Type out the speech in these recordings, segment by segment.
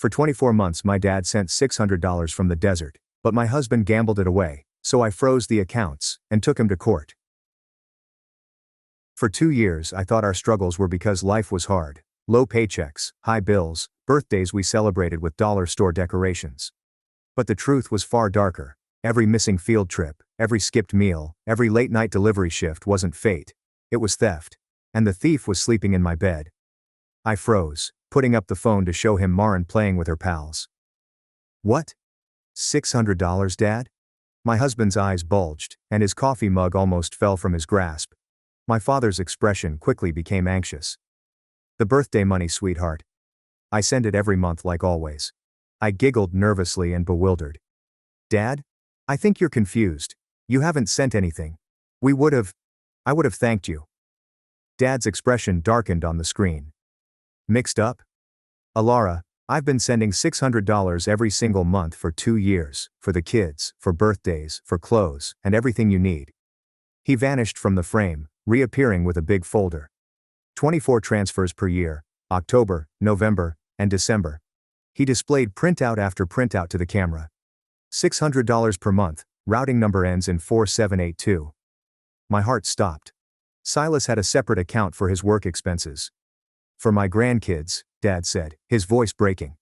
For 24 months my dad sent $600 from the desert, but my husband gambled it away, so I froze the accounts and took him to court. For 2 years I thought our struggles were because life was hard. Low paychecks, high bills, birthdays we celebrated with dollar store decorations. But the truth was far darker. Every missing field trip, every skipped meal, every late-night delivery shift wasn't fate. It was theft. And the thief was sleeping in my bed. I froze, putting up the phone to show him Maren playing with her pals. What? $600, Dad? My husband's eyes bulged, and his coffee mug almost fell from his grasp. My father's expression quickly became anxious. The birthday money, sweetheart. I send it every month like always. I giggled nervously and bewildered. Dad? I think you're confused. You haven't sent anything. I would have thanked you. Dad's expression darkened on the screen. Mixed up? Alara, I've been sending $600 every single month for 2 years, for the kids, for birthdays, for clothes, and everything you need. He vanished from the frame, reappearing with a big folder. 24 transfers per year, October, November, and December. He displayed printout after printout to the camera. $600 per month, routing number ends in 4782. My heart stopped. Silas had a separate account for his work expenses. For my grandkids, Dad said, his voice breaking.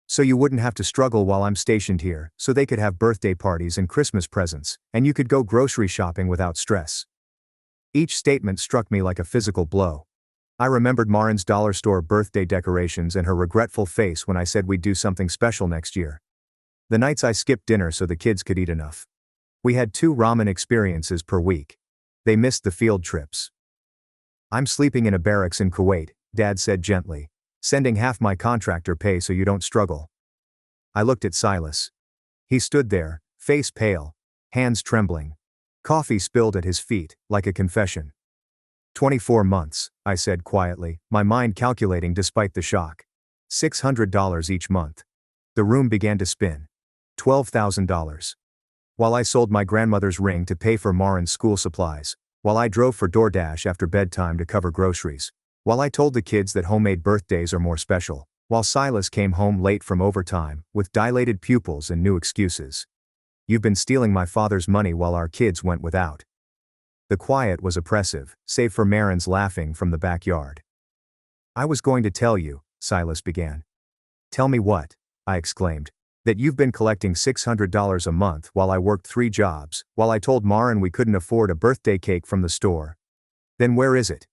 So you wouldn't have to struggle while I'm stationed here, so they could have birthday parties and Christmas presents, and you could go grocery shopping without stress. Each statement struck me like a physical blow. I remembered Maren's dollar store birthday decorations and her regretful face when I said we'd do something special next year. The nights I skipped dinner so the kids could eat enough. We had 2 ramen experiences per week. They missed the field trips. I'm sleeping in a barracks in Kuwait, Dad said gently, sending half my contractor pay so you don't struggle. I looked at Silas. He stood there, face pale, hands trembling. Coffee spilled at his feet, like a confession. 24 months, I said quietly, my mind calculating despite the shock. $600 each month. The room began to spin. $12,000. While I sold my grandmother's ring to pay for Maren's school supplies, while I drove for DoorDash after bedtime to cover groceries, while I told the kids that homemade birthdays are more special, while Silas came home late from overtime, with dilated pupils and new excuses. You've been stealing my father's money while our kids went without. The quiet was oppressive, save for Maren's laughing from the backyard. I was going to tell you, Silas began. Tell me what? I exclaimed. That you've been collecting $600 a month while I worked 3 jobs, while I told Maren we couldn't afford a birthday cake from the store. Then where is it?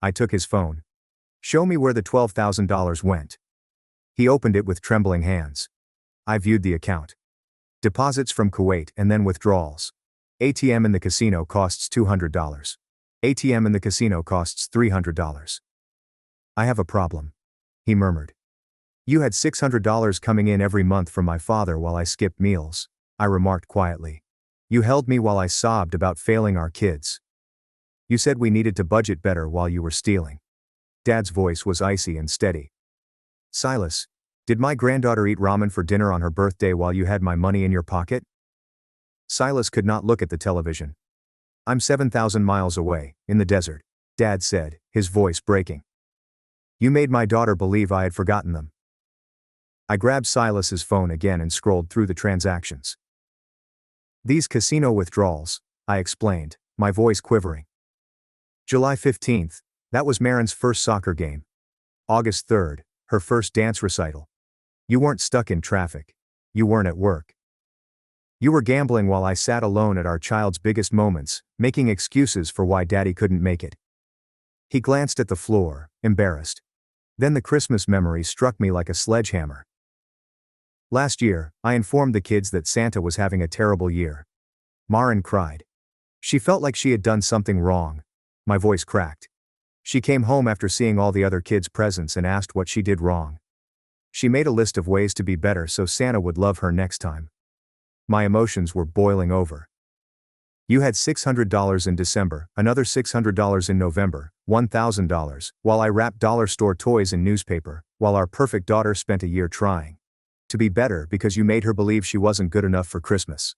I took his phone. Show me where the $12,000 went. He opened it with trembling hands. I viewed the account. Deposits from Kuwait and then withdrawals. ATM in the casino costs $200. ATM in the casino costs $300. I have a problem. He murmured. You had $600 coming in every month from my father while I skipped meals, I remarked quietly. You held me while I sobbed about failing our kids. You said we needed to budget better while you were stealing. Dad's voice was icy and steady. Silas, did my granddaughter eat ramen for dinner on her birthday while you had my money in your pocket? Silas could not look at the television. I'm 7,000 miles away, in the desert, Dad said, his voice breaking. You made my daughter believe I had forgotten them. I grabbed Silas's phone again and scrolled through the transactions. These casino withdrawals, I explained, my voice quivering. July 15th, that was Maren's first soccer game. August 3rd, her first dance recital. You weren't stuck in traffic. You weren't at work. You were gambling while I sat alone at our child's biggest moments, making excuses for why Daddy couldn't make it. He glanced at the floor, embarrassed. Then the Christmas memory struck me like a sledgehammer. Last year, I informed the kids that Santa was having a terrible year. Maren cried. She felt like she had done something wrong. My voice cracked. She came home after seeing all the other kids' presents and asked what she did wrong. She made a list of ways to be better so Santa would love her next time. My emotions were boiling over. You had $600 in December, another $600 in November, $1,000, while I wrapped dollar store toys in newspaper, while our perfect daughter spent a year trying to be better because you made her believe she wasn't good enough for Christmas.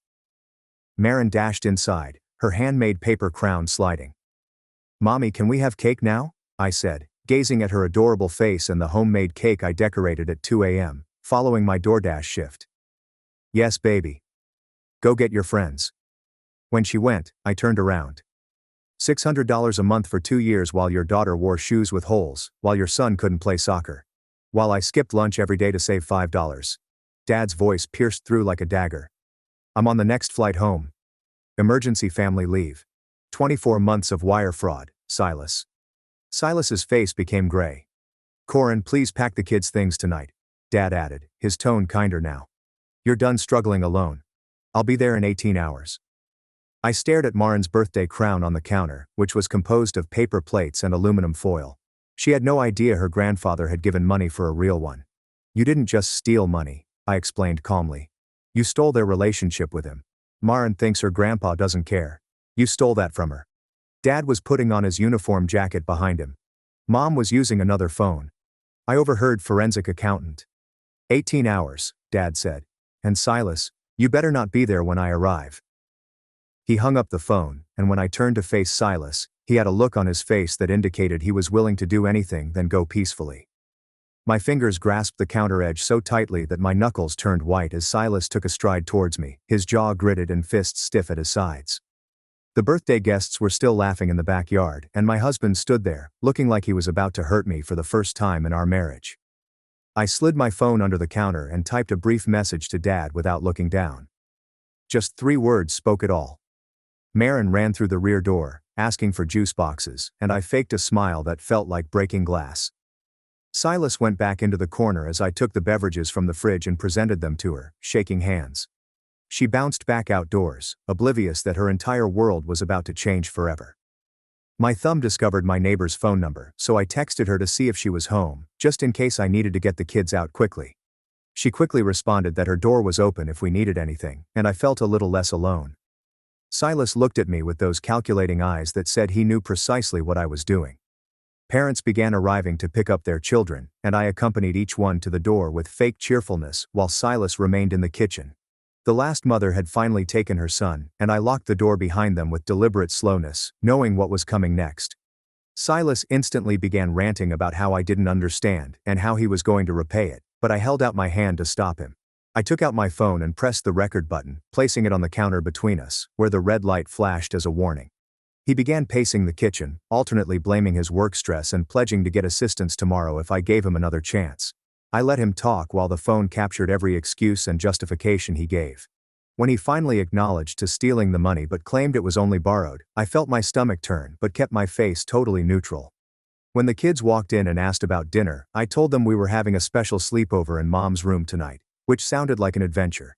Maren dashed inside, her handmade paper crown sliding. Mommy, can we have cake now? I said, gazing at her adorable face and the homemade cake I decorated at 2 a.m., following my DoorDash shift. Yes, baby. Go get your friends. When she went, I turned around. $600 a month for 2 years while your daughter wore shoes with holes, while your son couldn't play soccer. While I skipped lunch every day to save $5. Dad's voice pierced through like a dagger. I'm on the next flight home. Emergency family leave. 24 months of wire fraud, Silas. Silas's face became gray. Corin, please pack the kids' things tonight, Dad added, his tone kinder now. You're done struggling alone. I'll be there in 18 hours. I stared at Marin's birthday crown on the counter, which was composed of paper plates and aluminum foil. She had no idea her grandfather had given money for a real one. You didn't just steal money, I explained calmly. You stole their relationship with him. Marin thinks her grandpa doesn't care. You stole that from her. Dad was putting on his uniform jacket behind him. Mom was using another phone. I overheard forensic accountant. 18 hours, Dad said. And Silas, you better not be there when I arrive. He hung up the phone, and when I turned to face Silas, he had a look on his face that indicated he was willing to do anything than go peacefully. My fingers grasped the counter edge so tightly that my knuckles turned white as Silas took a stride towards me, his jaw gritted and fists stiff at his sides. The birthday guests were still laughing in the backyard, and my husband stood there, looking like he was about to hurt me for the first time in our marriage. I slid my phone under the counter and typed a brief message to Dad without looking down. Just 3 words spoke it all. Marin ran through the rear door, asking for juice boxes, and I faked a smile that felt like breaking glass. Silas went back into the corner as I took the beverages from the fridge and presented them to her, shaking hands. She bounced back outdoors, oblivious that her entire world was about to change forever. My thumb discovered my neighbor's phone number, so I texted her to see if she was home, just in case I needed to get the kids out quickly. She quickly responded that her door was open if we needed anything, and I felt a little less alone. Silas looked at me with those calculating eyes that said he knew precisely what I was doing. Parents began arriving to pick up their children, and I accompanied each one to the door with fake cheerfulness while Silas remained in the kitchen. The last mother had finally taken her son, and I locked the door behind them with deliberate slowness, knowing what was coming next. Silas instantly began ranting about how I didn't understand and how he was going to repay it, but I held out my hand to stop him. I took out my phone and pressed the record button, placing it on the counter between us, where the red light flashed as a warning. He began pacing the kitchen, alternately blaming his work stress and pledging to get assistance tomorrow if I gave him another chance. I let him talk while the phone captured every excuse and justification he gave. When he finally acknowledged to stealing the money but claimed it was only borrowed, I felt my stomach turn but kept my face totally neutral. When the kids walked in and asked about dinner, I told them we were having a special sleepover in Mom's room tonight, which sounded like an adventure.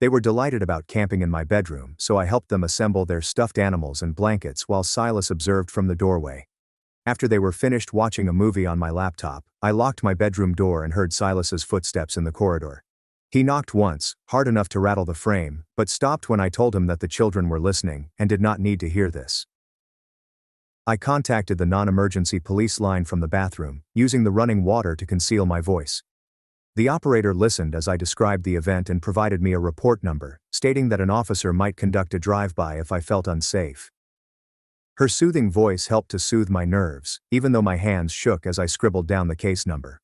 They were delighted about camping in my bedroom, so I helped them assemble their stuffed animals and blankets while Silas observed from the doorway. After they were finished watching a movie on my laptop, I locked my bedroom door and heard Silas's footsteps in the corridor. He knocked once, hard enough to rattle the frame, but stopped when I told him that the children were listening and did not need to hear this. I contacted the non-emergency police line from the bathroom, using the running water to conceal my voice. The operator listened as I described the event and provided me a report number, stating that an officer might conduct a drive-by if I felt unsafe. Her soothing voice helped to soothe my nerves, even though my hands shook as I scribbled down the case number.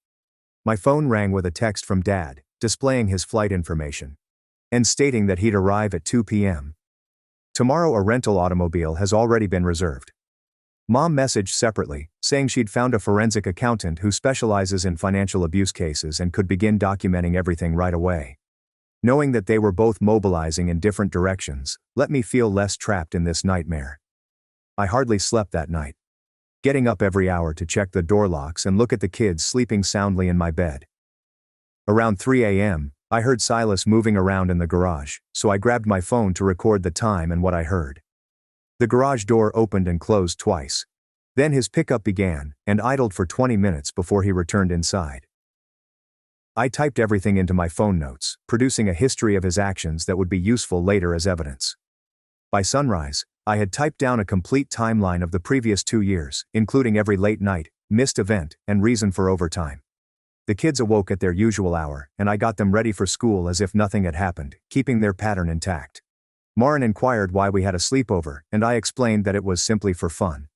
My phone rang with a text from Dad, displaying his flight information, and stating that he'd arrive at 2 p.m. Tomorrow a rental automobile has already been reserved. Mom messaged separately, saying she'd found a forensic accountant who specializes in financial abuse cases and could begin documenting everything right away. Knowing that they were both mobilizing in different directions, let me feel less trapped in this nightmare. I hardly slept that night, getting up every hour to check the door locks and look at the kids sleeping soundly in my bed. Around 3 a.m., I heard Silas moving around in the garage, so I grabbed my phone to record the time and what I heard. The garage door opened and closed twice. Then his pickup began, and idled for 20 minutes before he returned inside. I typed everything into my phone notes, producing a history of his actions that would be useful later as evidence. By sunrise, I had typed down a complete timeline of the previous 2 years, including every late night, missed event, and reason for overtime. The kids awoke at their usual hour, and I got them ready for school as if nothing had happened, keeping their pattern intact. Marin inquired why we had a sleepover, and I explained that it was simply for fun.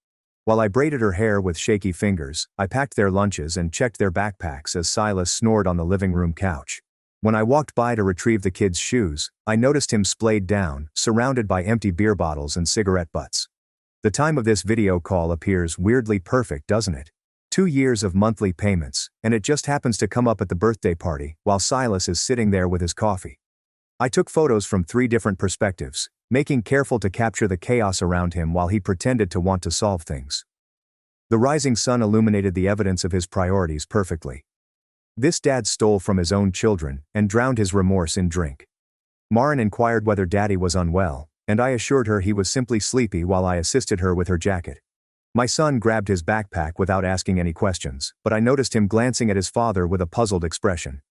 While I braided her hair with shaky fingers, I packed their lunches and checked their backpacks as Silas snored on the living room couch. When I walked by to retrieve the kid's shoes, I noticed him splayed down, surrounded by empty beer bottles and cigarette butts. The time of this video call appears weirdly perfect, doesn't it? 2 years of monthly payments, and it just happens to come up at the birthday party, while Silas is sitting there with his coffee. I took photos from 3 different perspectives, making careful to capture the chaos around him while he pretended to want to solve things. The rising sun illuminated the evidence of his priorities perfectly. This dad stole from his own children and drowned his remorse in drink. Marin inquired whether Daddy was unwell, and I assured her he was simply sleepy while I assisted her with her jacket. My son grabbed his backpack without asking any questions, but I noticed him glancing at his father with a puzzled expression.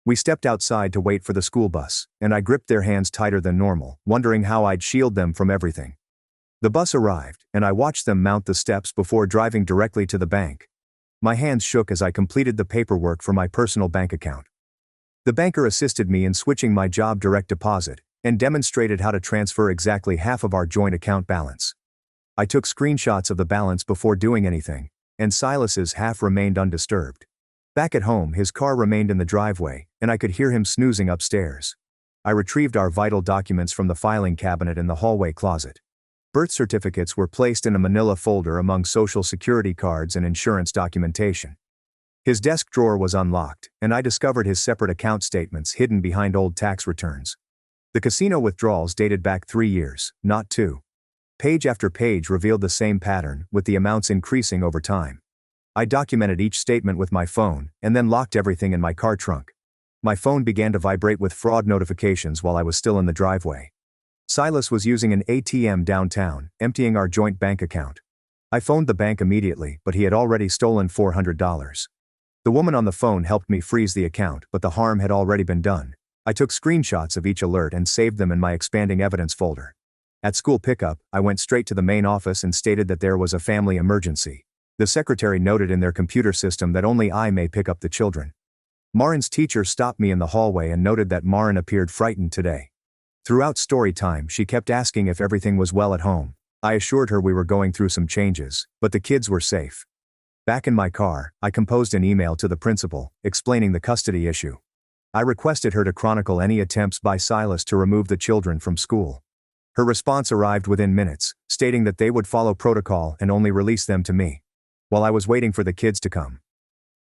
We stepped outside to wait for the school bus, and I gripped their hands tighter than normal, wondering how I'd shield them from everything. The bus arrived, and I watched them mount the steps before driving directly to the bank. My hands shook as I completed the paperwork for my personal bank account. The banker assisted me in switching my job direct deposit, and demonstrated how to transfer exactly half of our joint account balance. I took screenshots of the balance before doing anything, and Silas's half remained undisturbed. Back at home, his car remained in the driveway, and I could hear him snoozing upstairs. I retrieved our vital documents from the filing cabinet in the hallway closet. Birth certificates were placed in a manila folder among social security cards and insurance documentation. His desk drawer was unlocked, and I discovered his separate account statements hidden behind old tax returns. The casino withdrawals dated back 3 years, not 2. Page after page revealed the same pattern, with the amounts increasing over time. I documented each statement with my phone, and then locked everything in my car trunk. My phone began to vibrate with fraud notifications while I was still in the driveway. Silas was using an ATM downtown, emptying our joint bank account. I phoned the bank immediately, but he had already stolen $400. The woman on the phone helped me freeze the account, but the harm had already been done. I took screenshots of each alert and saved them in my expanding evidence folder. At school pickup, I went straight to the main office and stated that there was a family emergency. The secretary noted in their computer system that only I may pick up the children. Marin's teacher stopped me in the hallway and noted that Marin appeared frightened today. Throughout story time, she kept asking if everything was well at home. I assured her we were going through some changes, but the kids were safe. Back in my car, I composed an email to the principal, explaining the custody issue. I requested her to chronicle any attempts by Silas to remove the children from school. Her response arrived within minutes, stating that they would follow protocol and only release them to me. While I was waiting for the kids to come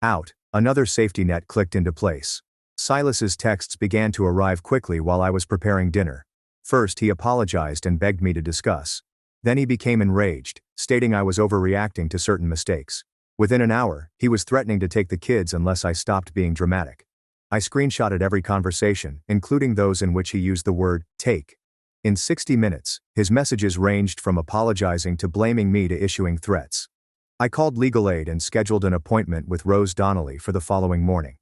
out, another safety net clicked into place. Silas's texts began to arrive quickly while I was preparing dinner. First, he apologized and begged me to discuss. Then he became enraged, stating I was overreacting to certain mistakes. Within an hour, he was threatening to take the kids unless I stopped being dramatic. I screenshotted every conversation, including those in which he used the word take. In 60 minutes, his messages ranged from apologizing to blaming me to issuing threats. I called legal aid and scheduled an appointment with Rose Donnelly for the following morning.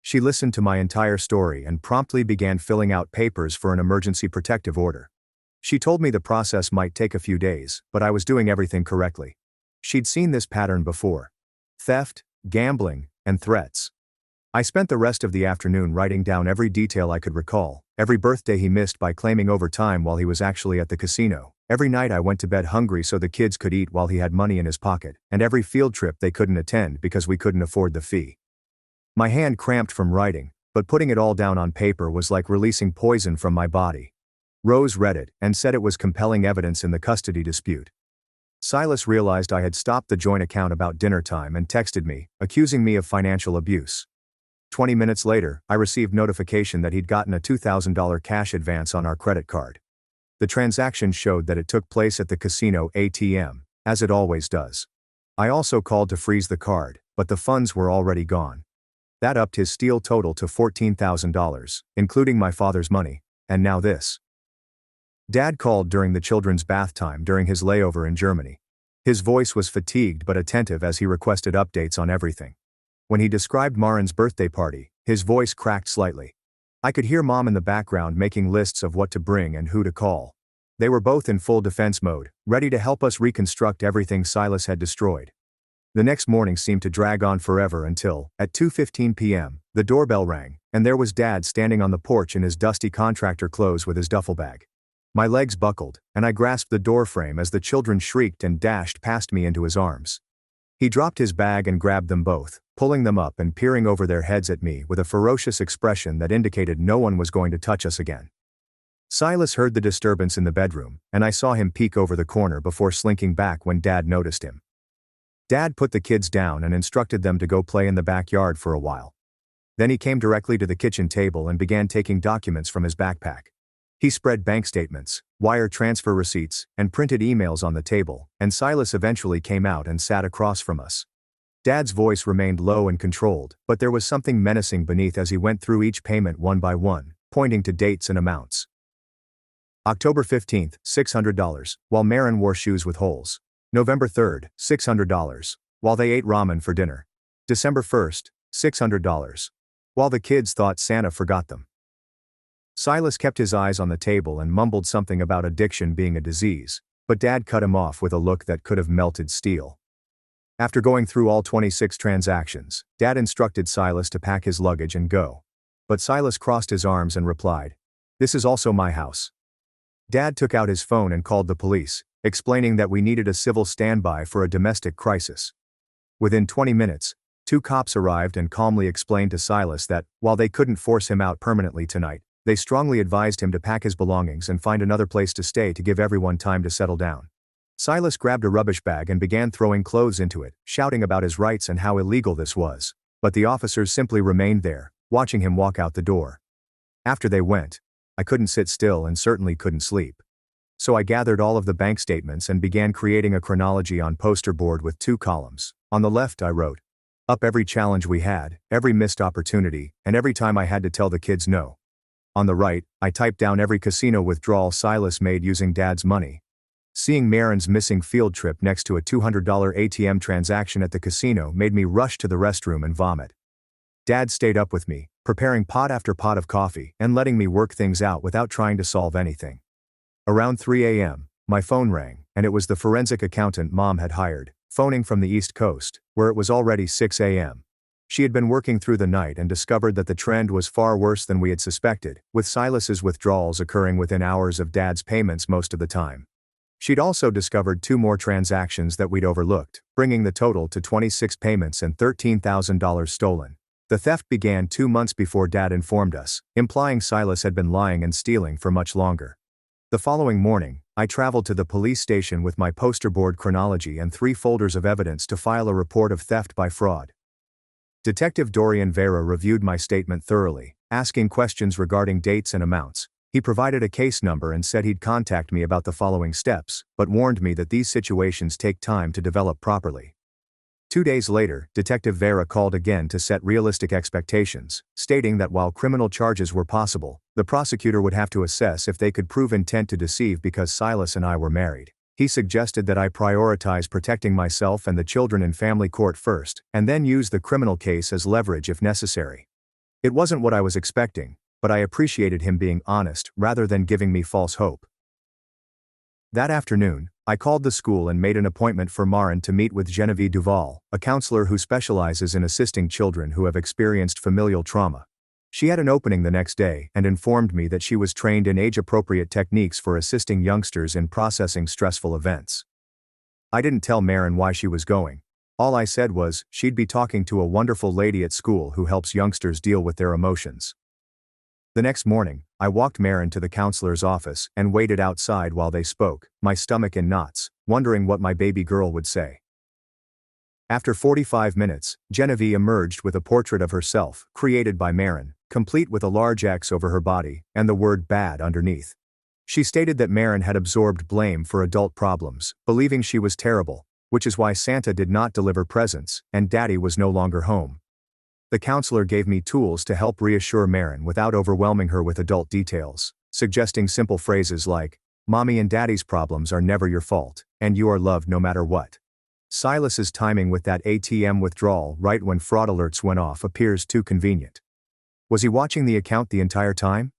She listened to my entire story and promptly began filling out papers for an emergency protective order. She told me the process might take a few days, but I was doing everything correctly. She'd seen this pattern before: theft, gambling, and threats. I spent the rest of the afternoon writing down every detail I could recall, every birthday he missed by claiming overtime while he was actually at the casino, every night I went to bed hungry so the kids could eat while he had money in his pocket, and every field trip they couldn't attend because we couldn't afford the fee. My hand cramped from writing, but putting it all down on paper was like releasing poison from my body. Rose read it and said it was compelling evidence in the custody dispute. Silas realized I had stopped the joint account about dinner time and texted me, accusing me of financial abuse. 20 minutes later, I received notification that he'd gotten a $2,000 cash advance on our credit card. The transaction showed that it took place at the casino ATM, as it always does. I also called to freeze the card, but the funds were already gone. That upped his steal total to $14,000, including my father's money, and now this. Dad called during the children's bath time during his layover in Germany. His voice was fatigued but attentive as he requested updates on everything. When he described Marin's birthday party, his voice cracked slightly. I could hear Mom in the background making lists of what to bring and who to call. They were both in full defense mode, ready to help us reconstruct everything Silas had destroyed. The next morning seemed to drag on forever until, at 2:15 p.m., the doorbell rang, and there was Dad standing on the porch in his dusty contractor clothes with his duffel bag. My legs buckled, and I grasped the doorframe as the children shrieked and dashed past me into his arms. He dropped his bag and grabbed them both, pulling them up and peering over their heads at me with a ferocious expression that indicated no one was going to touch us again. Silas heard the disturbance in the bedroom, and I saw him peek over the corner before slinking back when Dad noticed him. Dad put the kids down and instructed them to go play in the backyard for a while. Then he came directly to the kitchen table and began taking documents from his backpack. He spread bank statements, wire transfer receipts, and printed emails on the table, and Silas eventually came out and sat across from us. Dad's voice remained low and controlled, but there was something menacing beneath as he went through each payment one by one, pointing to dates and amounts. October 15th, $600, while Marin wore shoes with holes. November 3rd, $600, while they ate ramen for dinner. December 1st, $600, while the kids thought Santa forgot them. Silas kept his eyes on the table and mumbled something about addiction being a disease, but Dad cut him off with a look that could have melted steel. After going through all 26 transactions, Dad instructed Silas to pack his luggage and go. But Silas crossed his arms and replied, "This is also my house." Dad took out his phone and called the police, explaining that we needed a civil standby for a domestic crisis. Within 20 minutes, 2 cops arrived and calmly explained to Silas that, while they couldn't force him out permanently tonight, they strongly advised him to pack his belongings and find another place to stay to give everyone time to settle down. Silas grabbed a rubbish bag and began throwing clothes into it, shouting about his rights and how illegal this was. But the officers simply remained there, watching him walk out the door. After they went, I couldn't sit still and certainly couldn't sleep. So I gathered all of the bank statements and began creating a chronology on poster board with 2 columns. On the left I wrote up every challenge we had, every missed opportunity, and every time I had to tell the kids no. On the right, I typed down every casino withdrawal Silas made using Dad's money. Seeing Marin's missing field trip next to a $200 ATM transaction at the casino made me rush to the restroom and vomit. Dad stayed up with me, preparing pot after pot of coffee and letting me work things out without trying to solve anything. Around 3 a.m., my phone rang, and it was the forensic accountant Mom had hired, phoning from the East Coast, where it was already 6 a.m. She had been working through the night and discovered that the trend was far worse than we had suspected, with Silas's withdrawals occurring within hours of Dad's payments most of the time. She'd also discovered 2 more transactions that we'd overlooked, bringing the total to 26 payments and $13,000 stolen. The theft began 2 months before Dad informed us, implying Silas had been lying and stealing for much longer. The following morning, I traveled to the police station with my poster board chronology and 3 folders of evidence to file a report of theft by fraud. Detective Dorian Vera reviewed my statement thoroughly, asking questions regarding dates and amounts. He provided a case number and said he'd contact me about the following steps, but warned me that these situations take time to develop properly. 2 days later, Detective Vera called again to set realistic expectations, stating that while criminal charges were possible, the prosecutor would have to assess if they could prove intent to deceive because Silas and I were married. He suggested that I prioritize protecting myself and the children in family court first, and then use the criminal case as leverage if necessary. It wasn't what I was expecting, but I appreciated him being honest rather than giving me false hope. That afternoon, I called the school and made an appointment for Marin to meet with Genevieve Duval, a counselor who specializes in assisting children who have experienced familial trauma. She had an opening the next day and informed me that she was trained in age-appropriate techniques for assisting youngsters in processing stressful events. I didn't tell Marin why she was going. All I said was she'd be talking to a wonderful lady at school who helps youngsters deal with their emotions. The next morning, I walked Marin to the counselor's office and waited outside while they spoke, my stomach in knots, wondering what my baby girl would say. After 45 minutes, Genevieve emerged with a portrait of herself, created by Marin, complete with a large X over her body, and the word bad underneath. She stated that Marin had absorbed blame for adult problems, believing she was terrible, which is why Santa did not deliver presents, and Daddy was no longer home. The counselor gave me tools to help reassure Marin without overwhelming her with adult details, suggesting simple phrases like, "Mommy and Daddy's problems are never your fault, and you are loved no matter what." Silas's timing with that ATM withdrawal right when fraud alerts went off appears too convenient. Was he watching the account the entire time?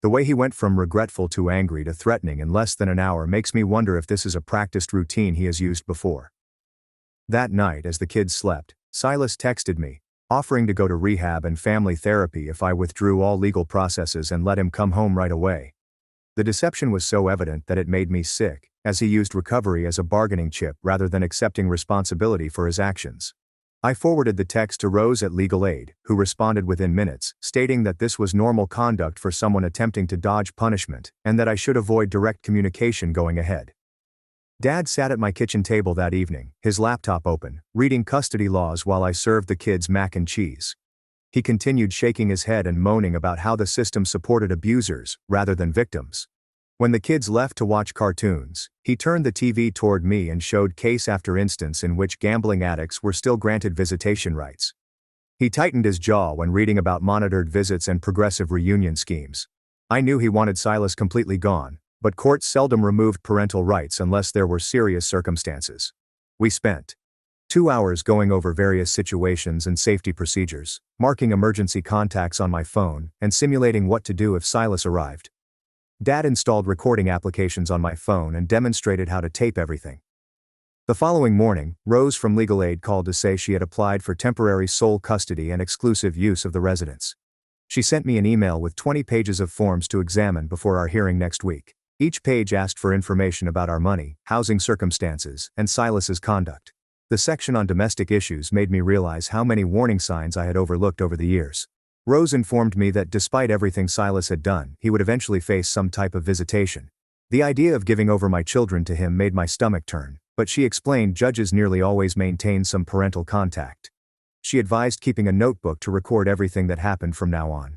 The way he went from regretful to angry to threatening in less than an hour makes me wonder if this is a practiced routine he has used before. That night as the kids slept, Silas texted me, offering to go to rehab and family therapy if I withdrew all legal processes and let him come home right away. The deception was so evident that it made me sick, as he used recovery as a bargaining chip rather than accepting responsibility for his actions. I forwarded the text to Rose at Legal Aid, who responded within minutes, stating that this was normal conduct for someone attempting to dodge punishment, and that I should avoid direct communication going ahead. Dad sat at my kitchen table that evening, his laptop open, reading custody laws while I served the kids mac and cheese. He continued shaking his head and moaning about how the system supported abusers, rather than victims. When the kids left to watch cartoons, he turned the TV toward me and showed case after instance in which gambling addicts were still granted visitation rights. He tightened his jaw when reading about monitored visits and progressive reunion schemes. I knew he wanted Silas completely gone, but courts seldom removed parental rights unless there were serious circumstances. We spent 2 hours going over various situations and safety procedures, marking emergency contacts on my phone, and simulating what to do if Silas arrived. Dad installed recording applications on my phone and demonstrated how to tape everything. The following morning, Rose from Legal Aid called to say she had applied for temporary sole custody and exclusive use of the residence. She sent me an email with 20 pages of forms to examine before our hearing next week. Each page asked for information about our money, housing circumstances, and Silas's conduct. The section on domestic issues made me realize how many warning signs I had overlooked over the years. Rose informed me that despite everything Silas had done, he would eventually face some type of visitation. The idea of giving over my children to him made my stomach turn, but she explained judges nearly always maintain some parental contact. She advised keeping a notebook to record everything that happened from now on.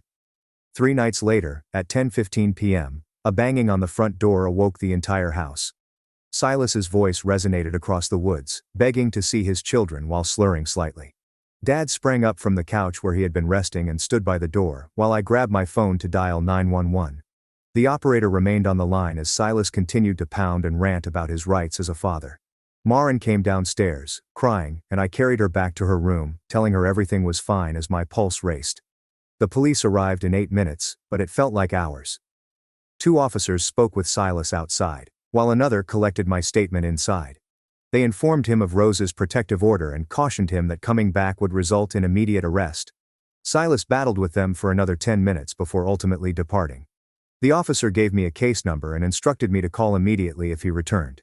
3 nights later, at 10:15 p.m., a banging on the front door awoke the entire house. Silas's voice resonated across the woods, begging to see his children while slurring slightly. Dad sprang up from the couch where he had been resting and stood by the door, while I grabbed my phone to dial 911. The operator remained on the line as Silas continued to pound and rant about his rights as a father. Marin came downstairs, crying, and I carried her back to her room, telling her everything was fine as my pulse raced. The police arrived in 8 minutes, but it felt like hours. 2 officers spoke with Silas outside, while another collected my statement inside. They informed him of Rose's protective order and cautioned him that coming back would result in immediate arrest. Silas battled with them for another 10 minutes before ultimately departing. The officer gave me a case number and instructed me to call immediately if he returned.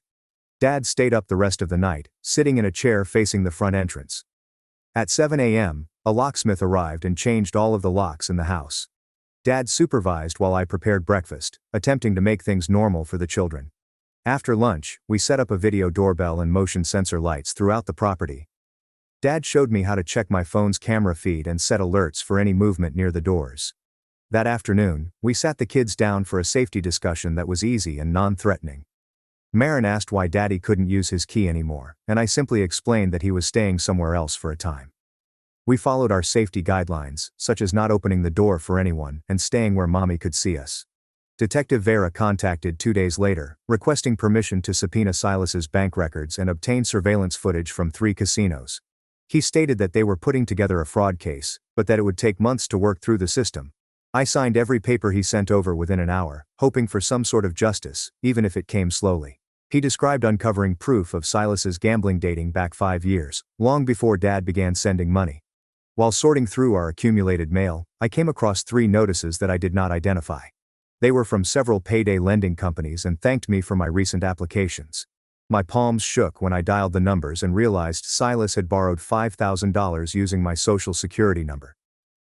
Dad stayed up the rest of the night, sitting in a chair facing the front entrance. At 7 a.m., a locksmith arrived and changed all of the locks in the house. Dad supervised while I prepared breakfast, attempting to make things normal for the children. After lunch, we set up a video doorbell and motion sensor lights throughout the property. Dad showed me how to check my phone's camera feed and set alerts for any movement near the doors. That afternoon, we sat the kids down for a safety discussion that was easy and non-threatening. Marin asked why Daddy couldn't use his key anymore, and I simply explained that he was staying somewhere else for a time. We followed our safety guidelines, such as not opening the door for anyone and staying where Mommy could see us. Detective Vera contacted 2 days later, requesting permission to subpoena Silas's bank records and obtain surveillance footage from 3 casinos. He stated that they were putting together a fraud case, but that it would take months to work through the system. I signed every paper he sent over within an hour, hoping for some sort of justice, even if it came slowly. He described uncovering proof of Silas's gambling dating back 5 years, long before Dad began sending money. While sorting through our accumulated mail, I came across 3 notices that I did not identify. They were from several payday lending companies and thanked me for my recent applications. My palms shook when I dialed the numbers and realized Silas had borrowed $5,000 using my social security number.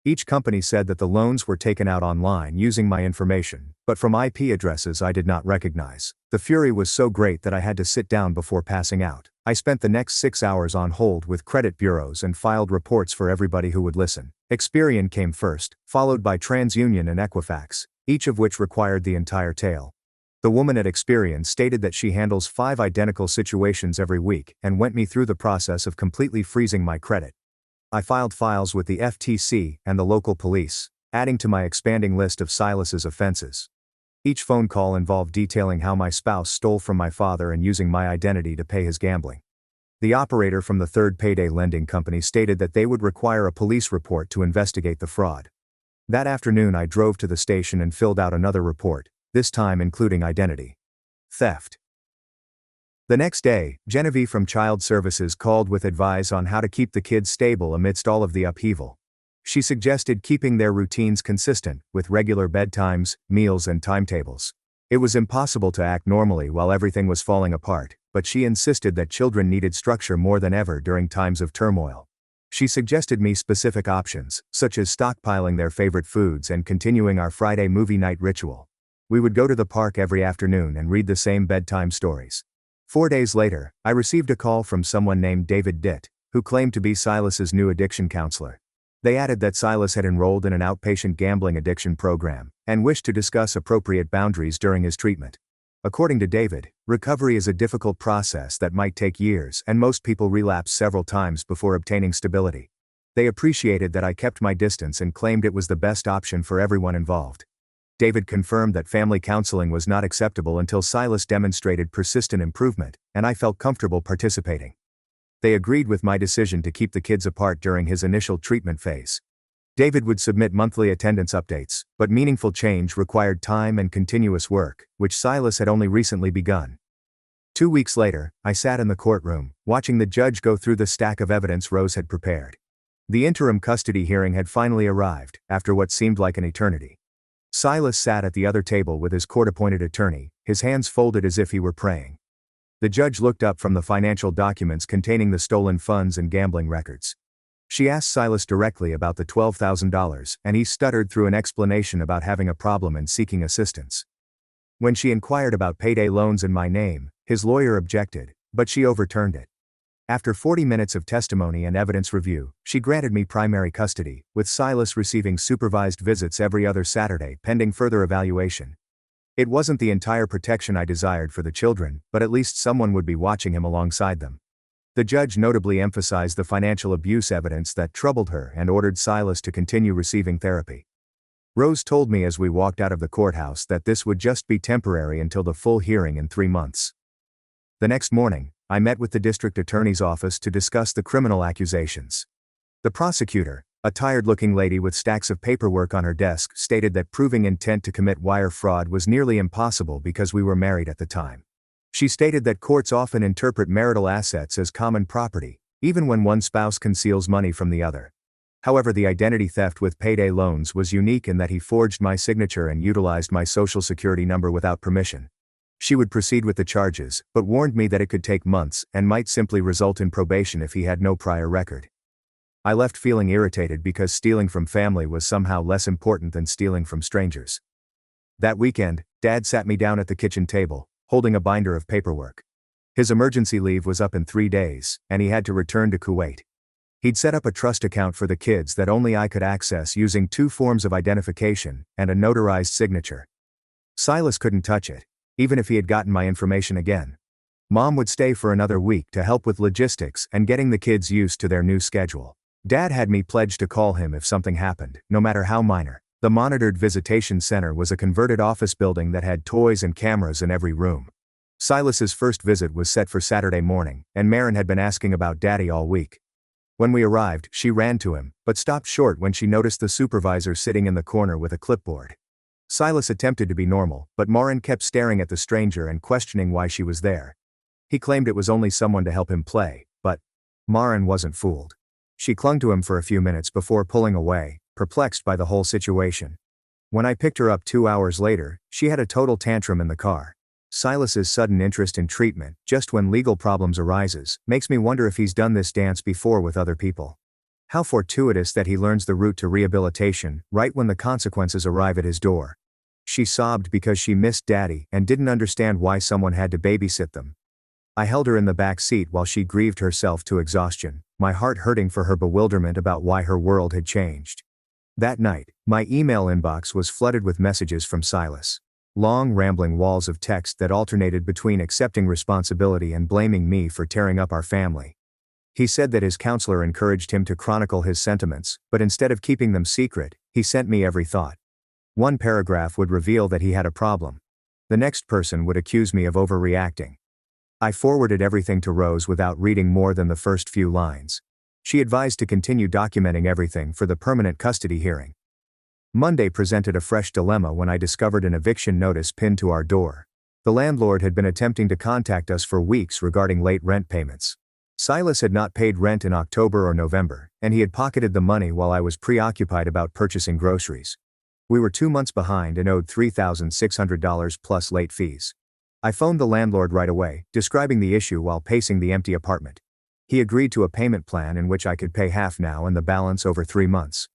Each company said that the loans were taken out online using my information, but from IP addresses I did not recognize. The fury was so great that I had to sit down before passing out. I spent the next 6 hours on hold with credit bureaus and filed reports for everybody who would listen. Experian came first, followed by TransUnion and Equifax, each of which required the entire tale. The woman at Experian stated that she handles 5 identical situations every week and went me through the process of completely freezing my credit. I filed files with the FTC and the local police, adding to my expanding list of Silas's offenses. Each phone call involved detailing how my spouse stole from my father and using my identity to pay his gambling. The operator from the third payday lending company stated that they would require a police report to investigate the fraud. That afternoon I drove to the station and filled out another report, this time including identity theft. The next day, Genevieve from Child Services called with advice on how to keep the kids stable amidst all of the upheaval. She suggested keeping their routines consistent, with regular bedtimes, meals and timetables. It was impossible to act normally while everything was falling apart, but she insisted that children needed structure more than ever during times of turmoil. She suggested me specific options, such as stockpiling their favorite foods and continuing our Friday movie night ritual. We would go to the park every afternoon and read the same bedtime stories. 4 days later, I received a call from someone named David Ditt, who claimed to be Silas's new addiction counselor. They added that Silas had enrolled in an outpatient gambling addiction program and wished to discuss appropriate boundaries during his treatment. According to David, recovery is a difficult process that might take years, and most people relapse several times before obtaining stability. They appreciated that I kept my distance and claimed it was the best option for everyone involved. David confirmed that family counseling was not acceptable until Silas demonstrated persistent improvement, and I felt comfortable participating. They agreed with my decision to keep the kids apart during his initial treatment phase. David would submit monthly attendance updates, but meaningful change required time and continuous work, which Silas had only recently begun. 2 weeks later, I sat in the courtroom, watching the judge go through the stack of evidence Rose had prepared. The interim custody hearing had finally arrived, after what seemed like an eternity. Silas sat at the other table with his court-appointed attorney, his hands folded as if he were praying. The judge looked up from the financial documents containing the stolen funds and gambling records. She asked Silas directly about the $12,000, and he stuttered through an explanation about having a problem and seeking assistance. When she inquired about payday loans in my name, his lawyer objected, but she overturned it. After 40 minutes of testimony and evidence review, she granted me primary custody, with Silas receiving supervised visits every other Saturday pending further evaluation. It wasn't the entire protection I desired for the children, but at least someone would be watching him alongside them. The judge notably emphasized the financial abuse evidence that troubled her and ordered Silas to continue receiving therapy. Rose told me as we walked out of the courthouse that this would just be temporary until the full hearing in 3 months. The next morning, I met with the district attorney's office to discuss the criminal accusations. The prosecutor, a tired-looking lady with stacks of paperwork on her desk, stated that proving intent to commit wire fraud was nearly impossible because we were married at the time. She stated that courts often interpret marital assets as common property, even when one spouse conceals money from the other. However, the identity theft with payday loans was unique in that he forged my signature and utilized my social security number without permission. She would proceed with the charges, but warned me that it could take months and might simply result in probation if he had no prior record. I left feeling irritated because stealing from family was somehow less important than stealing from strangers. That weekend, Dad sat me down at the kitchen table, holding a binder of paperwork. His emergency leave was up in 3 days, and he had to return to Kuwait. He'd set up a trust account for the kids that only I could access using 2 forms of identification and a notarized signature. Silas couldn't touch it, even if he had gotten my information again. Mom would stay for another week to help with logistics and getting the kids used to their new schedule. Dad had me pledge to call him if something happened, no matter how minor. The monitored visitation center was a converted office building that had toys and cameras in every room. Silas's first visit was set for Saturday morning, and Maren had been asking about Daddy all week. When we arrived, she ran to him, but stopped short when she noticed the supervisor sitting in the corner with a clipboard. Silas attempted to be normal, but Maren kept staring at the stranger and questioning why she was there. He claimed it was only someone to help him play, but Maren wasn't fooled. She clung to him for a few minutes before pulling away, perplexed by the whole situation. When I picked her up 2 hours later, she had a total tantrum in the car. Silas's sudden interest in treatment, just when legal problems arises, makes me wonder if he's done this dance before with other people. How fortuitous that he learns the route to rehabilitation, right when the consequences arrive at his door. She sobbed because she missed Daddy and didn't understand why someone had to babysit them. I held her in the back seat while she grieved herself to exhaustion, my heart hurting for her bewilderment about why her world had changed. That night, my email inbox was flooded with messages from Silas. Long rambling walls of text that alternated between accepting responsibility and blaming me for tearing up our family. He said that his counselor encouraged him to chronicle his sentiments, but instead of keeping them secret, he sent me every thought. One paragraph would reveal that he had a problem. The next person would accuse me of overreacting. I forwarded everything to Rose without reading more than the first few lines. She advised to continue documenting everything for the permanent custody hearing. Monday presented a fresh dilemma when I discovered an eviction notice pinned to our door. The landlord had been attempting to contact us for weeks regarding late rent payments. Silas had not paid rent in October or November, and he had pocketed the money while I was preoccupied about purchasing groceries. We were 2 months behind and owed $3,600 plus late fees. I phoned the landlord right away, describing the issue while pacing the empty apartment. He agreed to a payment plan in which I could pay half now and the balance over 3 months.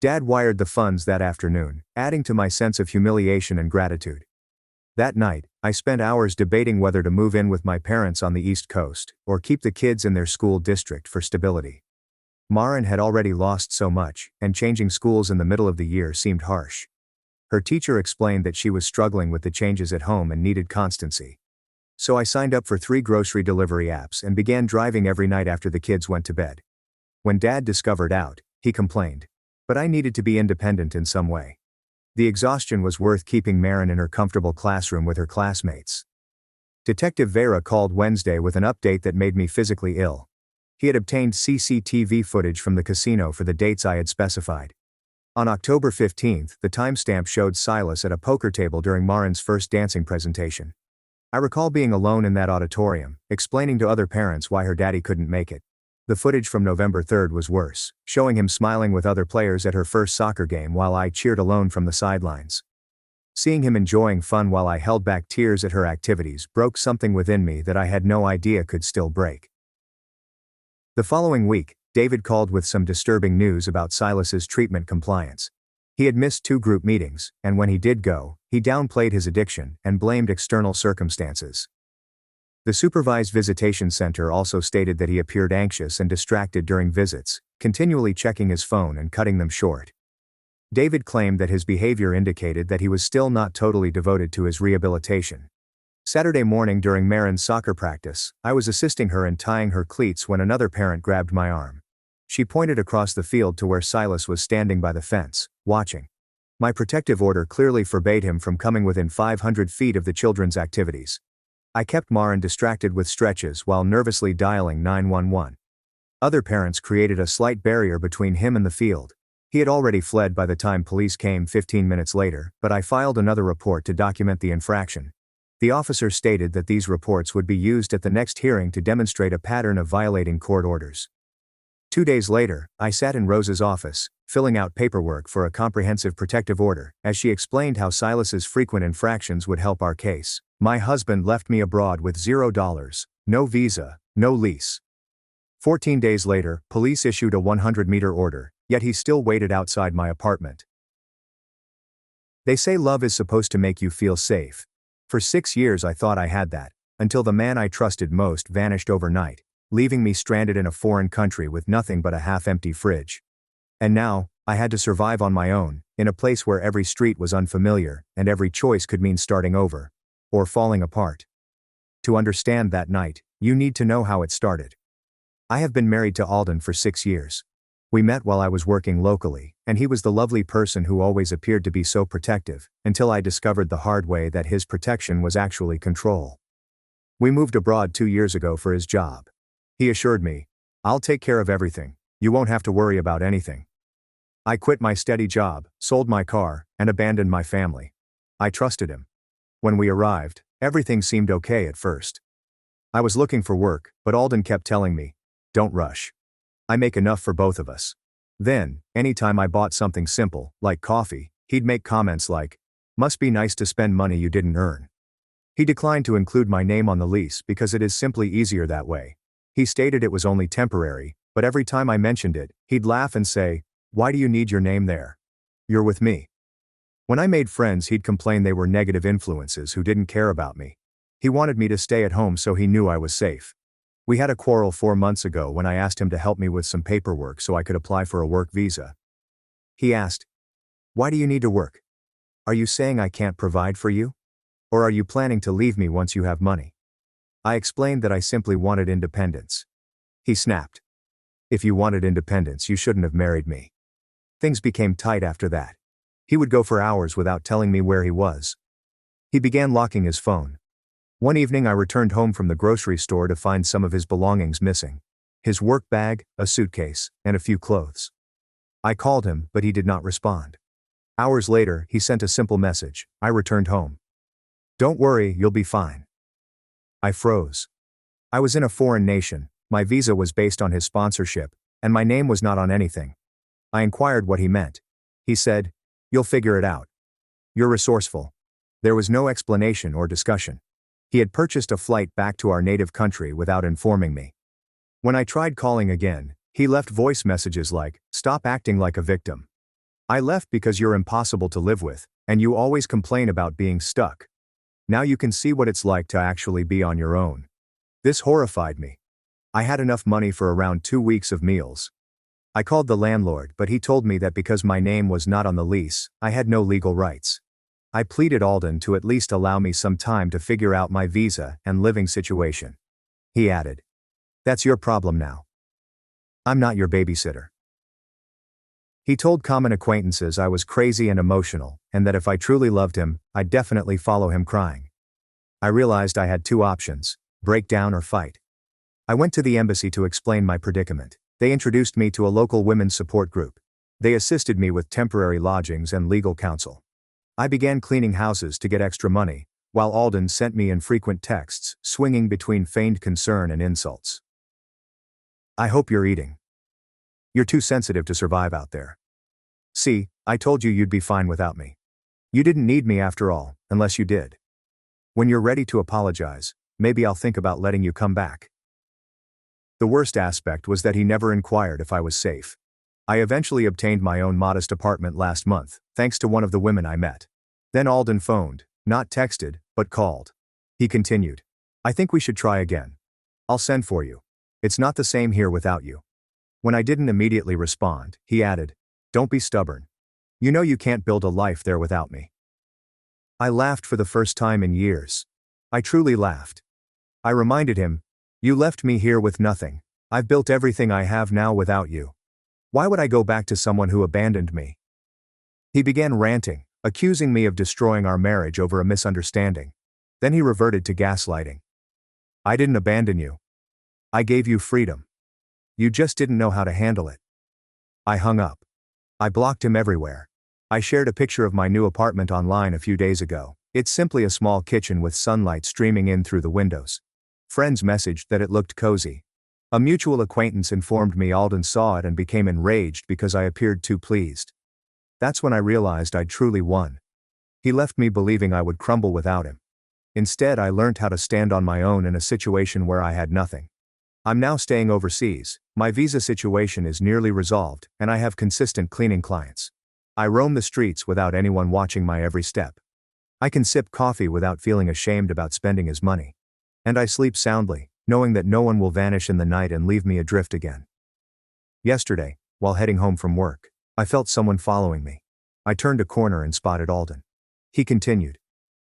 Dad wired the funds that afternoon, adding to my sense of humiliation and gratitude. That night, I spent hours debating whether to move in with my parents on the East Coast, or keep the kids in their school district for stability. Marin had already lost so much, and changing schools in the middle of the year seemed harsh. Her teacher explained that she was struggling with the changes at home and needed constancy. So I signed up for 3 grocery delivery apps and began driving every night after the kids went to bed. When Dad discovered out, he complained. But I needed to be independent in some way. The exhaustion was worth keeping Marin in her comfortable classroom with her classmates. Detective Vera called Wednesday with an update that made me physically ill. He had obtained CCTV footage from the casino for the dates I had specified. On October 15th, the timestamp showed Silas at a poker table during Marin's first dancing presentation. I recall being alone in that auditorium, explaining to other parents why her daddy couldn't make it. The footage from November 3rd was worse, showing him smiling with other players at her first soccer game while I cheered alone from the sidelines. Seeing him enjoying fun while I held back tears at her activities broke something within me that I had no idea could still break. The following week, David called with some disturbing news about Silas's treatment compliance. He had missed 2 group meetings, and when he did go, he downplayed his addiction and blamed external circumstances. The supervised visitation center also stated that he appeared anxious and distracted during visits, continually checking his phone and cutting them short. David claimed that his behavior indicated that he was still not totally devoted to his rehabilitation. Saturday morning during Marin's soccer practice, I was assisting her in tying her cleats when another parent grabbed my arm. She pointed across the field to where Silas was standing by the fence, watching. My protective order clearly forbade him from coming within 500 feet of the children's activities. I kept Marin distracted with stretches while nervously dialing 911. Other parents created a slight barrier between him and the field. He had already fled by the time police came 15 minutes later, but I filed another report to document the infraction. The officer stated that these reports would be used at the next hearing to demonstrate a pattern of violating court orders. 2 days later, I sat in Rose's office, filling out paperwork for a comprehensive protective order, as she explained how Silas's frequent infractions would help our case. My husband left me abroad with $0, no visa, no lease. 14 days later, police issued a 100-meter order, yet he still waited outside my apartment. They say love is supposed to make you feel safe. For 6 years I thought I had that, until the man I trusted most vanished overnight, leaving me stranded in a foreign country with nothing but a half-empty fridge. And now, I had to survive on my own, in a place where every street was unfamiliar, and every choice could mean starting over. Or falling apart. To understand that night, you need to know how it started. I have been married to Alden for 6 years. We met while I was working locally, and he was the lovely person who always appeared to be so protective, until I discovered the hard way that his protection was actually control. We moved abroad 2 years ago for his job. He assured me, "I'll take care of everything, you won't have to worry about anything." I quit my steady job, sold my car, and abandoned my family. I trusted him. When we arrived, everything seemed okay at first. I was looking for work, but Alden kept telling me, "Don't rush. I make enough for both of us." Then, anytime I bought something simple, like coffee, he'd make comments like, "Must be nice to spend money you didn't earn." He declined to include my name on the lease because it is simply easier that way. He stated it was only temporary, but every time I mentioned it, he'd laugh and say, "Why do you need your name there? You're with me." When I made friends, he'd complain they were negative influences who didn't care about me. He wanted me to stay at home so he knew I was safe. We had a quarrel 4 months ago when I asked him to help me with some paperwork so I could apply for a work visa. He asked, "Why do you need to work? Are you saying I can't provide for you? Or are you planning to leave me once you have money?" I explained that I simply wanted independence. He snapped. "If you wanted independence, you shouldn't have married me." Things became tight after that. He would go for hours without telling me where he was. He began locking his phone. One evening I returned home from the grocery store to find some of his belongings missing. His work bag, a suitcase, and a few clothes. I called him, but he did not respond. Hours later, he sent a simple message, "I returned home. Don't worry, you'll be fine." I froze. I was in a foreign nation, my visa was based on his sponsorship, and my name was not on anything. I inquired what he meant. He said, "You'll figure it out. You're resourceful." There was no explanation or discussion. He had purchased a flight back to our native country without informing me. When I tried calling again, he left voice messages like, "Stop acting like a victim. I left because you're impossible to live with, and you always complain about being stuck. Now you can see what it's like to actually be on your own." This horrified me. I had enough money for around 2 weeks of meals. I called the landlord, but he told me that because my name was not on the lease, I had no legal rights. I pleaded Alden to at least allow me some time to figure out my visa and living situation. He added, "That's your problem now. I'm not your babysitter." He told common acquaintances I was crazy and emotional, and that if I truly loved him, I'd definitely follow him crying. I realized I had 2 options: break down or fight. I went to the embassy to explain my predicament. They introduced me to a local women's support group. They assisted me with temporary lodgings and legal counsel. I began cleaning houses to get extra money, while Alden sent me infrequent texts, swinging between feigned concern and insults. "I hope you're eating. You're too sensitive to survive out there. See, I told you you'd be fine without me. You didn't need me after all, unless you did. When you're ready to apologize, maybe I'll think about letting you come back." The worst aspect was that he never inquired if I was safe. I eventually obtained my own modest apartment last month, thanks to one of the women I met. Then Alden phoned, not texted, but called. He continued, "I think we should try again. I'll send for you. It's not the same here without you." When I didn't immediately respond, he added, "Don't be stubborn. You know you can't build a life there without me." I laughed for the first time in years. I truly laughed. I reminded him, "You left me here with nothing. I've built everything I have now without you. Why would I go back to someone who abandoned me?" He began ranting, accusing me of destroying our marriage over a misunderstanding. Then he reverted to gaslighting. "I didn't abandon you. I gave you freedom. You just didn't know how to handle it." I hung up. I blocked him everywhere. I shared a picture of my new apartment online a few days ago. It's simply a small kitchen with sunlight streaming in through the windows. Friends messaged that it looked cozy. A mutual acquaintance informed me Alden saw it and became enraged because I appeared too pleased. That's when I realized I'd truly won. He left me believing I would crumble without him. Instead, I learned how to stand on my own in a situation where I had nothing. I'm now staying overseas, my visa situation is nearly resolved, and I have consistent cleaning clients. I roam the streets without anyone watching my every step. I can sip coffee without feeling ashamed about spending his money. And I sleep soundly, knowing that no one will vanish in the night and leave me adrift again. Yesterday, while heading home from work, I felt someone following me. I turned a corner and spotted Alden. He continued,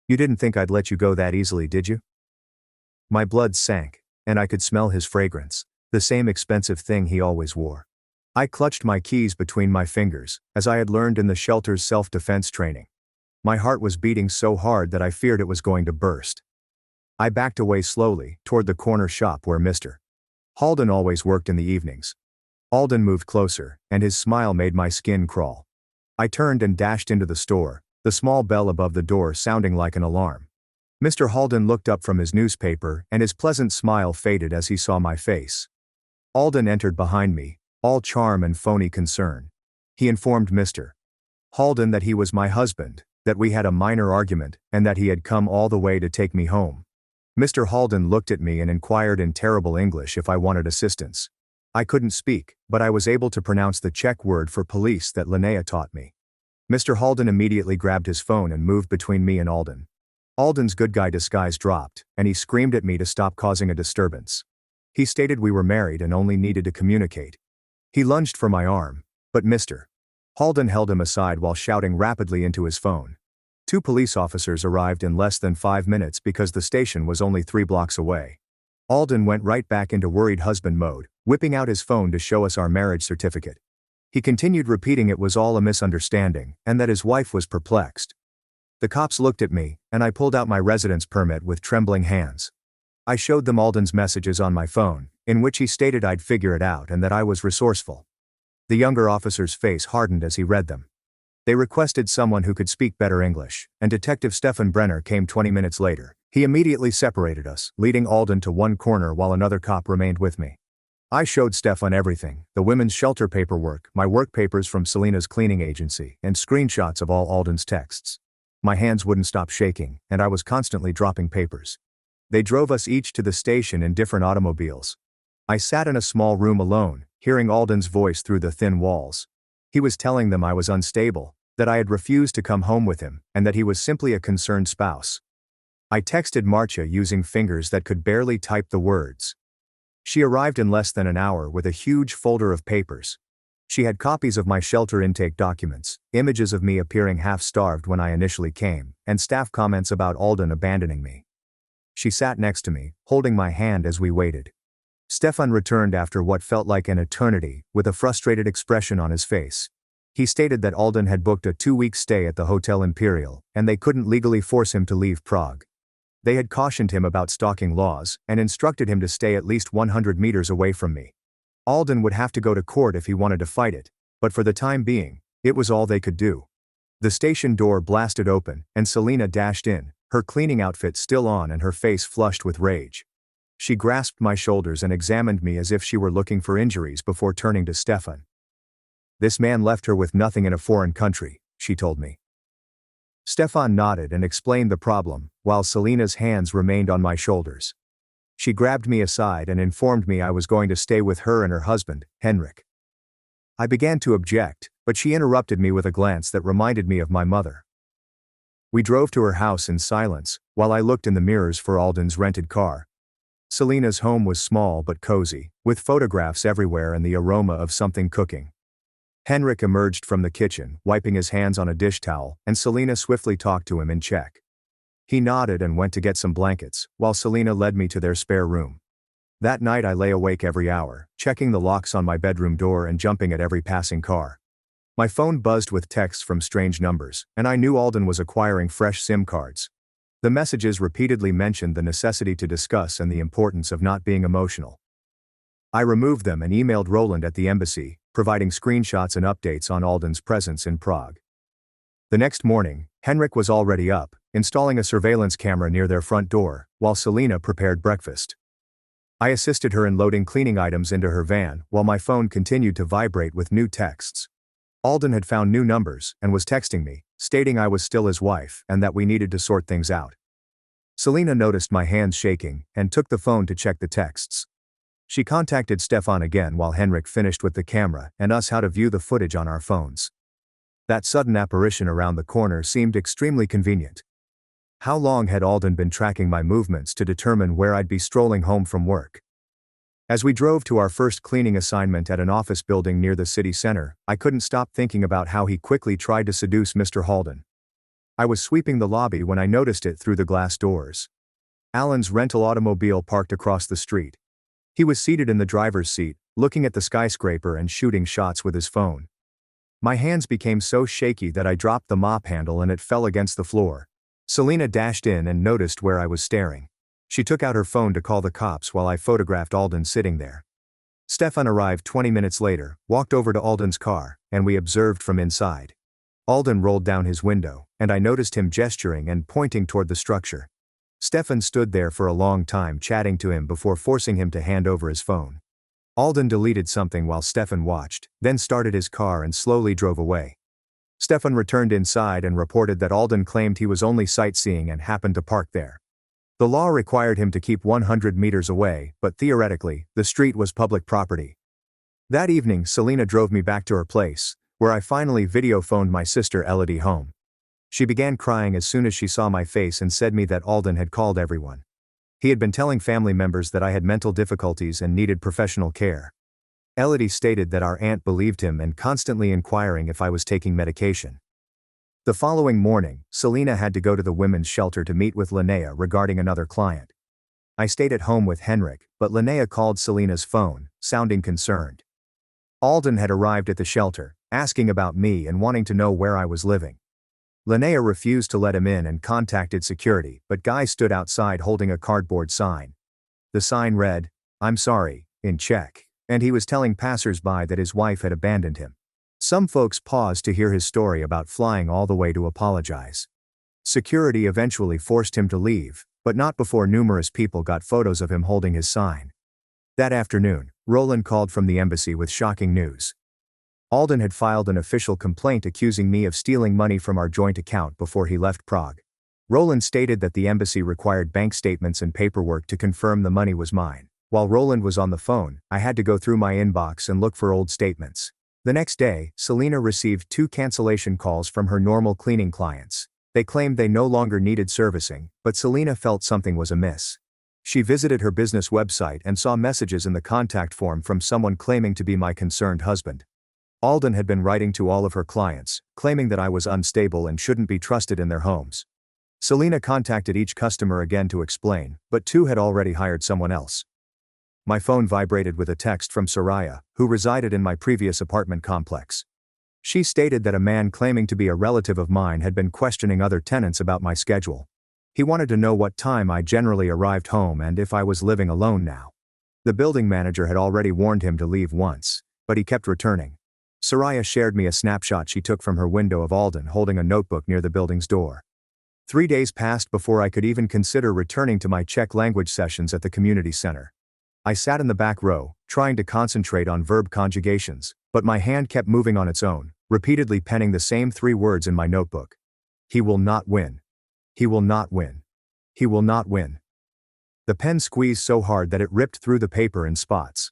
"You didn't think I'd let you go that easily, did you?" My blood sank, and I could smell his fragrance, the same expensive thing he always wore. I clutched my keys between my fingers, as I had learned in the shelter's self-defense training. My heart was beating so hard that I feared it was going to burst. I backed away slowly, toward the corner shop where Mr. Halden always worked in the evenings. Alden moved closer, and his smile made my skin crawl. I turned and dashed into the store, the small bell above the door sounding like an alarm. Mr. Halden looked up from his newspaper, and his pleasant smile faded as he saw my face. Alden entered behind me, all charm and phony concern. He informed Mr. Halden that he was my husband, that we had a minor argument, and that he had come all the way to take me home. Mr. Halden looked at me and inquired in terrible English if I wanted assistance. I couldn't speak, but I was able to pronounce the Czech word for police that Linnea taught me. Mr. Halden immediately grabbed his phone and moved between me and Alden. Alden's good guy disguise dropped, and he screamed at me to stop causing a disturbance. He stated we were married and only needed to communicate. He lunged for my arm, but Mr. Halden held him aside while shouting rapidly into his phone. 2 police officers arrived in less than 5 minutes because the station was only 3 blocks away. Alden went right back into worried husband mode, whipping out his phone to show us our marriage certificate. He continued repeating it was all a misunderstanding, and that his wife was perplexed. The cops looked at me, and I pulled out my residence permit with trembling hands. I showed them Alden's messages on my phone, in which he stated I'd figure it out and that I was resourceful. The younger officer's face hardened as he read them. They requested someone who could speak better English, and Detective Stefan Brenner came 20 minutes later. He immediately separated us, leading Alden to one corner while another cop remained with me. I showed Stefan everything, the women's shelter paperwork, my work papers from Selena's cleaning agency, and screenshots of all Alden's texts. My hands wouldn't stop shaking, and I was constantly dropping papers. They drove us each to the station in different automobiles. I sat in a small room alone, hearing Alden's voice through the thin walls. He was telling them I was unstable, that I had refused to come home with him, and that he was simply a concerned spouse. I texted Marcia using fingers that could barely type the words. She arrived in less than an hour with a huge folder of papers. She had copies of my shelter intake documents, images of me appearing half-starved when I initially came, and staff comments about Alden abandoning me. She sat next to me, holding my hand as we waited. Stefan returned after what felt like an eternity, with a frustrated expression on his face. He stated that Alden had booked a 2-week stay at the Hotel Imperial, and they couldn't legally force him to leave Prague. They had cautioned him about stalking laws, and instructed him to stay at least 100 meters away from me. Alden would have to go to court if he wanted to fight it, but for the time being, it was all they could do. The station door blasted open, and Selena dashed in, her cleaning outfit still on and her face flushed with rage. She grasped my shoulders and examined me as if she were looking for injuries before turning to Stefan. "This man left her with nothing in a foreign country," she told me. Stefan nodded and explained the problem, while Selena's hands remained on my shoulders. She grabbed me aside and informed me I was going to stay with her and her husband, Henrik. I began to object, but she interrupted me with a glance that reminded me of my mother. We drove to her house in silence, while I looked in the mirrors for Alden's rented car. Selena's home was small but cozy, with photographs everywhere and the aroma of something cooking. Henrik emerged from the kitchen, wiping his hands on a dish towel, and Selena swiftly talked to him in Czech. He nodded and went to get some blankets, while Selena led me to their spare room. That night I lay awake every hour, checking the locks on my bedroom door and jumping at every passing car. My phone buzzed with texts from strange numbers, and I knew Alden was acquiring fresh SIM cards. The messages repeatedly mentioned the necessity to discuss and the importance of not being emotional. I removed them and emailed Roland at the embassy, providing screenshots and updates on Alden's presence in Prague. The next morning, Henrik was already up, installing a surveillance camera near their front door, while Selena prepared breakfast. I assisted her in loading cleaning items into her van, while my phone continued to vibrate with new texts. Alden had found new numbers and was texting me, stating I was still his wife and that we needed to sort things out. Selena noticed my hands shaking and took the phone to check the texts. She contacted Stefan again while Henrik finished with the camera and us how to view the footage on our phones. That sudden apparition around the corner seemed extremely convenient. How long had Alden been tracking my movements to determine where I'd be strolling home from work? As we drove to our first cleaning assignment at an office building near the city center, I couldn't stop thinking about how he quickly tried to seduce Mr. Halden. I was sweeping the lobby when I noticed it through the glass doors. Alan's rental automobile parked across the street. He was seated in the driver's seat, looking at the skyscraper and shooting shots with his phone. My hands became so shaky that I dropped the mop handle and it fell against the floor. Selena dashed in and noticed where I was staring. She took out her phone to call the cops while I photographed Alden sitting there. Stefan arrived 20 minutes later, walked over to Alden's car, and we observed from inside. Alden rolled down his window, and I noticed him gesturing and pointing toward the structure. Stefan stood there for a long time chatting to him before forcing him to hand over his phone. Alden deleted something while Stefan watched, then started his car and slowly drove away. Stefan returned inside and reported that Alden claimed he was only sightseeing and happened to park there. The law required him to keep 100 meters away, but theoretically, the street was public property. That evening, Selena drove me back to her place, where I finally video phoned my sister Elodie home. She began crying as soon as she saw my face and said me that Alden had called everyone. He had been telling family members that I had mental difficulties and needed professional care. Elodie stated that our aunt believed him and constantly inquiring if I was taking medication. The following morning, Selena had to go to the women's shelter to meet with Linnea regarding another client. I stayed at home with Henrik, but Linnea called Selena's phone, sounding concerned. Alden had arrived at the shelter, asking about me and wanting to know where I was living. Linnea refused to let him in and contacted security, but Guy stood outside holding a cardboard sign. The sign read, "I'm sorry," in Czech, and he was telling passers-by that his wife had abandoned him. Some folks paused to hear his story about flying all the way to apologize. Security eventually forced him to leave, but not before numerous people got photos of him holding his sign. That afternoon, Roland called from the embassy with shocking news. Alden had filed an official complaint accusing me of stealing money from our joint account before he left Prague. Roland stated that the embassy required bank statements and paperwork to confirm the money was mine. While Roland was on the phone, I had to go through my inbox and look for old statements. The next day, Selena received 2 cancellation calls from her normal cleaning clients. They claimed they no longer needed servicing, but Selena felt something was amiss. She visited her business website and saw messages in the contact form from someone claiming to be my concerned husband. Alden had been writing to all of her clients, claiming that I was unstable and shouldn't be trusted in their homes. Selena contacted each customer again to explain, but 2 had already hired someone else. My phone vibrated with a text from Soraya, who resided in my previous apartment complex. She stated that a man claiming to be a relative of mine had been questioning other tenants about my schedule. He wanted to know what time I generally arrived home and if I was living alone now. The building manager had already warned him to leave once, but he kept returning. Soraya shared me a snapshot she took from her window of Alden holding a notebook near the building's door. 3 days passed before I could even consider returning to my Czech language sessions at the community center. I sat in the back row, trying to concentrate on verb conjugations, but my hand kept moving on its own, repeatedly penning the same 3 words in my notebook. He will not win. He will not win. He will not win. The pen squeezed so hard that it ripped through the paper in spots.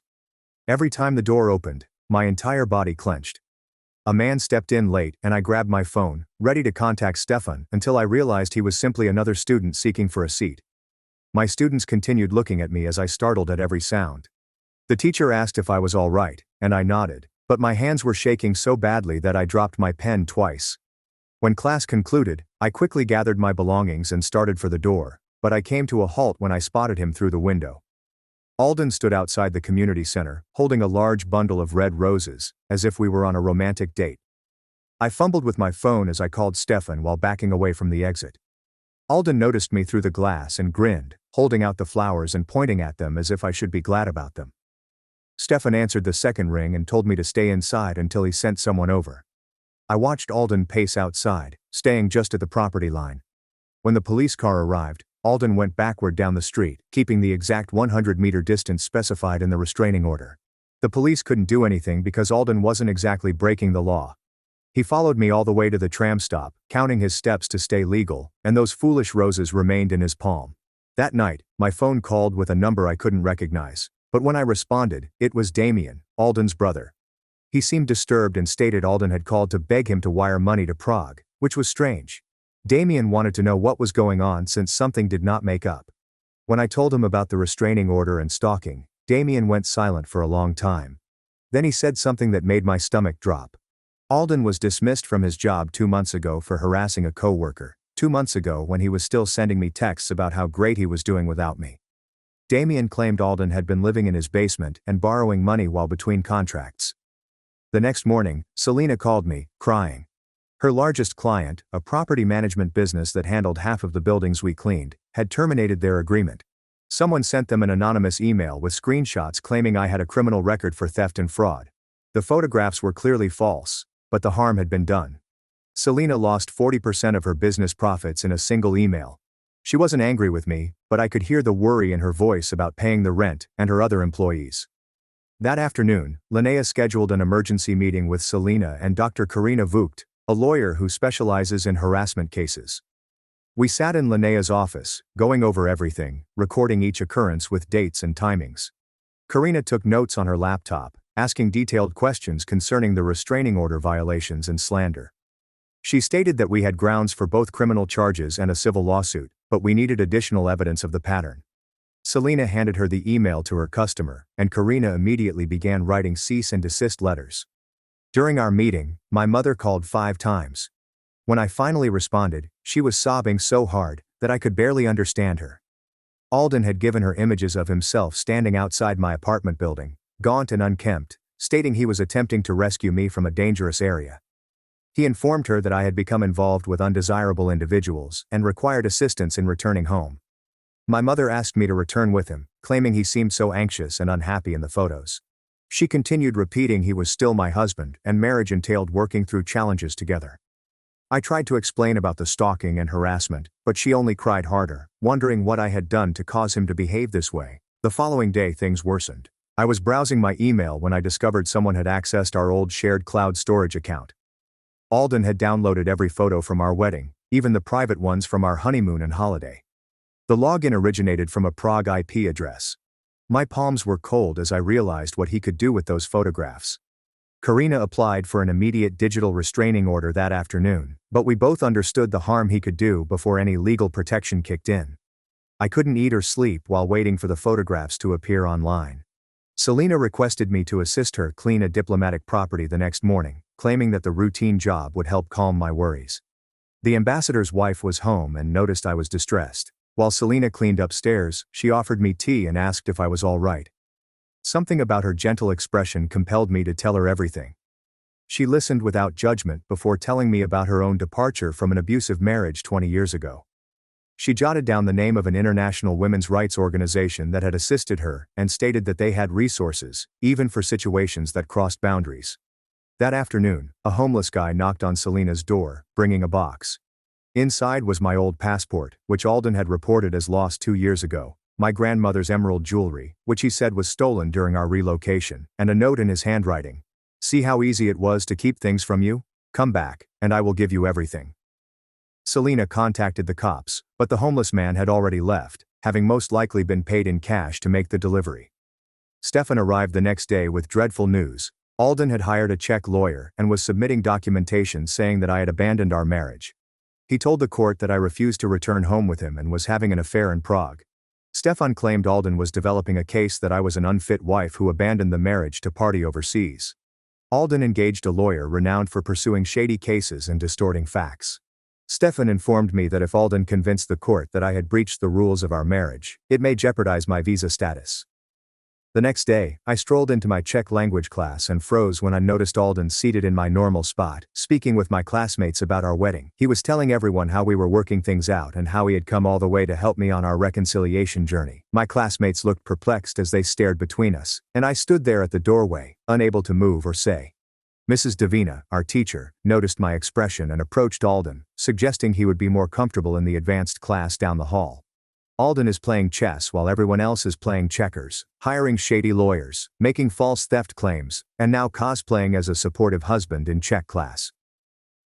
Every time the door opened, my entire body clenched. A man stepped in late and I grabbed my phone, ready to contact Stefan, until I realized he was simply another student seeking for a seat. My students continued looking at me as I startled at every sound. The teacher asked if I was all right, and I nodded, but my hands were shaking so badly that I dropped my pen twice. When class concluded, I quickly gathered my belongings and started for the door, but I came to a halt when I spotted him through the window. Alden stood outside the community center, holding a large bundle of red roses, as if we were on a romantic date. I fumbled with my phone as I called Stefan while backing away from the exit. Alden noticed me through the glass and grinned, holding out the flowers and pointing at them as if I should be glad about them. Stefan answered the second ring and told me to stay inside until he sent someone over. I watched Alden pace outside, staying just at the property line. When the police car arrived, Alden went backward down the street, keeping the exact 100-meter distance specified in the restraining order. The police couldn't do anything because Alden wasn't exactly breaking the law. He followed me all the way to the tram stop, counting his steps to stay legal, and those foolish roses remained in his palm. That night, my phone called with a number I couldn't recognize, but when I responded, it was Damien, Alden's brother. He seemed disturbed and stated Alden had called to beg him to wire money to Prague, which was strange. Damien wanted to know what was going on since something did not make up. When I told him about the restraining order and stalking, Damien went silent for a long time. Then he said something that made my stomach drop. Alden was dismissed from his job 2 months ago for harassing a co-worker, 2 months ago when he was still sending me texts about how great he was doing without me. Damien claimed Alden had been living in his basement and borrowing money while between contracts. The next morning, Selena called me, crying. Her largest client, a property management business that handled half of the buildings we cleaned, had terminated their agreement. Someone sent them an anonymous email with screenshots claiming I had a criminal record for theft and fraud. The photographs were clearly false, but the harm had been done. Selena lost 40% of her business profits in a single email. She wasn't angry with me, but I could hear the worry in her voice about paying the rent and her other employees. That afternoon, Linnea scheduled an emergency meeting with Selena and Dr. Karina Vugt, a lawyer who specializes in harassment cases. We sat in Linnea's office, going over everything, recording each occurrence with dates and timings. Karina took notes on her laptop, asking detailed questions concerning the restraining order violations and slander. She stated that we had grounds for both criminal charges and a civil lawsuit, but we needed additional evidence of the pattern. Selena handed her the email to her customer, and Karina immediately began writing cease and desist letters. During our meeting, my mother called 5 times. When I finally responded, she was sobbing so hard that I could barely understand her. Alden had given her images of himself standing outside my apartment building, gaunt and unkempt, stating he was attempting to rescue me from a dangerous area. He informed her that I had become involved with undesirable individuals and required assistance in returning home. My mother asked me to return with him, claiming he seemed so anxious and unhappy in the photos. She continued repeating he was still my husband and marriage entailed working through challenges together. I tried to explain about the stalking and harassment, but she only cried harder, wondering what I had done to cause him to behave this way. The following day things worsened. I was browsing my email when I discovered someone had accessed our old shared cloud storage account. Alden had downloaded every photo from our wedding, even the private ones from our honeymoon and holiday. The login originated from a Prague IP address. My palms were cold as I realized what he could do with those photographs. Karina applied for an immediate digital restraining order that afternoon, but we both understood the harm he could do before any legal protection kicked in. I couldn't eat or sleep while waiting for the photographs to appear online. Selena requested me to assist her clean a diplomatic property the next morning, claiming that the routine job would help calm my worries. The ambassador's wife was home and noticed I was distressed. While Selena cleaned upstairs, she offered me tea and asked if I was all right. Something about her gentle expression compelled me to tell her everything. She listened without judgment before telling me about her own departure from an abusive marriage 20 years ago. She jotted down the name of an international women's rights organization that had assisted her and stated that they had resources, even for situations that crossed boundaries. That afternoon, a homeless guy knocked on Selena's door, bringing a box. Inside was my old passport, which Alden had reported as lost 2 years ago, my grandmother's emerald jewelry, which he said was stolen during our relocation, and a note in his handwriting. "See how easy it was to keep things from you? Come back, and I will give you everything." Selena contacted the cops, but the homeless man had already left, having most likely been paid in cash to make the delivery. Stefan arrived the next day with dreadful news. Alden had hired a Czech lawyer and was submitting documentation saying that I had abandoned our marriage. He told the court that I refused to return home with him and was having an affair in Prague. Stefan claimed Alden was developing a case that I was an unfit wife who abandoned the marriage to party overseas. Alden engaged a lawyer renowned for pursuing shady cases and distorting facts. Stefan informed me that if Alden convinced the court that I had breached the rules of our marriage, it may jeopardize my visa status. The next day, I strolled into my Czech language class and froze when I noticed Alden seated in my normal spot, speaking with my classmates about our wedding. He was telling everyone how we were working things out and how he had come all the way to help me on our reconciliation journey. My classmates looked perplexed as they stared between us, and I stood there at the doorway, unable to move or say. Mrs. Davina, our teacher, noticed my expression and approached Alden, suggesting he would be more comfortable in the advanced class down the hall. Alden is playing chess while everyone else is playing checkers, hiring shady lawyers, making false theft claims, and now cosplaying as a supportive husband in Czech class.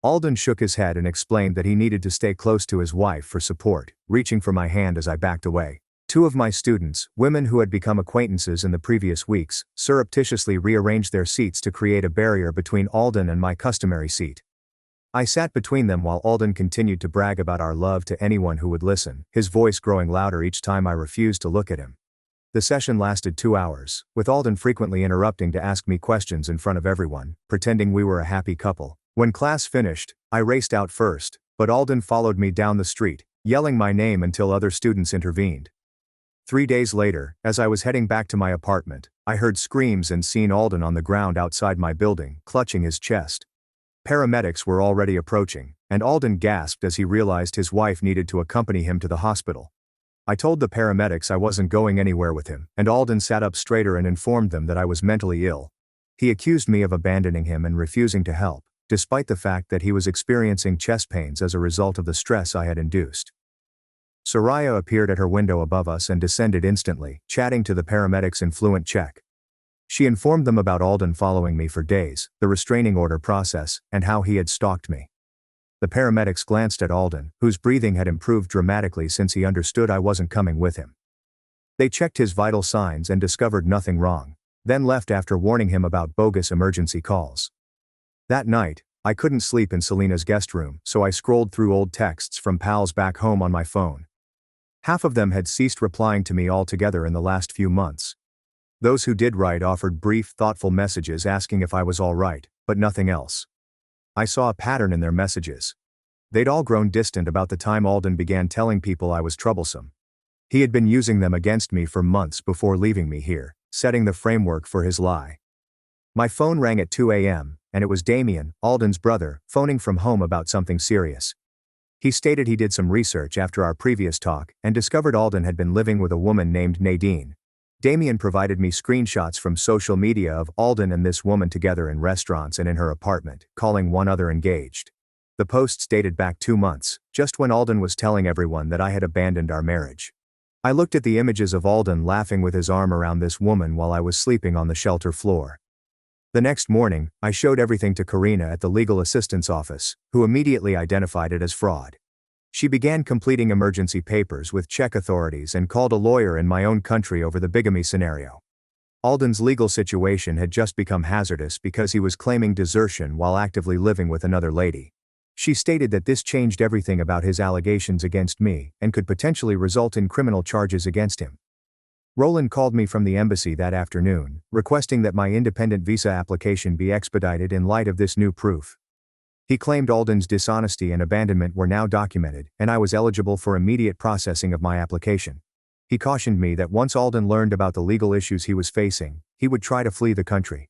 Alden shook his head and explained that he needed to stay close to his wife for support, reaching for my hand as I backed away. 2 of my students, women who had become acquaintances in the previous weeks, surreptitiously rearranged their seats to create a barrier between Alden and my customary seat. I sat between them while Alden continued to brag about our love to anyone who would listen, his voice growing louder each time I refused to look at him. The session lasted 2 hours, with Alden frequently interrupting to ask me questions in front of everyone, pretending we were a happy couple. When class finished, I raced out first, but Alden followed me down the street, yelling my name until other students intervened. 3 days later, as I was heading back to my apartment, I heard screams and seen Alden on the ground outside my building, clutching his chest. Paramedics were already approaching, and Alden gasped as he realized his wife needed to accompany him to the hospital. I told the paramedics I wasn't going anywhere with him, and Alden sat up straighter and informed them that I was mentally ill. He accused me of abandoning him and refusing to help, despite the fact that he was experiencing chest pains as a result of the stress I had induced. Soraya appeared at her window above us and descended instantly, chatting to the paramedics in fluent Czech. She informed them about Alden following me for days, the restraining order process, and how he had stalked me. The paramedics glanced at Alden, whose breathing had improved dramatically since he understood I wasn't coming with him. They checked his vital signs and discovered nothing wrong, then left after warning him about bogus emergency calls. That night, I couldn't sleep in Selena's guest room, so I scrolled through old texts from pals back home on my phone. Half of them had ceased replying to me altogether in the last few months. Those who did write offered brief, thoughtful messages asking if I was all right, but nothing else. I saw a pattern in their messages. They'd all grown distant about the time Alden began telling people I was troublesome. He had been using them against me for months before leaving me here, setting the framework for his lie. My phone rang at 2 a.m., and it was Damien, Alden's brother, phoning from home about something serious. He stated he did some research after our previous talk and discovered Alden had been living with a woman named Nadine. Damien provided me screenshots from social media of Alden and this woman together in restaurants and in her apartment, calling one other engaged. The posts dated back 2 months, just when Alden was telling everyone that I had abandoned our marriage. I looked at the images of Alden laughing with his arm around this woman while I was sleeping on the shelter floor. The next morning, I showed everything to Karina at the legal assistance office, who immediately identified it as fraud. She began completing emergency papers with Czech authorities and called a lawyer in my own country over the bigamy scenario. Alden's legal situation had just become hazardous because he was claiming desertion while actively living with another lady. She stated that this changed everything about his allegations against me and could potentially result in criminal charges against him. Roland called me from the embassy that afternoon, requesting that my independent visa application be expedited in light of this new proof. He claimed Alden's dishonesty and abandonment were now documented, and I was eligible for immediate processing of my application. He cautioned me that once Alden learned about the legal issues he was facing, he would try to flee the country.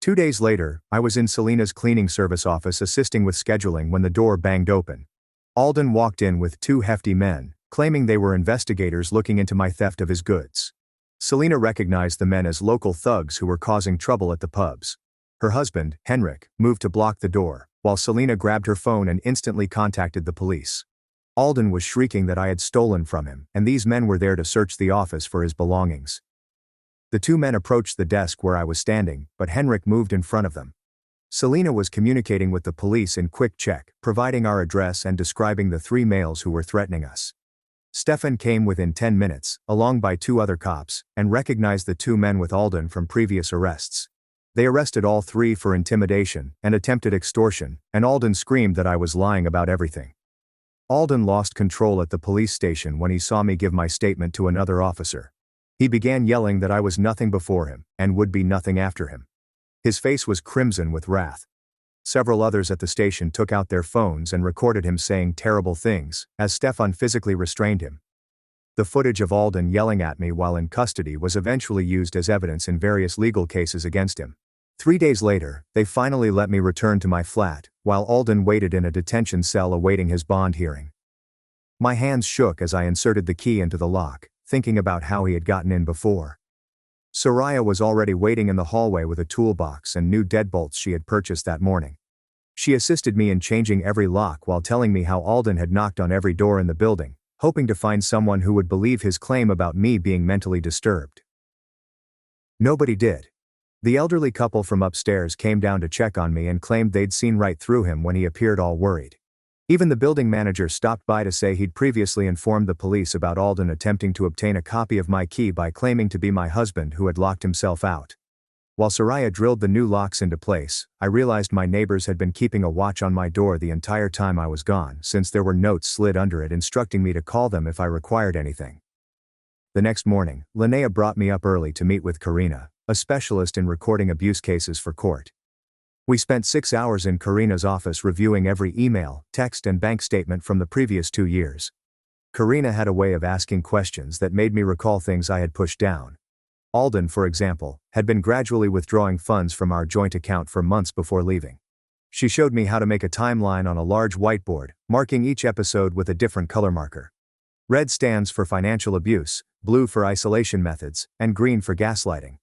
2 days later, I was in Selena's cleaning service office assisting with scheduling when the door banged open. Alden walked in with 2 hefty men, claiming they were investigators looking into my theft of his goods. Selena recognized the men as local thugs who were causing trouble at the pubs. Her husband, Henrik, moved to block the door, while Selena grabbed her phone and instantly contacted the police. Alden was shrieking that I had stolen from him, and these men were there to search the office for his belongings. The 2 men approached the desk where I was standing, but Henrik moved in front of them. Selena was communicating with the police in quick Czech, providing our address and describing the 3 males who were threatening us. Stefan came within 10 minutes, along by 2 other cops, and recognized the 2 men with Alden from previous arrests. They arrested all 3 for intimidation and attempted extortion, and Alden screamed that I was lying about everything. Alden lost control at the police station when he saw me give my statement to another officer. He began yelling that I was nothing before him, and would be nothing after him. His face was crimson with wrath. Several others at the station took out their phones and recorded him saying terrible things, as Stefan physically restrained him. The footage of Alden yelling at me while in custody was eventually used as evidence in various legal cases against him. 3 days later, they finally let me return to my flat, while Alden waited in a detention cell awaiting his bond hearing. My hands shook as I inserted the key into the lock, thinking about how he had gotten in before. Soraya was already waiting in the hallway with a toolbox and new deadbolts she had purchased that morning. She assisted me in changing every lock while telling me how Alden had knocked on every door in the building, hoping to find someone who would believe his claim about me being mentally disturbed. Nobody did. The elderly couple from upstairs came down to check on me and claimed they'd seen right through him when he appeared all worried. Even the building manager stopped by to say he'd previously informed the police about Alden attempting to obtain a copy of my key by claiming to be my husband who had locked himself out. While Soraya drilled the new locks into place, I realized my neighbors had been keeping a watch on my door the entire time I was gone, since there were notes slid under it instructing me to call them if I required anything. The next morning, Linnea brought me up early to meet with Karina, a specialist in recording abuse cases for court. We spent 6 hours in Karina's office reviewing every email, text and bank statement from the previous 2 years. Karina had a way of asking questions that made me recall things I had pushed down. Alden, for example, had been gradually withdrawing funds from our joint account for months before leaving. She showed me how to make a timeline on a large whiteboard, marking each episode with a different color marker. Red stands for financial abuse, blue for isolation methods, and green for gaslighting.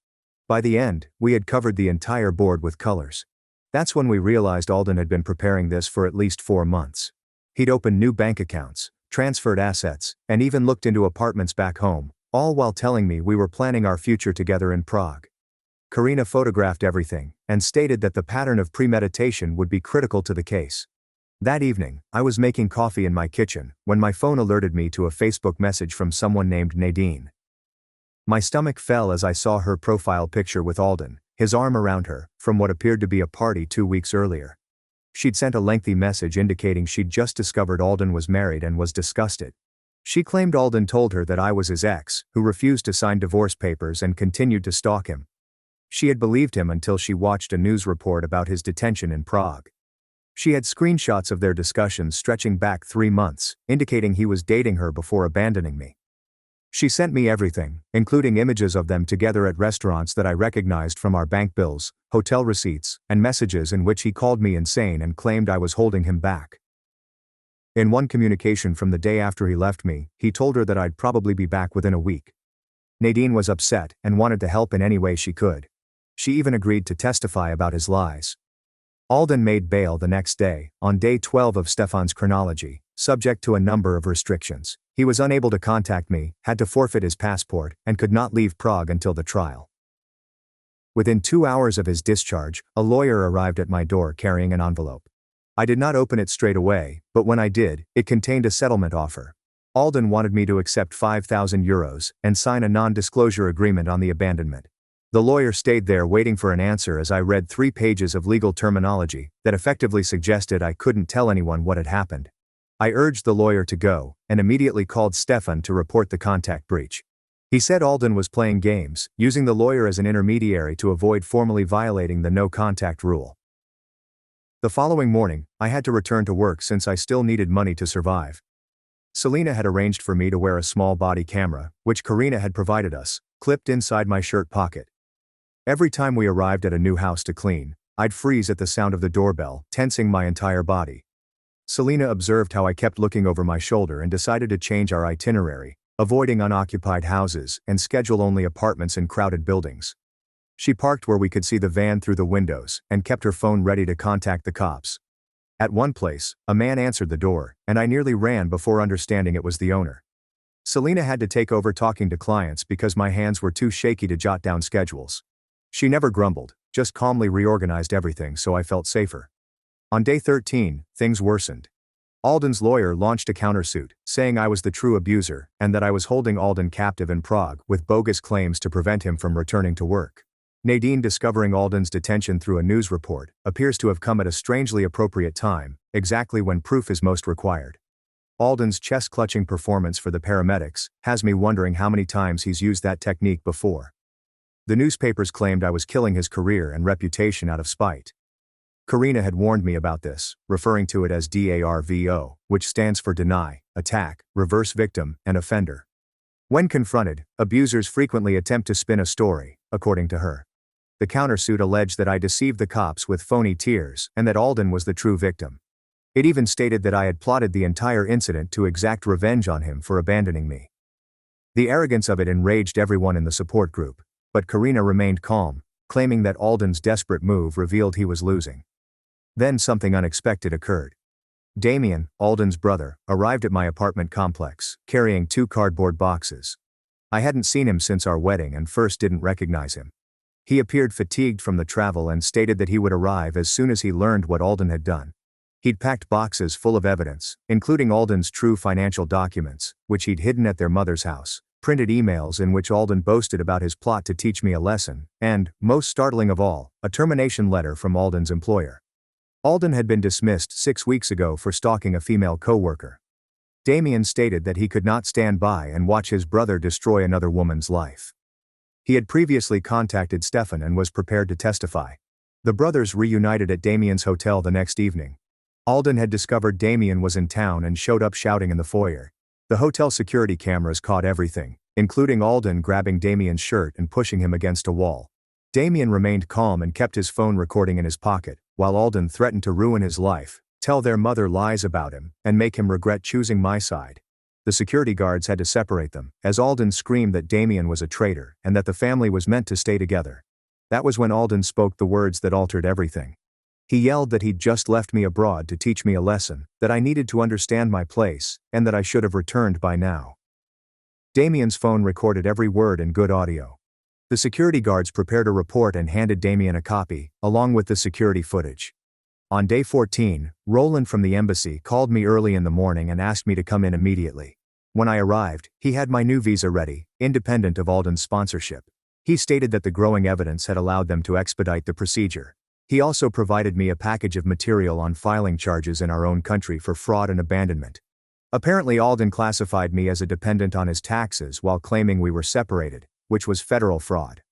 By the end, we had covered the entire board with colors. That's when we realized Alden had been preparing this for at least 4 months. He'd opened new bank accounts, transferred assets, and even looked into apartments back home, all while telling me we were planning our future together in Prague. Karina photographed everything, and stated that the pattern of premeditation would be critical to the case. That evening, I was making coffee in my kitchen, when my phone alerted me to a Facebook message from someone named Nadine. My stomach fell as I saw her profile picture with Alden, his arm around her, from what appeared to be a party 2 weeks earlier. She'd sent a lengthy message indicating she'd just discovered Alden was married and was disgusted. She claimed Alden told her that I was his ex, who refused to sign divorce papers and continued to stalk him. She had believed him until she watched a news report about his detention in Prague. She had screenshots of their discussions stretching back 3 months, indicating he was dating her before abandoning me. She sent me everything, including images of them together at restaurants that I recognized from our bank bills, hotel receipts, and messages in which he called me insane and claimed I was holding him back. In one communication from the day after he left me, he told her that I'd probably be back within a week. Nadine was upset and wanted to help in any way she could. She even agreed to testify about his lies. Alden made bail the next day, on day 12 of Stefan's chronology, subject to a number of restrictions. He was unable to contact me, had to forfeit his passport, and could not leave Prague until the trial. Within 2 hours of his discharge, a lawyer arrived at my door carrying an envelope. I did not open it straight away, but when I did, it contained a settlement offer. Alden wanted me to accept €5,000 and sign a non-disclosure agreement on the abandonment. The lawyer stayed there waiting for an answer as I read 3 pages of legal terminology that effectively suggested I couldn't tell anyone what had happened. I urged the lawyer to go, and immediately called Stefan to report the contact breach. He said Alden was playing games, using the lawyer as an intermediary to avoid formally violating the no-contact rule. The following morning, I had to return to work since I still needed money to survive. Selena had arranged for me to wear a small body camera, which Karina had provided us, clipped inside my shirt pocket. Every time we arrived at a new house to clean, I'd freeze at the sound of the doorbell, tensing my entire body. Selena observed how I kept looking over my shoulder and decided to change our itinerary, avoiding unoccupied houses and schedule only apartments in crowded buildings. She parked where we could see the van through the windows and kept her phone ready to contact the cops. At one place, a man answered the door, and I nearly ran before understanding it was the owner. Selena had to take over talking to clients because my hands were too shaky to jot down schedules. She never grumbled, just calmly reorganized everything so I felt safer. On day 13, things worsened. Alden's lawyer launched a countersuit, saying I was the true abuser and that I was holding Alden captive in Prague with bogus claims to prevent him from returning to work. Nadine discovering Alden's detention through a news report appears to have come at a strangely appropriate time, exactly when proof is most required. Alden's chest-clutching performance for the paramedics has me wondering how many times he's used that technique before. The newspapers claimed I was killing his career and reputation out of spite. Karina had warned me about this, referring to it as DARVO, which stands for deny, attack, reverse victim, and offender. When confronted, abusers frequently attempt to spin a story, according to her. The countersuit alleged that I deceived the cops with phony tears and that Alden was the true victim. It even stated that I had plotted the entire incident to exact revenge on him for abandoning me. The arrogance of it enraged everyone in the support group, but Karina remained calm, claiming that Alden's desperate move revealed he was losing. Then something unexpected occurred. Damien, Alden's brother, arrived at my apartment complex, carrying 2 cardboard boxes. I hadn't seen him since our wedding and first didn't recognize him. He appeared fatigued from the travel and stated that he would arrive as soon as he learned what Alden had done. He'd packed boxes full of evidence, including Alden's true financial documents, which he'd hidden at their mother's house, printed emails in which Alden boasted about his plot to teach me a lesson, and, most startling of all, a termination letter from Alden's employer. Alden had been dismissed 6 weeks ago for stalking a female co-worker. Damien stated that he could not stand by and watch his brother destroy another woman's life. He had previously contacted Stefan and was prepared to testify. The brothers reunited at Damien's hotel the next evening. Alden had discovered Damien was in town and showed up shouting in the foyer. The hotel security cameras caught everything, including Alden grabbing Damien's shirt and pushing him against a wall. Damien remained calm and kept his phone recording in his pocket, while Alden threatened to ruin his life, tell their mother lies about him, and make him regret choosing my side. The security guards had to separate them, as Alden screamed that Damien was a traitor and that the family was meant to stay together. That was when Alden spoke the words that altered everything. He yelled that he'd just left me abroad to teach me a lesson, that I needed to understand my place, and that I should have returned by now. Damien's phone recorded every word in good audio. The security guards prepared a report and handed Damien a copy, along with the security footage. On day 14, Roland from the embassy called me early in the morning and asked me to come in immediately. When I arrived, he had my new visa ready, independent of Alden's sponsorship. He stated that the growing evidence had allowed them to expedite the procedure. He also provided me a package of material on filing charges in our own country for fraud and abandonment. Apparently Alden classified me as a dependent on his taxes while claiming we were separated, which was federal fraud.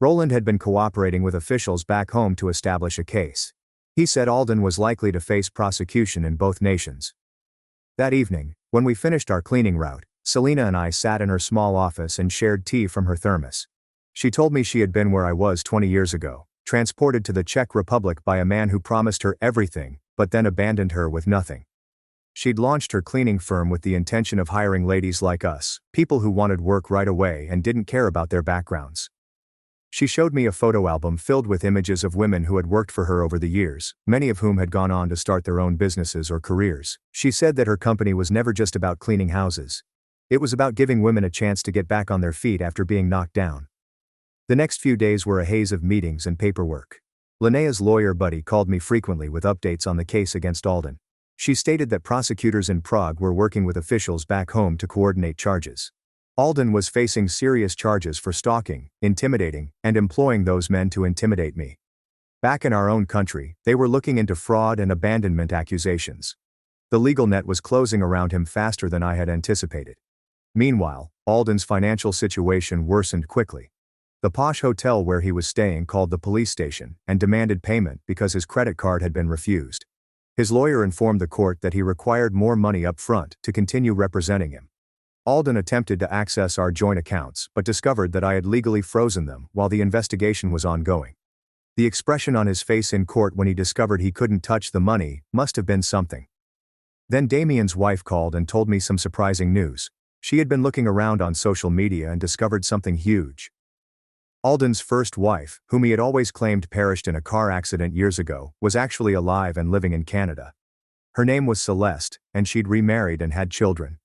Roland had been cooperating with officials back home to establish a case. He said Alden was likely to face prosecution in both nations. That evening, when we finished our cleaning route, Selena and I sat in her small office and shared tea from her thermos. She told me she had been where I was 20 years ago, transported to the Czech Republic by a man who promised her everything, but then abandoned her with nothing. She'd launched her cleaning firm with the intention of hiring ladies like us, people who wanted work right away and didn't care about their backgrounds. She showed me a photo album filled with images of women who had worked for her over the years, many of whom had gone on to start their own businesses or careers. She said that her company was never just about cleaning houses. It was about giving women a chance to get back on their feet after being knocked down. The next few days were a haze of meetings and paperwork. Linnea's lawyer buddy called me frequently with updates on the case against Alden. She stated that prosecutors in Prague were working with officials back home to coordinate charges. Alden was facing serious charges for stalking, intimidating, and employing those men to intimidate me. Back in our own country, they were looking into fraud and abandonment accusations. The legal net was closing around him faster than I had anticipated. Meanwhile, Alden's financial situation worsened quickly. The posh hotel where he was staying called the police station and demanded payment because his credit card had been refused. His lawyer informed the court that he required more money up front to continue representing him. Alden attempted to access our joint accounts but discovered that I had legally frozen them while the investigation was ongoing. The expression on his face in court when he discovered he couldn't touch the money must have been something. Then Damien's wife called and told me some surprising news. She had been looking around on social media and discovered something huge. Alden's first wife, whom he had always claimed perished in a car accident years ago, was actually alive and living in Canada. Her name was Celeste, and she'd remarried and had children.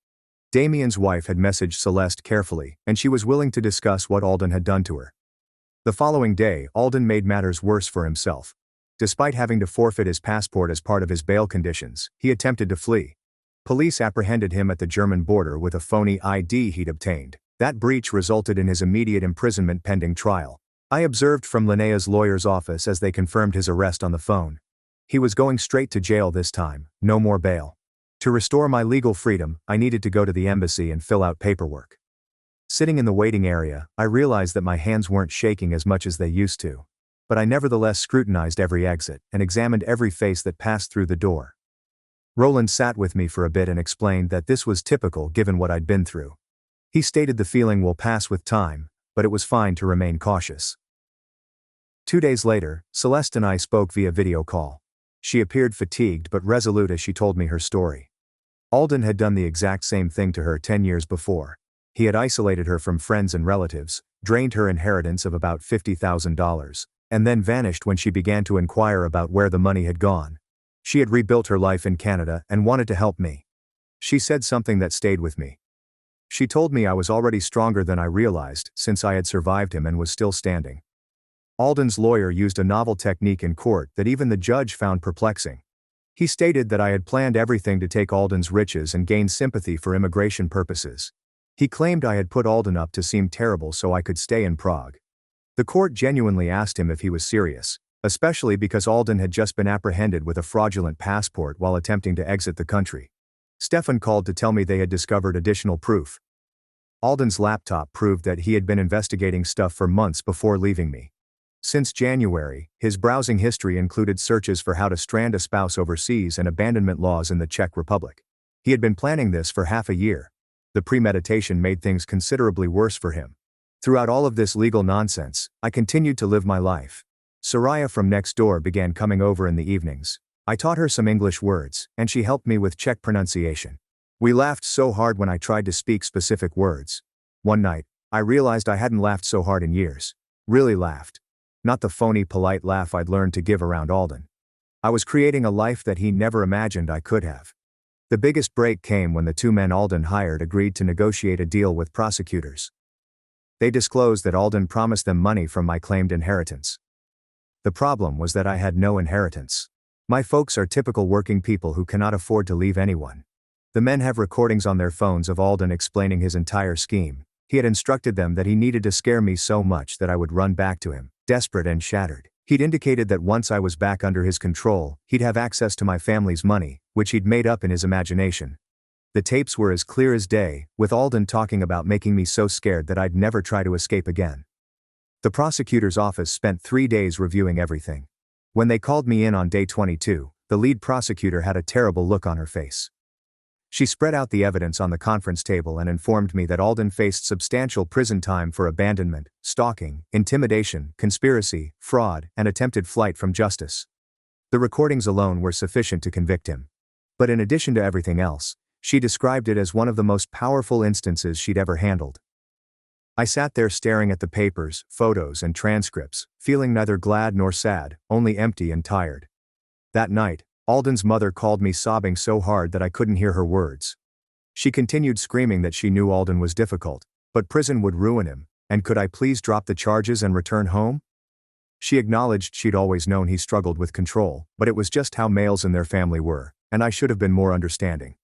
Damien's wife had messaged Celeste carefully, and she was willing to discuss what Alden had done to her. The following day, Alden made matters worse for himself. Despite having to forfeit his passport as part of his bail conditions, he attempted to flee. Police apprehended him at the German border with a phony ID he'd obtained. That breach resulted in his immediate imprisonment pending trial. I observed from Linnea's lawyer's office as they confirmed his arrest on the phone. He was going straight to jail this time, no more bail. To restore my legal freedom, I needed to go to the embassy and fill out paperwork. Sitting in the waiting area, I realized that my hands weren't shaking as much as they used to. But I nevertheless scrutinized every exit and examined every face that passed through the door. Roland sat with me for a bit and explained that this was typical given what I'd been through. He stated the feeling will pass with time, but it was fine to remain cautious. 2 days later, Celeste and I spoke via video call. She appeared fatigued but resolute as she told me her story. Alden had done the exact same thing to her 10 years before. He had isolated her from friends and relatives, drained her inheritance of about $50,000, and then vanished when she began to inquire about where the money had gone. She had rebuilt her life in Canada and wanted to help me. She said something that stayed with me. She told me I was already stronger than I realized since I had survived him and was still standing. Alden's lawyer used a novel technique in court that even the judge found perplexing. He stated that I had planned everything to take Alden's riches and gain sympathy for immigration purposes. He claimed I had put Alden up to seem terrible so I could stay in Prague. The court genuinely asked him if he was serious, especially because Alden had just been apprehended with a fraudulent passport while attempting to exit the country. Stefan called to tell me they had discovered additional proof. Alden's laptop proved that he had been investigating stuff for months before leaving me. Since January, his browsing history included searches for how to strand a spouse overseas and abandonment laws in the Czech Republic. He had been planning this for half a year. The premeditation made things considerably worse for him. Throughout all of this legal nonsense, I continued to live my life. Soraya from next door began coming over in the evenings. I taught her some English words, and she helped me with Czech pronunciation. We laughed so hard when I tried to speak specific words. One night, I realized I hadn't laughed so hard in years. Really laughed. Not the phony polite laugh I'd learned to give around Alden. I was creating a life that he never imagined I could have. The biggest break came when the 2 men Alden hired agreed to negotiate a deal with prosecutors. They disclosed that Alden promised them money from my claimed inheritance. The problem was that I had no inheritance. My folks are typical working people who cannot afford to leave anyone. The men have recordings on their phones of Alden explaining his entire scheme. He had instructed them that he needed to scare me so much that I would run back to him, desperate and shattered. He'd indicated that once I was back under his control, he'd have access to my family's money, which he'd made up in his imagination. The tapes were as clear as day, with Alden talking about making me so scared that I'd never try to escape again. The prosecutor's office spent 3 days reviewing everything. When they called me in on day 22, the lead prosecutor had a terrible look on her face. She spread out the evidence on the conference table and informed me that Alden faced substantial prison time for abandonment, stalking, intimidation, conspiracy, fraud, and attempted flight from justice. The recordings alone were sufficient to convict him. But in addition to everything else, she described it as one of the most powerful instances she'd ever handled. I sat there staring at the papers, photos, and transcripts, feeling neither glad nor sad, only empty and tired. That night, Alden's mother called me sobbing so hard that I couldn't hear her words. She continued screaming that she knew Alden was difficult, but prison would ruin him, and could I please drop the charges and return home? She acknowledged she'd always known he struggled with control, but it was just how males in their family were, and I should have been more understanding.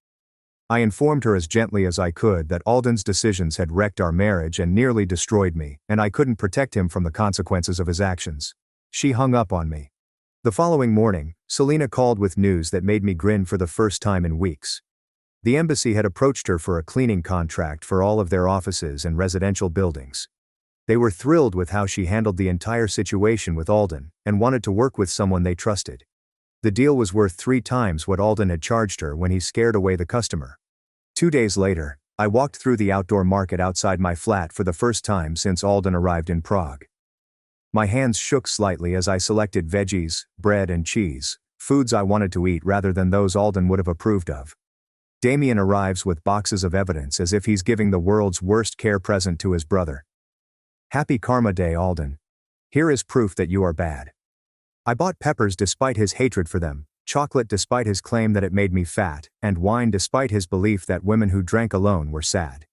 I informed her as gently as I could that Alden's decisions had wrecked our marriage and nearly destroyed me, and I couldn't protect him from the consequences of his actions. She hung up on me. The following morning, Selena called with news that made me grin for the first time in weeks. The embassy had approached her for a cleaning contract for all of their offices and residential buildings. They were thrilled with how she handled the entire situation with Alden, and wanted to work with someone they trusted. The deal was worth 3 times what Alden had charged her when he scared away the customer. 2 days later, I walked through the outdoor market outside my flat for the first time since Alden arrived in Prague. My hands shook slightly as I selected veggies, bread and cheese, foods I wanted to eat rather than those Alden would have approved of. Damien arrives with boxes of evidence as if he's giving the world's worst care present to his brother. Happy Karma Day, Alden. Here is proof that you are bad. I bought peppers despite his hatred for them, chocolate despite his claim that it made me fat, and wine despite his belief that women who drank alone were sad.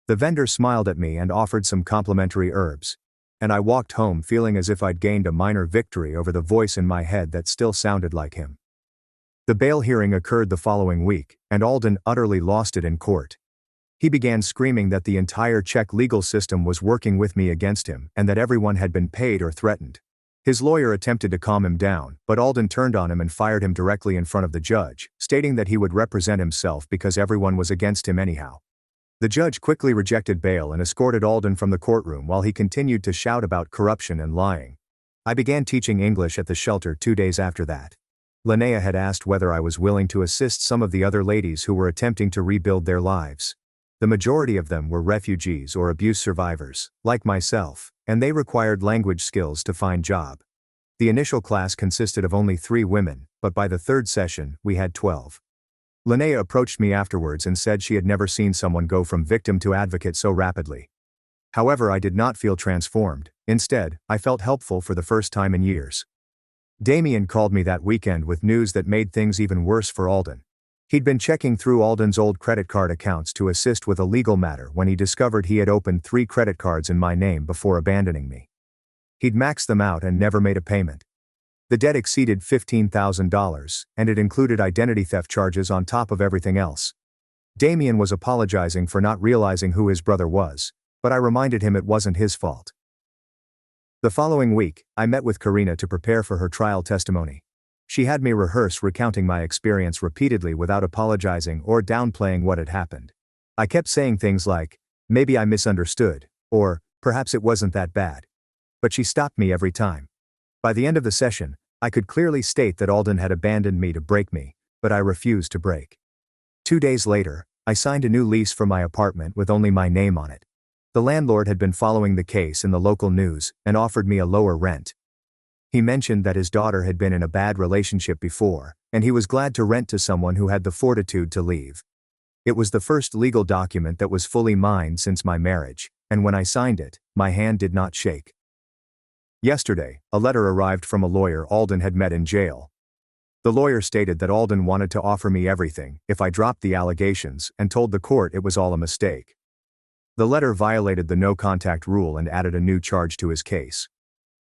The vendor smiled at me and offered some complimentary herbs, and I walked home feeling as if I'd gained a minor victory over the voice in my head that still sounded like him. The bail hearing occurred the following week, and Alden utterly lost it in court. He began screaming that the entire Czech legal system was working with me against him and that everyone had been paid or threatened. His lawyer attempted to calm him down, but Alden turned on him and fired him directly in front of the judge, stating that he would represent himself because everyone was against him anyhow. The judge quickly rejected bail and escorted Alden from the courtroom while he continued to shout about corruption and lying. I began teaching English at the shelter 2 days after that. Linnea had asked whether I was willing to assist some of the other ladies who were attempting to rebuild their lives. The majority of them were refugees or abuse survivors, like myself, and they required language skills to find job. The initial class consisted of only 3 women, but by the 3rd session, we had 12. Linnea approached me afterwards and said she had never seen someone go from victim to advocate so rapidly. However, I did not feel transformed. Instead, I felt helpful for the first time in years. Damien called me that weekend with news that made things even worse for Alden. He'd been checking through Alden's old credit card accounts to assist with a legal matter when he discovered he had opened 3 credit cards in my name before abandoning me. He'd maxed them out and never made a payment. The debt exceeded $15,000, and it included identity theft charges on top of everything else. Damien was apologizing for not realizing who his brother was, but I reminded him it wasn't his fault. The following week, I met with Karina to prepare for her trial testimony. She had me rehearse recounting my experience repeatedly without apologizing or downplaying what had happened. I kept saying things like, maybe I misunderstood, or perhaps it wasn't that bad. But she stopped me every time. By the end of the session, I could clearly state that Alden had abandoned me to break me, but I refused to break. 2 days later, I signed a new lease for my apartment with only my name on it. The landlord had been following the case in the local news and offered me a lower rent. He mentioned that his daughter had been in a bad relationship before, and he was glad to rent to someone who had the fortitude to leave. It was the first legal document that was fully mine since my marriage, and when I signed it, my hand did not shake. Yesterday, a letter arrived from a lawyer Alden had met in jail. The lawyer stated that Alden wanted to offer me everything if I dropped the allegations and told the court it was all a mistake. The letter violated the no-contact rule and added a new charge to his case.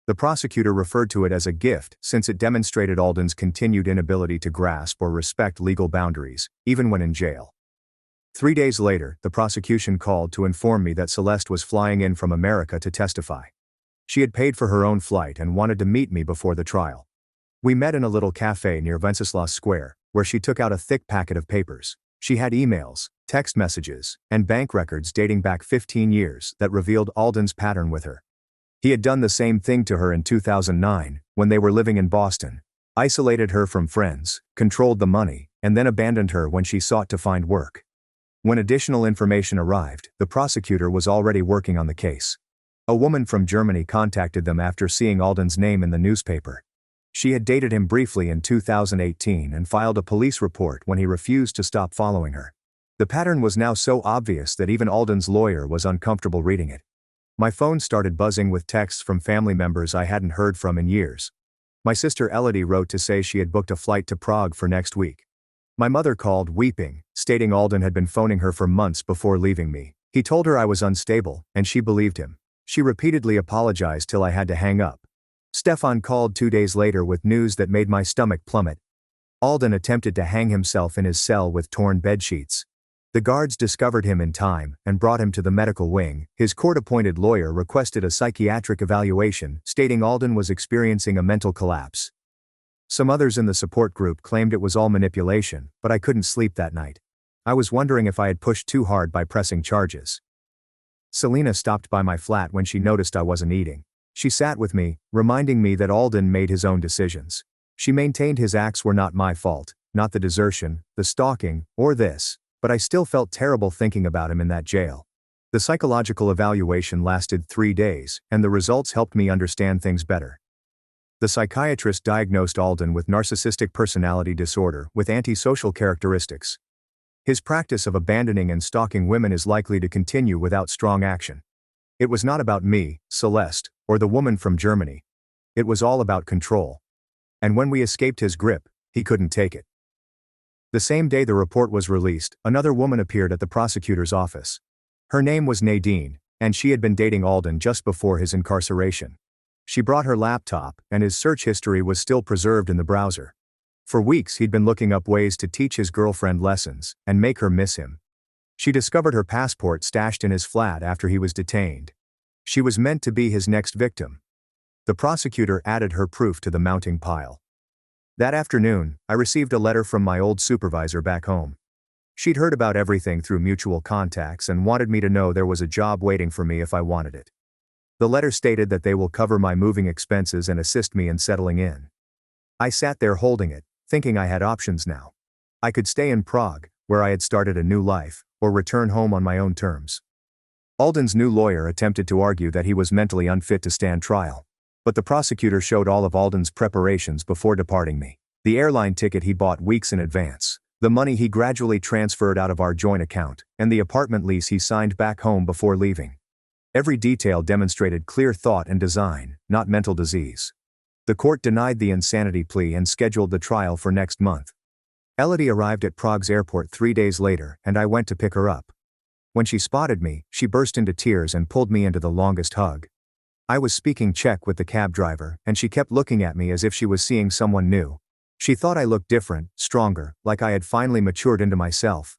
The prosecutor referred to it as a gift since it demonstrated Alden's continued inability to grasp or respect legal boundaries, even when in jail. 3 days later, the prosecution called to inform me that Celeste was flying in from America to testify. She had paid for her own flight and wanted to meet me before the trial. We met in a little cafe near Wenceslas Square, where she took out a thick packet of papers. She had emails, text messages, and bank records dating back 15 years that revealed Alden's pattern with her. He had done the same thing to her in 2009, when they were living in Boston, isolated her from friends, controlled the money, and then abandoned her when she sought to find work. When additional information arrived, the prosecutor was already working on the case. A woman from Germany contacted them after seeing Alden's name in the newspaper. She had dated him briefly in 2018 and filed a police report when he refused to stop following her. The pattern was now so obvious that even Alden's lawyer was uncomfortable reading it. My phone started buzzing with texts from family members I hadn't heard from in years. My sister Elodie wrote to say she had booked a flight to Prague for next week. My mother called, weeping, stating Alden had been phoning her for months before leaving me. He told her I was unstable, and she believed him. She repeatedly apologized till I had to hang up. Stefan called 2 days later with news that made my stomach plummet. Alden attempted to hang himself in his cell with torn bedsheets. The guards discovered him in time and brought him to the medical wing. His court-appointed lawyer requested a psychiatric evaluation, stating Alden was experiencing a mental collapse. Some others in the support group claimed it was all manipulation, but I couldn't sleep that night. I was wondering if I had pushed too hard by pressing charges. Selena stopped by my flat when she noticed I wasn't eating. She sat with me, reminding me that Alden made his own decisions. She maintained his acts were not my fault, not the desertion, the stalking, or this, but I still felt terrible thinking about him in that jail. The psychological evaluation lasted 3 days, and the results helped me understand things better. The psychiatrist diagnosed Alden with narcissistic personality disorder with antisocial characteristics. His practice of abandoning and stalking women is likely to continue without strong action. It was not about me, Celeste, or the woman from Germany. It was all about control. And when we escaped his grip, he couldn't take it. The same day the report was released, another woman appeared at the prosecutor's office. Her name was Nadine, and she had been dating Alden just before his incarceration. She brought her laptop, and his search history was still preserved in the browser. For weeks he'd been looking up ways to teach his girlfriend lessons and make her miss him. She discovered her passport stashed in his flat after he was detained. She was meant to be his next victim. The prosecutor added her proof to the mounting pile. That afternoon, I received a letter from my old supervisor back home. She'd heard about everything through mutual contacts and wanted me to know there was a job waiting for me if I wanted it. The letter stated that they will cover my moving expenses and assist me in settling in. I sat there holding it, thinking I had options now. I could stay in Prague, where I had started a new life, or return home on my own terms. Alden's new lawyer attempted to argue that he was mentally unfit to stand trial. But the prosecutor showed all of Alden's preparations before departing me. The airline ticket he bought weeks in advance, the money he gradually transferred out of our joint account, and the apartment lease he signed back home before leaving. Every detail demonstrated clear thought and design, not mental disease. The court denied the insanity plea and scheduled the trial for next month. Elodie arrived at Prague's airport 3 days later, and I went to pick her up. When she spotted me, she burst into tears and pulled me into the longest hug. I was speaking Czech with the cab driver, and she kept looking at me as if she was seeing someone new. She thought I looked different, stronger, like I had finally matured into myself.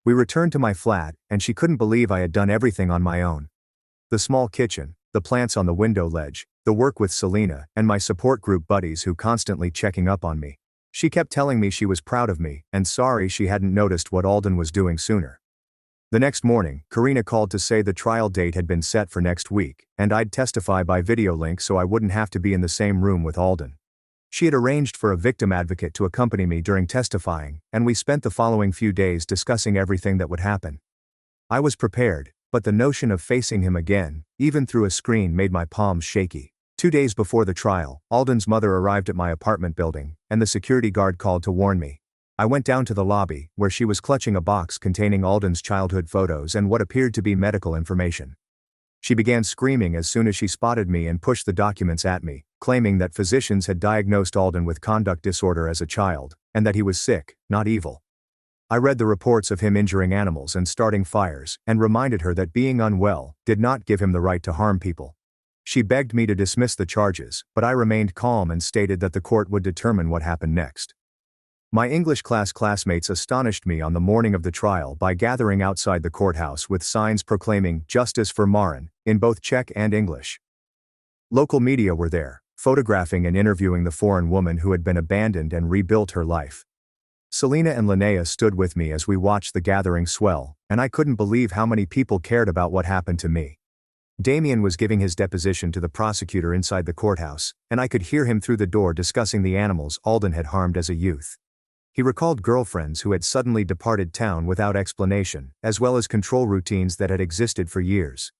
We returned to my flat, and she couldn't believe I had done everything on my own. The small kitchen, the plants on the window ledge, the work with Selena, and my support group buddies who constantly checking up on me. She kept telling me she was proud of me, and sorry she hadn't noticed what Alden was doing sooner. The next morning, Karina called to say the trial date had been set for next week, and I'd testify by video link so I wouldn't have to be in the same room with Alden. She had arranged for a victim advocate to accompany me during testifying, and we spent the following few days discussing everything that would happen. I was prepared, but the notion of facing him again, even through a screen, made my palms shaky. 2 days before the trial, Alden's mother arrived at my apartment building, and the security guard called to warn me. I went down to the lobby, where she was clutching a box containing Alden's childhood photos and what appeared to be medical information. She began screaming as soon as she spotted me and pushed the documents at me, claiming that physicians had diagnosed Alden with conduct disorder as a child, and that he was sick, not evil. I read the reports of him injuring animals and starting fires, and reminded her that being unwell did not give him the right to harm people. She begged me to dismiss the charges, but I remained calm and stated that the court would determine what happened next. My English class classmates astonished me on the morning of the trial by gathering outside the courthouse with signs proclaiming "Justice for Marin" in both Czech and English. Local media were there, photographing and interviewing the foreign woman who had been abandoned and rebuilt her life. Selena and Linnea stood with me as we watched the gathering swell, and I couldn't believe how many people cared about what happened to me. Damien was giving his deposition to the prosecutor inside the courthouse, and I could hear him through the door discussing the animals Alden had harmed as a youth. He recalled girlfriends who had suddenly departed town without explanation, as well as control routines that had existed for years.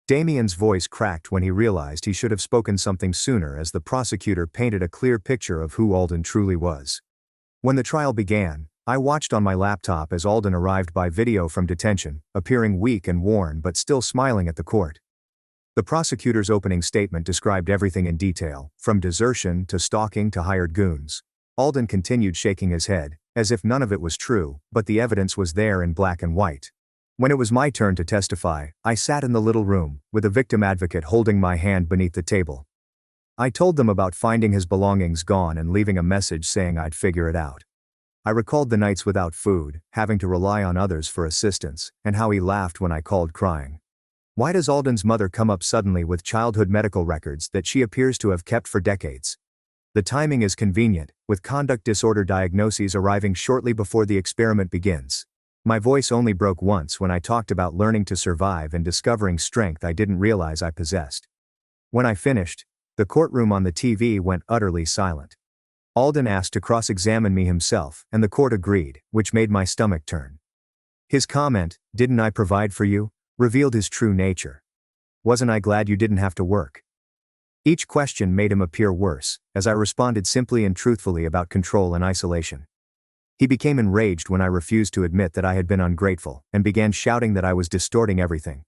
Damien's voice cracked when he realized he should have spoken something sooner as the prosecutor painted a clear picture of who Alden truly was. When the trial began, I watched on my laptop as Alden arrived by video from detention, appearing weak and worn but still smiling at the court. The prosecutor's opening statement described everything in detail, from desertion to stalking to hired goons. Alden continued shaking his head, as if none of it was true, but the evidence was there in black and white. When it was my turn to testify, I sat in the little room, with a victim advocate holding my hand beneath the table. I told them about finding his belongings gone and leaving a message saying I'd figure it out. I recalled the nights without food, having to rely on others for assistance, and how he laughed when I called crying. Why does Alden's mother come up suddenly with childhood medical records that she appears to have kept for decades? The timing is convenient, with conduct disorder diagnoses arriving shortly before the experiment begins. My voice only broke once when I talked about learning to survive and discovering strength I didn't realize I possessed. When I finished, the courtroom on the TV went utterly silent. Alden asked to cross-examine me himself, and the court agreed, which made my stomach turn. His comment, "Didn't I provide for you?" revealed his true nature. "Wasn't I glad you didn't have to work?" Each question made him appear worse, as I responded simply and truthfully about control and isolation. He became enraged when I refused to admit that I had been ungrateful, and began shouting that I was distorting everything.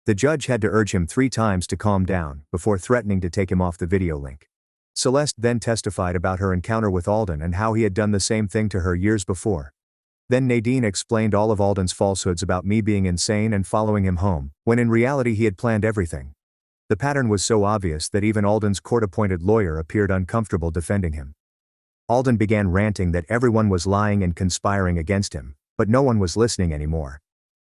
The judge had to urge him 3 times to calm down, before threatening to take him off the video link. Celeste then testified about her encounter with Alden and how he had done the same thing to her years before. Then Nadine explained all of Alden's falsehoods about me being insane and following him home, when in reality he had planned everything. The pattern was so obvious that even Alden's court-appointed lawyer appeared uncomfortable defending him. Alden began ranting that everyone was lying and conspiring against him, but no one was listening anymore.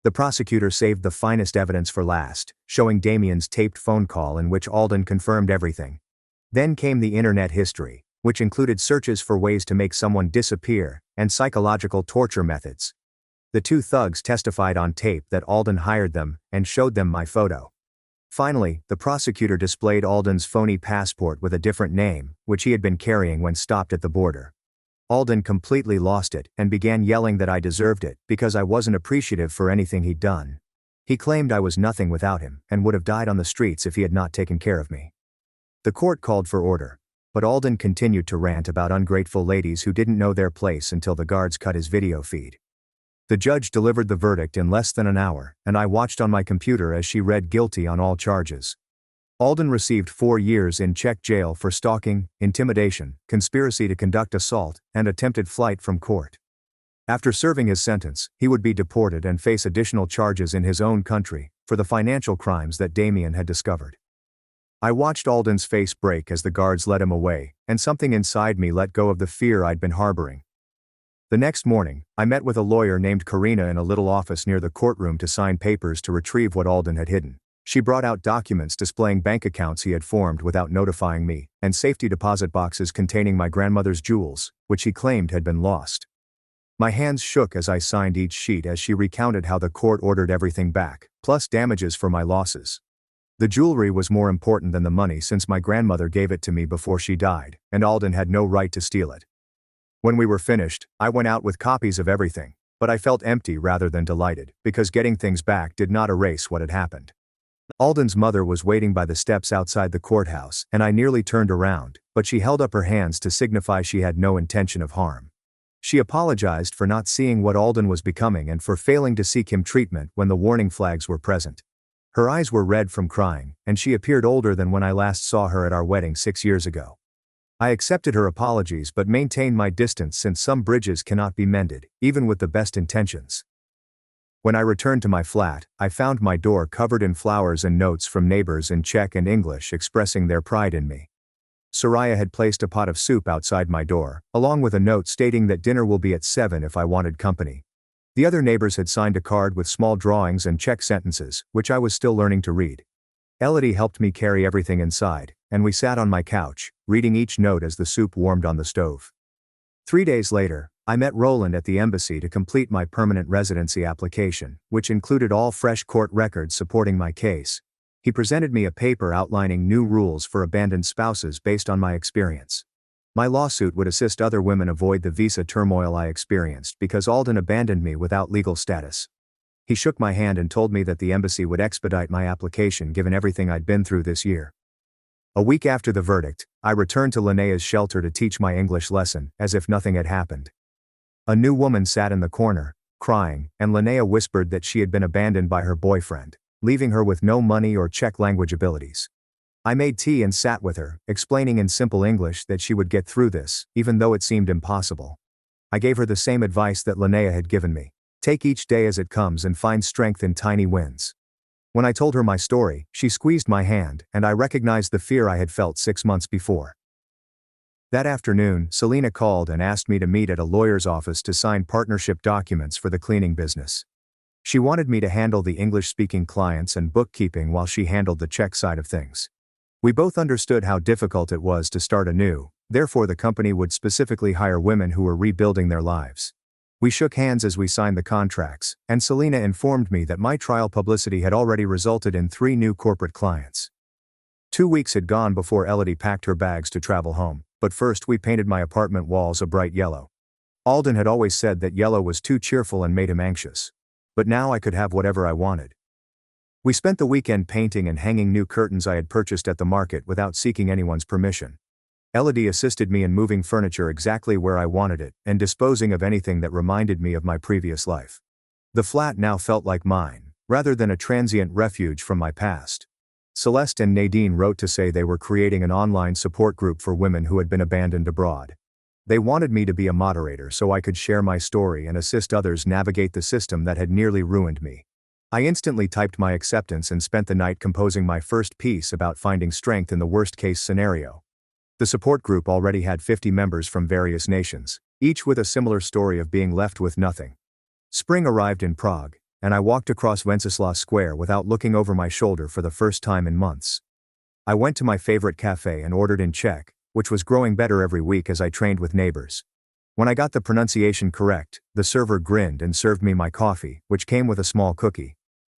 The prosecutor saved the finest evidence for last, showing Damien's taped phone call in which Alden confirmed everything. Then came the internet history, which included searches for ways to make someone disappear, and psychological torture methods. The 2 thugs testified on tape that Alden hired them, and showed them my photo. Finally, the prosecutor displayed Alden's phony passport with a different name, which he had been carrying when stopped at the border. Alden completely lost it, and began yelling that I deserved it, because I wasn't appreciative for anything he'd done. He claimed I was nothing without him, and would have died on the streets if he had not taken care of me. The court called for order, but Alden continued to rant about ungrateful ladies who didn't know their place until the guards cut his video feed. The judge delivered the verdict in less than an hour, and I watched on my computer as she read guilty on all charges. Alden received 4 years in Czech jail for stalking, intimidation, conspiracy to conduct assault, and attempted flight from court. After serving his sentence, he would be deported and face additional charges in his own country, for the financial crimes that Damien had discovered. I watched Alden's face break as the guards led him away, and something inside me let go of the fear I'd been harboring. The next morning, I met with a lawyer named Karina in a little office near the courtroom to sign papers to retrieve what Alden had hidden. She brought out documents displaying bank accounts he had formed without notifying me, and safety deposit boxes containing my grandmother's jewels, which he claimed had been lost. My hands shook as I signed each sheet as she recounted how the court ordered everything back, plus damages for my losses. The jewelry was more important than the money since my grandmother gave it to me before she died, and Alden had no right to steal it. When we were finished, I went out with copies of everything, but I felt empty rather than delighted, because getting things back did not erase what had happened. Alden's mother was waiting by the steps outside the courthouse, and I nearly turned around, but she held up her hands to signify she had no intention of harm. She apologized for not seeing what Alden was becoming and for failing to seek him treatment when the warning flags were present. Her eyes were red from crying, and she appeared older than when I last saw her at our wedding 6 years ago. I accepted her apologies but maintained my distance since some bridges cannot be mended, even with the best intentions. When I returned to my flat, I found my door covered in flowers and notes from neighbors in Czech and English expressing their pride in me. Soraya had placed a pot of soup outside my door, along with a note stating that dinner will be at 7 if I wanted company. The other neighbors had signed a card with small drawings and Czech sentences, which I was still learning to read. Elodie helped me carry everything inside, and we sat on my couch, reading each note as the soup warmed on the stove. 3 days later, I met Roland at the embassy to complete my permanent residency application, which included all fresh court records supporting my case. He presented me a paper outlining new rules for abandoned spouses based on my experience. My lawsuit would assist other women avoid the visa turmoil I experienced because Alden abandoned me without legal status. He shook my hand and told me that the embassy would expedite my application given everything I'd been through this year. A week after the verdict, I returned to Linnea's shelter to teach my English lesson, as if nothing had happened. A new woman sat in the corner, crying, and Linnea whispered that she had been abandoned by her boyfriend, leaving her with no money or Czech language abilities. I made tea and sat with her, explaining in simple English that she would get through this, even though it seemed impossible. I gave her the same advice that Linnea had given me. Take each day as it comes and find strength in tiny wins. When I told her my story, she squeezed my hand, and I recognized the fear I had felt 6 months before. That afternoon, Selena called and asked me to meet at a lawyer's office to sign partnership documents for the cleaning business. She wanted me to handle the English-speaking clients and bookkeeping while she handled the check side of things. We both understood how difficult it was to start anew, therefore the company would specifically hire women who were rebuilding their lives. We shook hands as we signed the contracts, and Selena informed me that my trial publicity had already resulted in 3 new corporate clients. 2 weeks had gone before Elodie packed her bags to travel home, but first we painted my apartment walls a bright yellow. Alden had always said that yellow was too cheerful and made him anxious. But now I could have whatever I wanted. We spent the weekend painting and hanging new curtains I had purchased at the market without seeking anyone's permission. Elodie assisted me in moving furniture exactly where I wanted it, and disposing of anything that reminded me of my previous life. The flat now felt like mine, rather than a transient refuge from my past. Celeste and Nadine wrote to say they were creating an online support group for women who had been abandoned abroad. They wanted me to be a moderator so I could share my story and assist others navigate the system that had nearly ruined me. I instantly typed my acceptance and spent the night composing my first piece about finding strength in the worst-case scenario. The support group already had 50 members from various nations, each with a similar story of being left with nothing. Spring arrived in Prague, and I walked across Wenceslas Square without looking over my shoulder for the first time in months. I went to my favorite cafe and ordered in Czech, which was growing better every week as I trained with neighbors. When I got the pronunciation correct, the server grinned and served me my coffee, which came with a small cookie.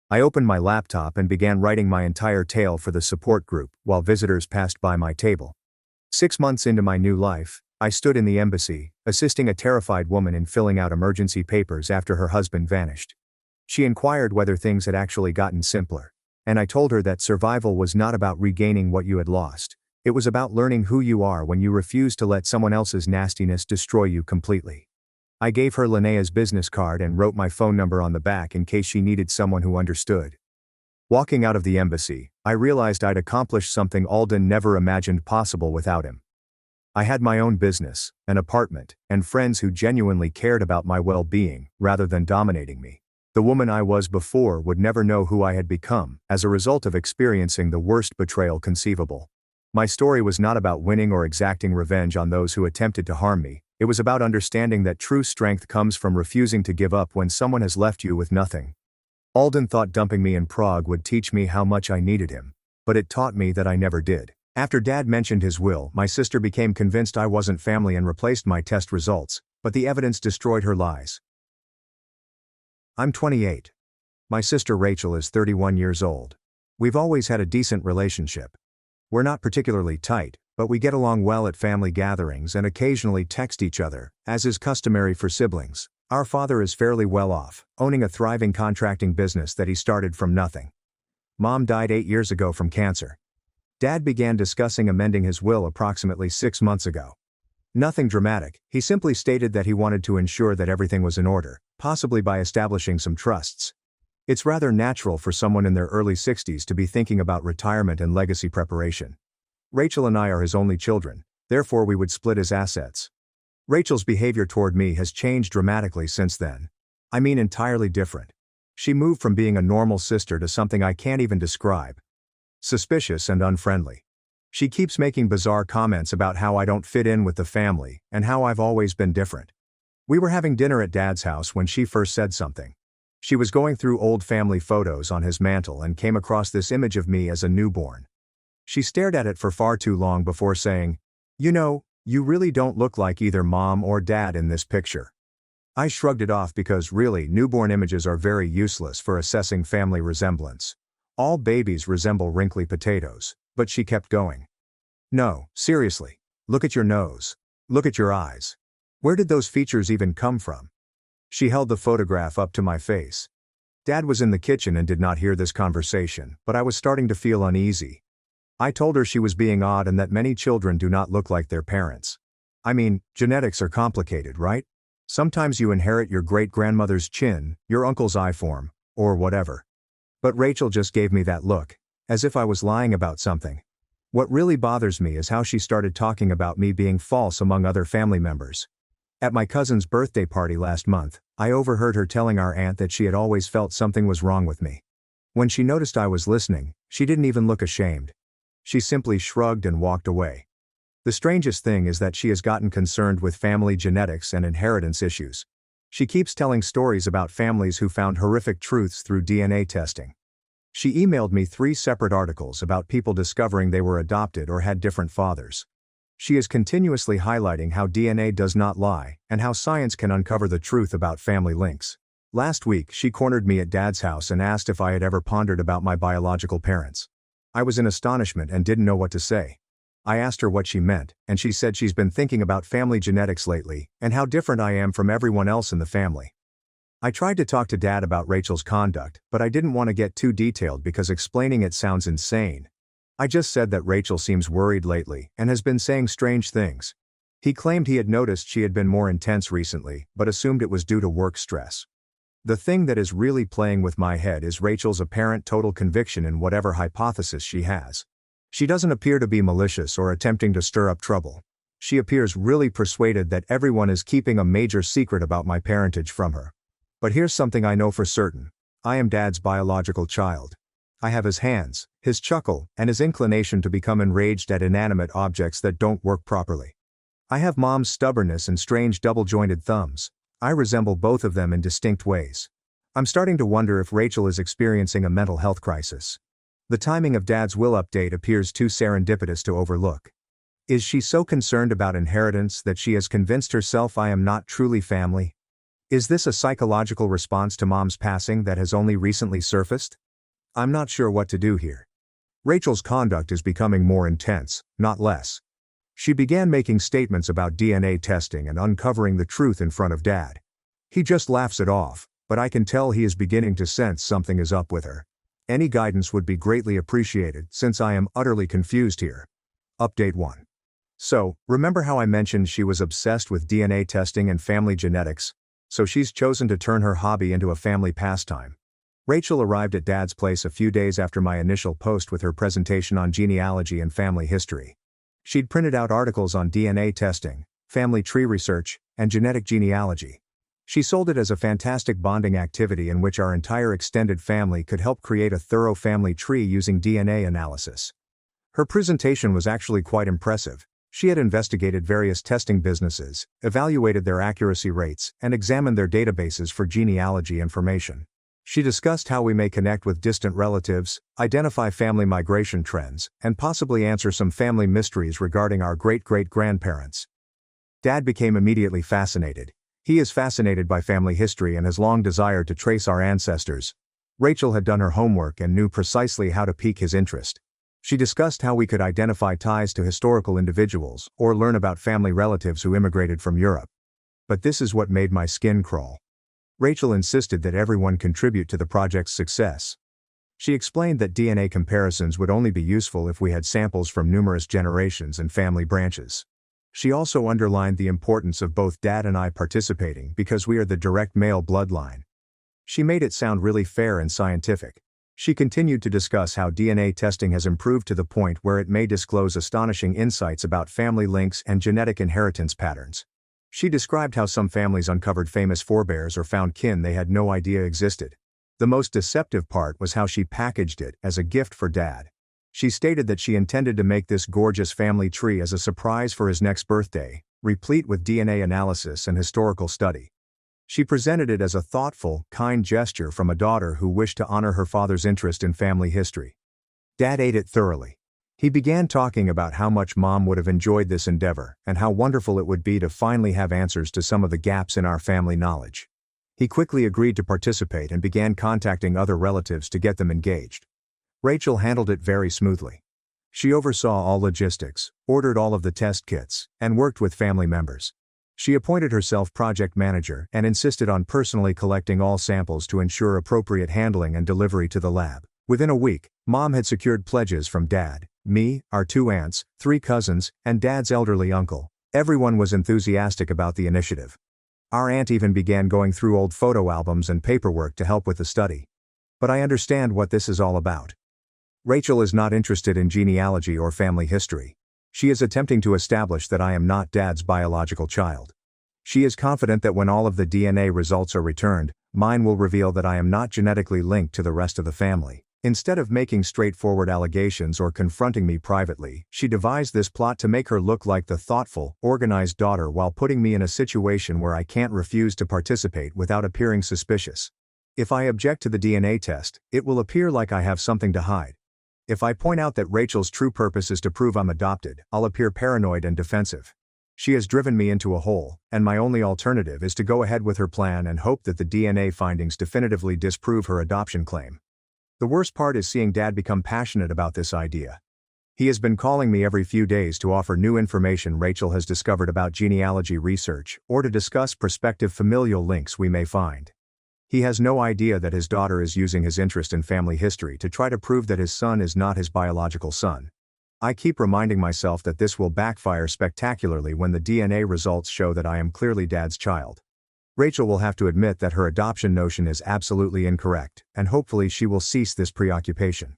I opened my laptop and began writing my entire tale for the support group, while visitors passed by my table. 6 months into my new life, I stood in the embassy, assisting a terrified woman in filling out emergency papers after her husband vanished. She inquired whether things had actually gotten simpler, and I told her that survival was not about regaining what you had lost. It was about learning who you are when you refuse to let someone else's nastiness destroy you completely. I gave her Linnea's business card and wrote my phone number on the back in case she needed someone who understood. Walking out of the embassy, I realized I'd accomplished something Alden never imagined possible without him. I had my own business, an apartment, and friends who genuinely cared about my well-being, rather than dominating me. The woman I was before would never know who I had become, as a result of experiencing the worst betrayal conceivable. My story was not about winning or exacting revenge on those who attempted to harm me. It was about understanding that true strength comes from refusing to give up when someone has left you with nothing. Alden thought dumping me in Prague would teach me how much I needed him, but it taught me that I never did. After Dad mentioned his will, my sister became convinced I wasn't family and replaced my test results, but the evidence destroyed her lies. I'm 28. My sister Rachel is 31 years old. We've always had a decent relationship. We're not particularly tight, but we get along well at family gatherings and occasionally text each other, as is customary for siblings. Our father is fairly well off, owning a thriving contracting business that he started from nothing. Mom died 8 years ago from cancer. Dad began discussing amending his will approximately 6 months ago. Nothing dramatic, he simply stated that he wanted to ensure that everything was in order, possibly by establishing some trusts. It's rather natural for someone in their early 60s to be thinking about retirement and legacy preparation. Rachel and I are his only children, therefore we would split his assets. Rachel's behavior toward me has changed dramatically since then. I mean entirely different. She moved from being a normal sister to something I can't even describe. Suspicious and unfriendly. She keeps making bizarre comments about how I don't fit in with the family, and how I've always been different. We were having dinner at Dad's house when she first said something. She was going through old family photos on his mantle and came across this image of me as a newborn. She stared at it for far too long before saying, "You know, you really don't look like either Mom or Dad in this picture." I shrugged it off because really newborn images are very useless for assessing family resemblance. All babies resemble wrinkly potatoes, but she kept going. "No, seriously. Look at your nose. Look at your eyes. Where did those features even come from?" She held the photograph up to my face. Dad was in the kitchen and did not hear this conversation, but I was starting to feel uneasy. I told her she was being odd and that many children do not look like their parents. I mean, genetics are complicated, right? Sometimes you inherit your great-grandmother's chin, your uncle's eye form, or whatever. But Rachel just gave me that look, as if I was lying about something. What really bothers me is how she started talking about me being false among other family members. At my cousin's birthday party last month, I overheard her telling our aunt that she had always felt something was wrong with me. When she noticed I was listening, she didn't even look ashamed. She simply shrugged and walked away. The strangest thing is that she has gotten concerned with family genetics and inheritance issues. She keeps telling stories about families who found horrific truths through DNA testing. She emailed me 3 separate articles about people discovering they were adopted or had different fathers. She is continuously highlighting how DNA does not lie, and how science can uncover the truth about family links. Last week, she cornered me at Dad's house and asked if I had ever pondered about my biological parents. I was in astonishment and didn't know what to say. I asked her what she meant, and she said she's been thinking about family genetics lately, and how different I am from everyone else in the family. I tried to talk to Dad about Rachel's conduct, but I didn't want to get too detailed because explaining it sounds insane. I just said that Rachel seems worried lately, and has been saying strange things. He claimed he had noticed she had been more intense recently, but assumed it was due to work stress. The thing that is really playing with my head is Rachel's apparent total conviction in whatever hypothesis she has. She doesn't appear to be malicious or attempting to stir up trouble. She appears really persuaded that everyone is keeping a major secret about my parentage from her. But here's something I know for certain. I am Dad's biological child. I have his hands, his chuckle, and his inclination to become enraged at inanimate objects that don't work properly. I have Mom's stubbornness and strange double-jointed thumbs. I resemble both of them in distinct ways. I'm starting to wonder if Rachel is experiencing a mental health crisis. The timing of Dad's will update appears too serendipitous to overlook. Is she so concerned about inheritance that she has convinced herself I am not truly family? Is this a psychological response to Mom's passing that has only recently surfaced? I'm not sure what to do here. Rachel's conduct is becoming more intense, not less. She began making statements about DNA testing and uncovering the truth in front of Dad. He just laughs it off, but I can tell he is beginning to sense something is up with her. Any guidance would be greatly appreciated since I am utterly confused here. Update 1. So, remember how I mentioned she was obsessed with DNA testing and family genetics? So she's chosen to turn her hobby into a family pastime. Rachel arrived at Dad's place a few days after my initial post with her presentation on genealogy and family history. She'd printed out articles on DNA testing, family tree research, and genetic genealogy. She sold it as a fantastic bonding activity in which our entire extended family could help create a thorough family tree using DNA analysis. Her presentation was actually quite impressive. She had investigated various testing businesses, evaluated their accuracy rates, and examined their databases for genealogy information. She discussed how we may connect with distant relatives, identify family migration trends, and possibly answer some family mysteries regarding our great-great-grandparents. Dad became immediately fascinated. He is fascinated by family history and has long desired to trace our ancestors. Rachel had done her homework and knew precisely how to pique his interest. She discussed how we could identify ties to historical individuals or learn about family relatives who immigrated from Europe. But this is what made my skin crawl. Rachel insisted that everyone contribute to the project's success. She explained that DNA comparisons would only be useful if we had samples from numerous generations and family branches. She also underlined the importance of both Dad and I participating because we are the direct male bloodline. She made it sound really fair and scientific. She continued to discuss how DNA testing has improved to the point where it may disclose astonishing insights about family links and genetic inheritance patterns. She described how some families uncovered famous forebears or found kin they had no idea existed. The most deceptive part was how she packaged it as a gift for Dad. She stated that she intended to make this gorgeous family tree as a surprise for his next birthday, replete with DNA analysis and historical study. She presented it as a thoughtful, kind gesture from a daughter who wished to honor her father's interest in family history. Dad ate it thoroughly. He began talking about how much Mom would have enjoyed this endeavor and how wonderful it would be to finally have answers to some of the gaps in our family knowledge. He quickly agreed to participate and began contacting other relatives to get them engaged. Rachel handled it very smoothly. She oversaw all logistics, ordered all of the test kits, and worked with family members. She appointed herself project manager and insisted on personally collecting all samples to ensure appropriate handling and delivery to the lab. Within a week, Mom had secured pledges from Dad, me, our 2 aunts, 3 cousins, and Dad's elderly uncle. Everyone was enthusiastic about the initiative. Our aunt even began going through old photo albums and paperwork to help with the study. But I understand what this is all about. Rachel is not interested in genealogy or family history. She is attempting to establish that I am not Dad's biological child. She is confident that when all of the DNA results are returned, mine will reveal that I am not genetically linked to the rest of the family. Instead of making straightforward allegations or confronting me privately, she devised this plot to make her look like the thoughtful, organized daughter while putting me in a situation where I can't refuse to participate without appearing suspicious. If I object to the DNA test, it will appear like I have something to hide. If I point out that Rachel's true purpose is to prove I'm adopted, I'll appear paranoid and defensive. She has driven me into a hole, and my only alternative is to go ahead with her plan and hope that the DNA findings definitively disprove her adoption claim. The worst part is seeing Dad become passionate about this idea. He has been calling me every few days to offer new information Rachel has discovered about genealogy research, or to discuss prospective familial links we may find. He has no idea that his daughter is using his interest in family history to try to prove that his son is not his biological son. I keep reminding myself that this will backfire spectacularly when the DNA results show that I am clearly Dad's child. Rachel will have to admit that her adoption notion is absolutely incorrect, and hopefully she will cease this preoccupation.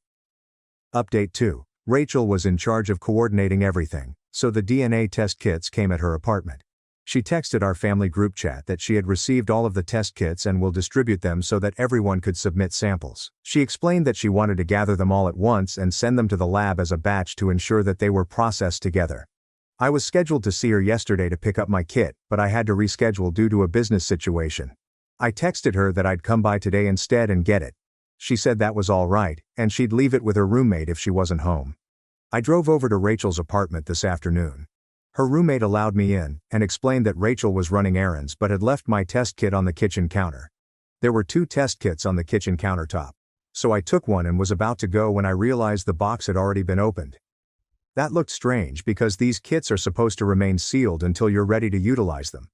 Update 2. Rachel was in charge of coordinating everything, so the DNA test kits came at her apartment. She texted our family group chat that she had received all of the test kits and will distribute them so that everyone could submit samples. She explained that she wanted to gather them all at once and send them to the lab as a batch to ensure that they were processed together. I was scheduled to see her yesterday to pick up my kit, but I had to reschedule due to a business situation. I texted her that I'd come by today instead and get it. She said that was all right, and she'd leave it with her roommate if she wasn't home. I drove over to Rachel's apartment this afternoon. Her roommate allowed me in, and explained that Rachel was running errands but had left my test kit on the kitchen counter. There were 2 test kits on the kitchen countertop. So I took one and was about to go when I realized the box had already been opened. That looked strange because these kits are supposed to remain sealed until you're ready to utilize them.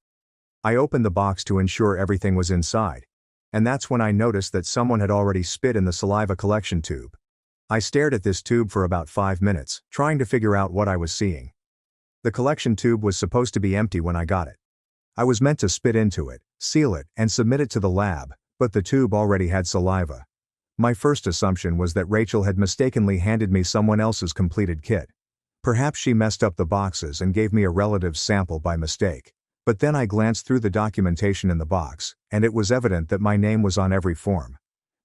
I opened the box to ensure everything was inside. And that's when I noticed that someone had already spit in the saliva collection tube. I stared at this tube for about 5 minutes, trying to figure out what I was seeing. The collection tube was supposed to be empty when I got it. I was meant to spit into it, seal it, and submit it to the lab, but the tube already had saliva. My first assumption was that Rachel had mistakenly handed me someone else's completed kit. Perhaps she messed up the boxes and gave me a relative's sample by mistake. But then I glanced through the documentation in the box, and it was evident that my name was on every form.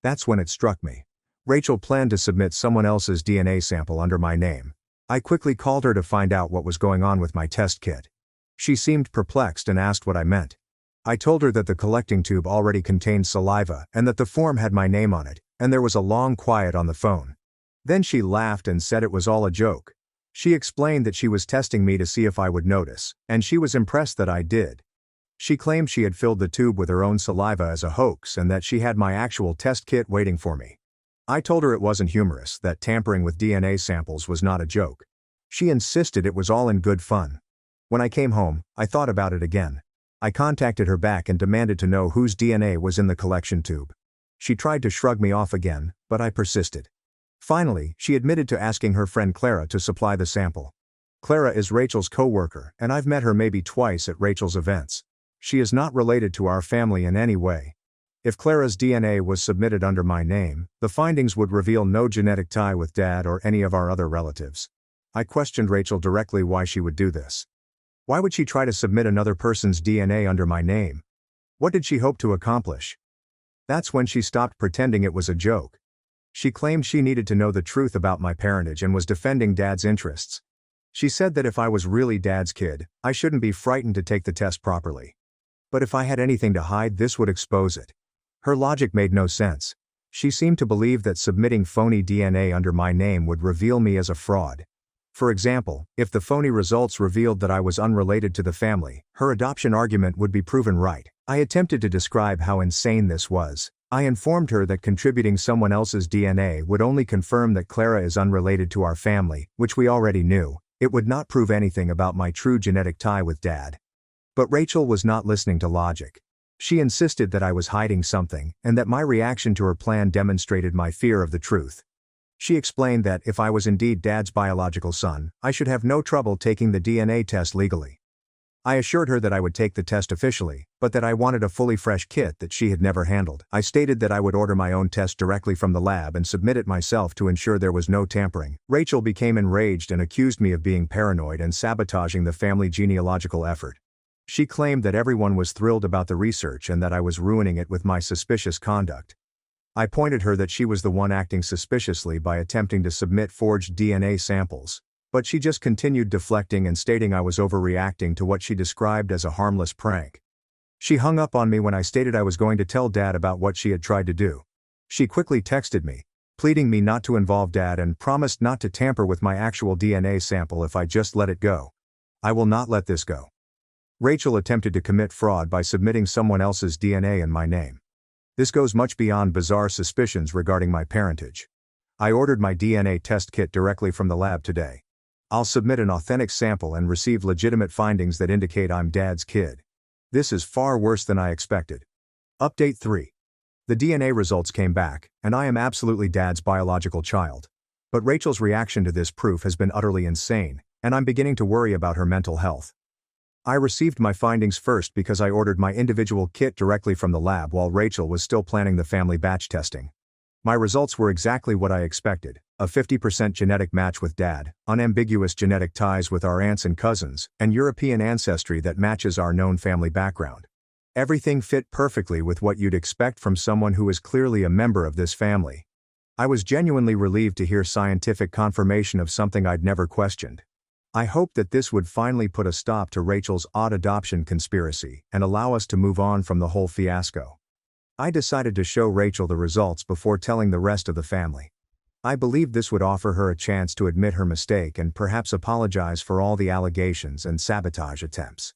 That's when it struck me. Rachel planned to submit someone else's DNA sample under my name. I quickly called her to find out what was going on with my test kit. She seemed perplexed and asked what I meant. I told her that the collecting tube already contained saliva and that the form had my name on it, and there was a long quiet on the phone. Then she laughed and said it was all a joke. She explained that she was testing me to see if I would notice, and she was impressed that I did. She claimed she had filled the tube with her own saliva as a hoax and that she had my actual test kit waiting for me. I told her it wasn't humorous, that tampering with DNA samples was not a joke. She insisted it was all in good fun. When I came home, I thought about it again. I contacted her back and demanded to know whose DNA was in the collection tube. She tried to shrug me off again, but I persisted. Finally, she admitted to asking her friend Clara to supply the sample. Clara is Rachel's co-worker, and I've met her maybe twice at Rachel's events. She is not related to our family in any way. If Clara's DNA was submitted under my name, the findings would reveal no genetic tie with Dad or any of our other relatives. I questioned Rachel directly why she would do this. Why would she try to submit another person's DNA under my name? What did she hope to accomplish? That's when she stopped pretending it was a joke. She claimed she needed to know the truth about my parentage and was defending Dad's interests. She said that if I was really Dad's kid, I shouldn't be frightened to take the test properly. But if I had anything to hide, this would expose it. Her logic made no sense. She seemed to believe that submitting phony DNA under my name would reveal me as a fraud. For example, if the phony results revealed that I was unrelated to the family, her adoption argument would be proven right. I attempted to describe how insane this was. I informed her that contributing someone else's DNA would only confirm that Clara is unrelated to our family, which we already knew. It would not prove anything about my true genetic tie with Dad. But Rachel was not listening to logic. She insisted that I was hiding something, and that my reaction to her plan demonstrated my fear of the truth. She explained that if I was indeed Dad's biological son, I should have no trouble taking the DNA test legally. I assured her that I would take the test officially, but that I wanted a fully fresh kit that she had never handled. I stated that I would order my own test directly from the lab and submit it myself to ensure there was no tampering. Rachel became enraged and accused me of being paranoid and sabotaging the family genealogical effort. She claimed that everyone was thrilled about the research and that I was ruining it with my suspicious conduct. I pointed her that she was the one acting suspiciously by attempting to submit forged DNA samples, but she just continued deflecting and stating I was overreacting to what she described as a harmless prank. She hung up on me when I stated I was going to tell Dad about what she had tried to do. She quickly texted me, pleading me not to involve Dad and promised not to tamper with my actual DNA sample if I just let it go. I will not let this go. Rachel attempted to commit fraud by submitting someone else's DNA in my name. This goes much beyond bizarre suspicions regarding my parentage. I ordered my DNA test kit directly from the lab today. I'll submit an authentic sample and receive legitimate findings that indicate I'm Dad's kid. This is far worse than I expected. Update 3. The DNA results came back, and I am absolutely Dad's biological child. But Rachel's reaction to this proof has been utterly insane, and I'm beginning to worry about her mental health. I received my findings first because I ordered my individual kit directly from the lab while Rachel was still planning the family batch testing. My results were exactly what I expected: a 50% genetic match with Dad, unambiguous genetic ties with our aunts and cousins, and European ancestry that matches our known family background. Everything fit perfectly with what you'd expect from someone who is clearly a member of this family. I was genuinely relieved to hear scientific confirmation of something I'd never questioned. I hoped that this would finally put a stop to Rachel's odd adoption conspiracy and allow us to move on from the whole fiasco. I decided to show Rachel the results before telling the rest of the family. I believed this would offer her a chance to admit her mistake and perhaps apologize for all the allegations and sabotage attempts.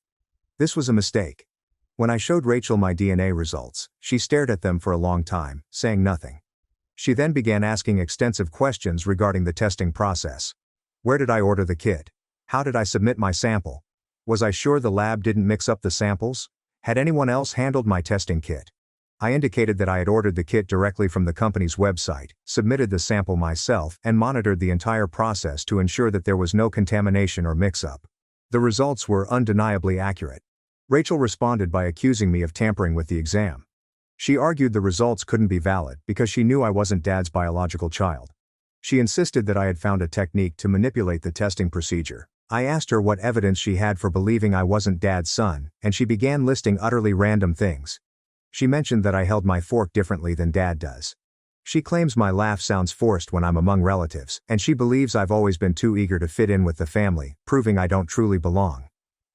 This was a mistake. When I showed Rachel my DNA results, she stared at them for a long time, saying nothing. She then began asking extensive questions regarding the testing process. Where did I order the kit? How did I submit my sample? Was I sure the lab didn't mix up the samples? Had anyone else handled my testing kit? I indicated that I had ordered the kit directly from the company's website, submitted the sample myself, and monitored the entire process to ensure that there was no contamination or mix-up. The results were undeniably accurate. Rachel responded by accusing me of tampering with the exam. She argued the results couldn't be valid because she knew I wasn't Dad's biological child. She insisted that I had found a technique to manipulate the testing procedure. I asked her what evidence she had for believing I wasn't Dad's son, and she began listing utterly random things. She mentioned that I held my fork differently than Dad does. She claims my laugh sounds forced when I'm among relatives, and she believes I've always been too eager to fit in with the family, proving I don't truly belong.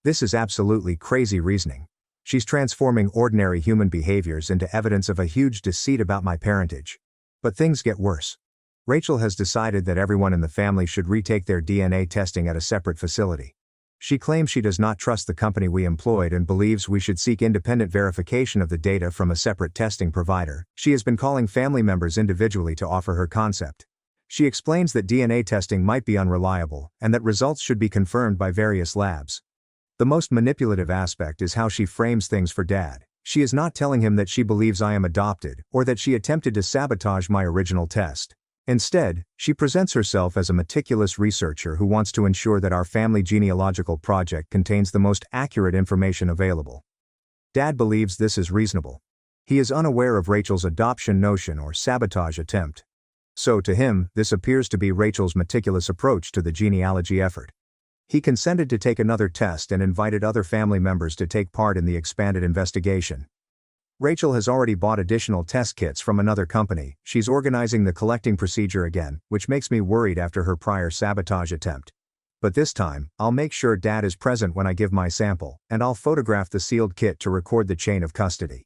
This is absolutely crazy reasoning. She's transforming ordinary human behaviors into evidence of a huge deceit about my parentage. But things get worse. Rachel has decided that everyone in the family should retake their DNA testing at a separate facility. She claims she does not trust the company we employed and believes we should seek independent verification of the data from a separate testing provider. She has been calling family members individually to offer her concept. She explains that DNA testing might be unreliable and that results should be confirmed by various labs. The most manipulative aspect is how she frames things for Dad. She is not telling him that she believes I am adopted or that she attempted to sabotage my original test. Instead, she presents herself as a meticulous researcher who wants to ensure that our family genealogical project contains the most accurate information available. Dad believes this is reasonable. He is unaware of Rachel's adoption notion or sabotage attempt. So to him, this appears to be Rachel's meticulous approach to the genealogy effort. He consented to take another test and invited other family members to take part in the expanded investigation. Rachel has already bought additional test kits from another company. She's organizing the collecting procedure again, which makes me worried after her prior sabotage attempt. But this time, I'll make sure Dad is present when I give my sample, and I'll photograph the sealed kit to record the chain of custody.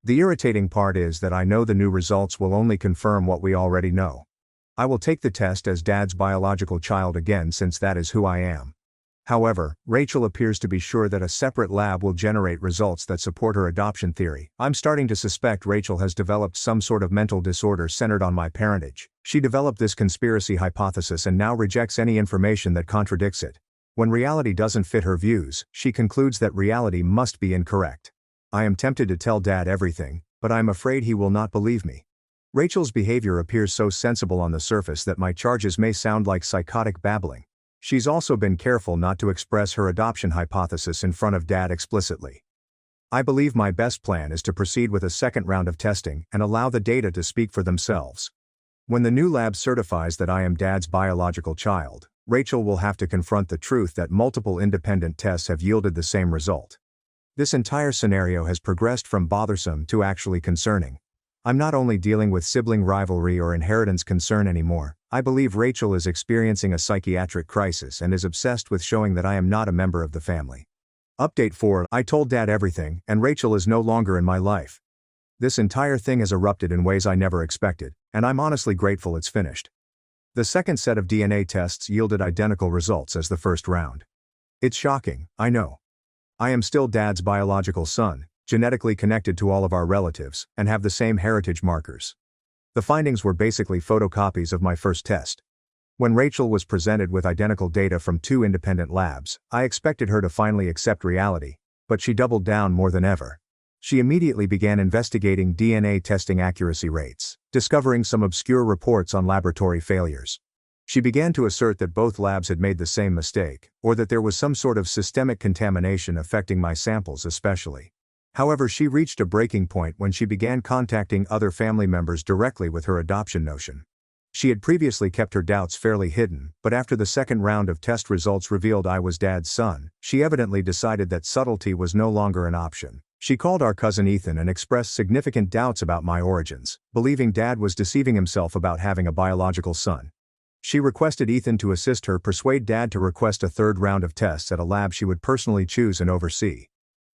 The irritating part is that I know the new results will only confirm what we already know. I will take the test as Dad's biological child again since that is who I am. However, Rachel appears to be sure that a separate lab will generate results that support her adoption theory. I'm starting to suspect Rachel has developed some sort of mental disorder centered on my parentage. She developed this conspiracy hypothesis and now rejects any information that contradicts it. When reality doesn't fit her views, she concludes that reality must be incorrect. I am tempted to tell Dad everything, but I'm afraid he will not believe me. Rachel's behavior appears so sensible on the surface that my charges may sound like psychotic babbling. She's also been careful not to express her adoption hypothesis in front of Dad explicitly. I believe my best plan is to proceed with a second round of testing and allow the data to speak for themselves. When the new lab certifies that I am Dad's biological child, Rachel will have to confront the truth that multiple independent tests have yielded the same result. This entire scenario has progressed from bothersome to actually concerning. I'm not only dealing with sibling rivalry or inheritance concern anymore, I believe Rachel is experiencing a psychiatric crisis and is obsessed with showing that I am not a member of the family. Update 4: I told Dad everything, and Rachel is no longer in my life. This entire thing has erupted in ways I never expected, and I'm honestly grateful it's finished. The second set of DNA tests yielded identical results as the first round. It's shocking, I know. I am still Dad's biological son, genetically connected to all of our relatives, and have the same heritage markers. The findings were basically photocopies of my first test. When Rachel was presented with identical data from 2 independent labs, I expected her to finally accept reality, but she doubled down more than ever. She immediately began investigating DNA testing accuracy rates, discovering some obscure reports on laboratory failures. She began to assert that both labs had made the same mistake, or that there was some sort of systemic contamination affecting my samples especially. However, she reached a breaking point when she began contacting other family members directly with her adoption notion. She had previously kept her doubts fairly hidden, but after the second round of test results revealed I was Dad's son, she evidently decided that subtlety was no longer an option. She called our cousin Ethan and expressed significant doubts about my origins, believing Dad was deceiving himself about having a biological son. She requested Ethan to assist her persuade Dad to request a third round of tests at a lab she would personally choose and oversee.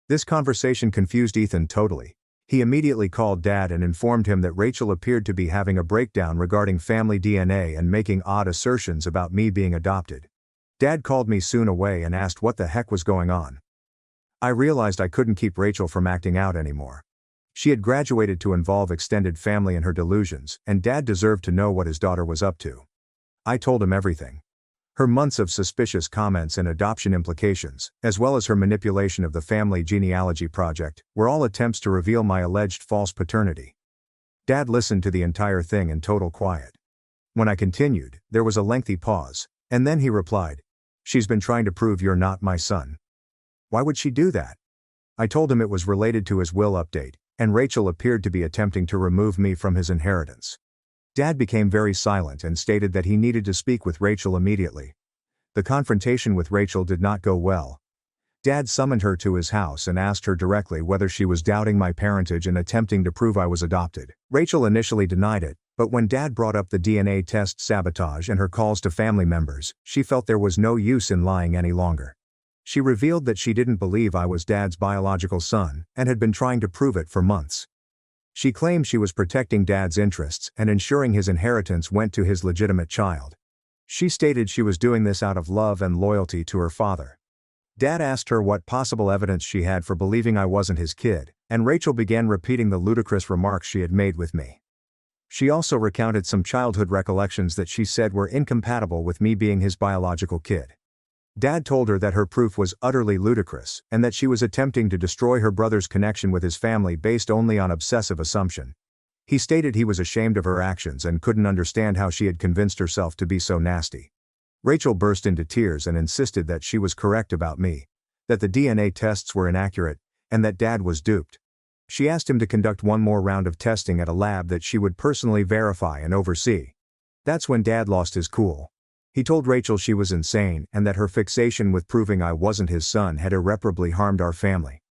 This conversation confused Ethan totally. He immediately called Dad and informed him that Rachel appeared to be having a breakdown regarding family DNA and making odd assertions about me being adopted. Dad called me soon away and asked what the heck was going on. I realized I couldn't keep Rachel from acting out anymore. She had graduated to involve extended family in her delusions, and Dad deserved to know what his daughter was up to. I told him everything. Her months of suspicious comments and adoption implications, as well as her manipulation of the family genealogy project, were all attempts to reveal my alleged false paternity. Dad listened to the entire thing in total quiet. When I continued, there was a lengthy pause, and then he replied, "She's been trying to prove you're not my son." Why would she do that? I told him it was related to his will update, and Rachel appeared to be attempting to remove me from his inheritance. Dad became very silent and stated that he needed to speak with Rachel immediately. The confrontation with Rachel did not go well. Dad summoned her to his house and asked her directly whether she was doubting my parentage and attempting to prove I was adopted. Rachel initially denied it, but when Dad brought up the DNA test sabotage and her calls to family members, she felt there was no use in lying any longer. She revealed that she didn't believe I was Dad's biological son and had been trying to prove it for months. She claimed she was protecting Dad's interests and ensuring his inheritance went to his legitimate child. She stated she was doing this out of love and loyalty to her father. Dad asked her what possible evidence she had for believing I wasn't his kid, and Rachel began repeating the ludicrous remarks she had made with me. She also recounted some childhood recollections that she said were incompatible with me being his biological kid. Dad told her that her proof was utterly ludicrous and that she was attempting to destroy her brother's connection with his family based only on obsessive assumption. He stated he was ashamed of her actions and couldn't understand how she had convinced herself to be so nasty. Rachel burst into tears and insisted that she was correct about me, that the DNA tests were inaccurate, and that Dad was duped. She asked him to conduct one more round of testing at a lab that she would personally verify and oversee. That's when Dad lost his cool. He told Rachel she was insane and that her fixation with proving I wasn't his son had irreparably harmed our family.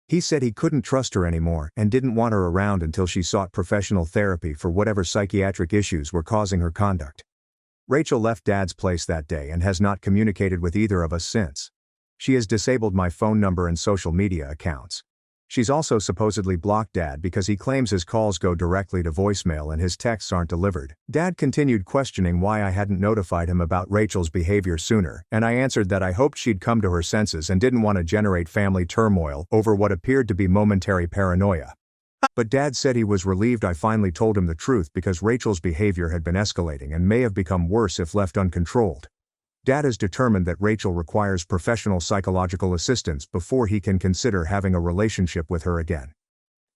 He said he couldn't trust her anymore and didn't want her around until she sought professional therapy for whatever psychiatric issues were causing her conduct. Rachel left Dad's place that day and has not communicated with either of us since. She has disabled my phone number and social media accounts. She's also supposedly blocked Dad because he claims his calls go directly to voicemail and his texts aren't delivered. Dad continued questioning why I hadn't notified him about Rachel's behavior sooner, and I answered that I hoped she'd come to her senses and didn't want to generate family turmoil over what appeared to be momentary paranoia. But Dad said he was relieved I finally told him the truth because Rachel's behavior had been escalating and may have become worse if left uncontrolled. Dad is determined that Rachel requires professional psychological assistance before he can consider having a relationship with her again.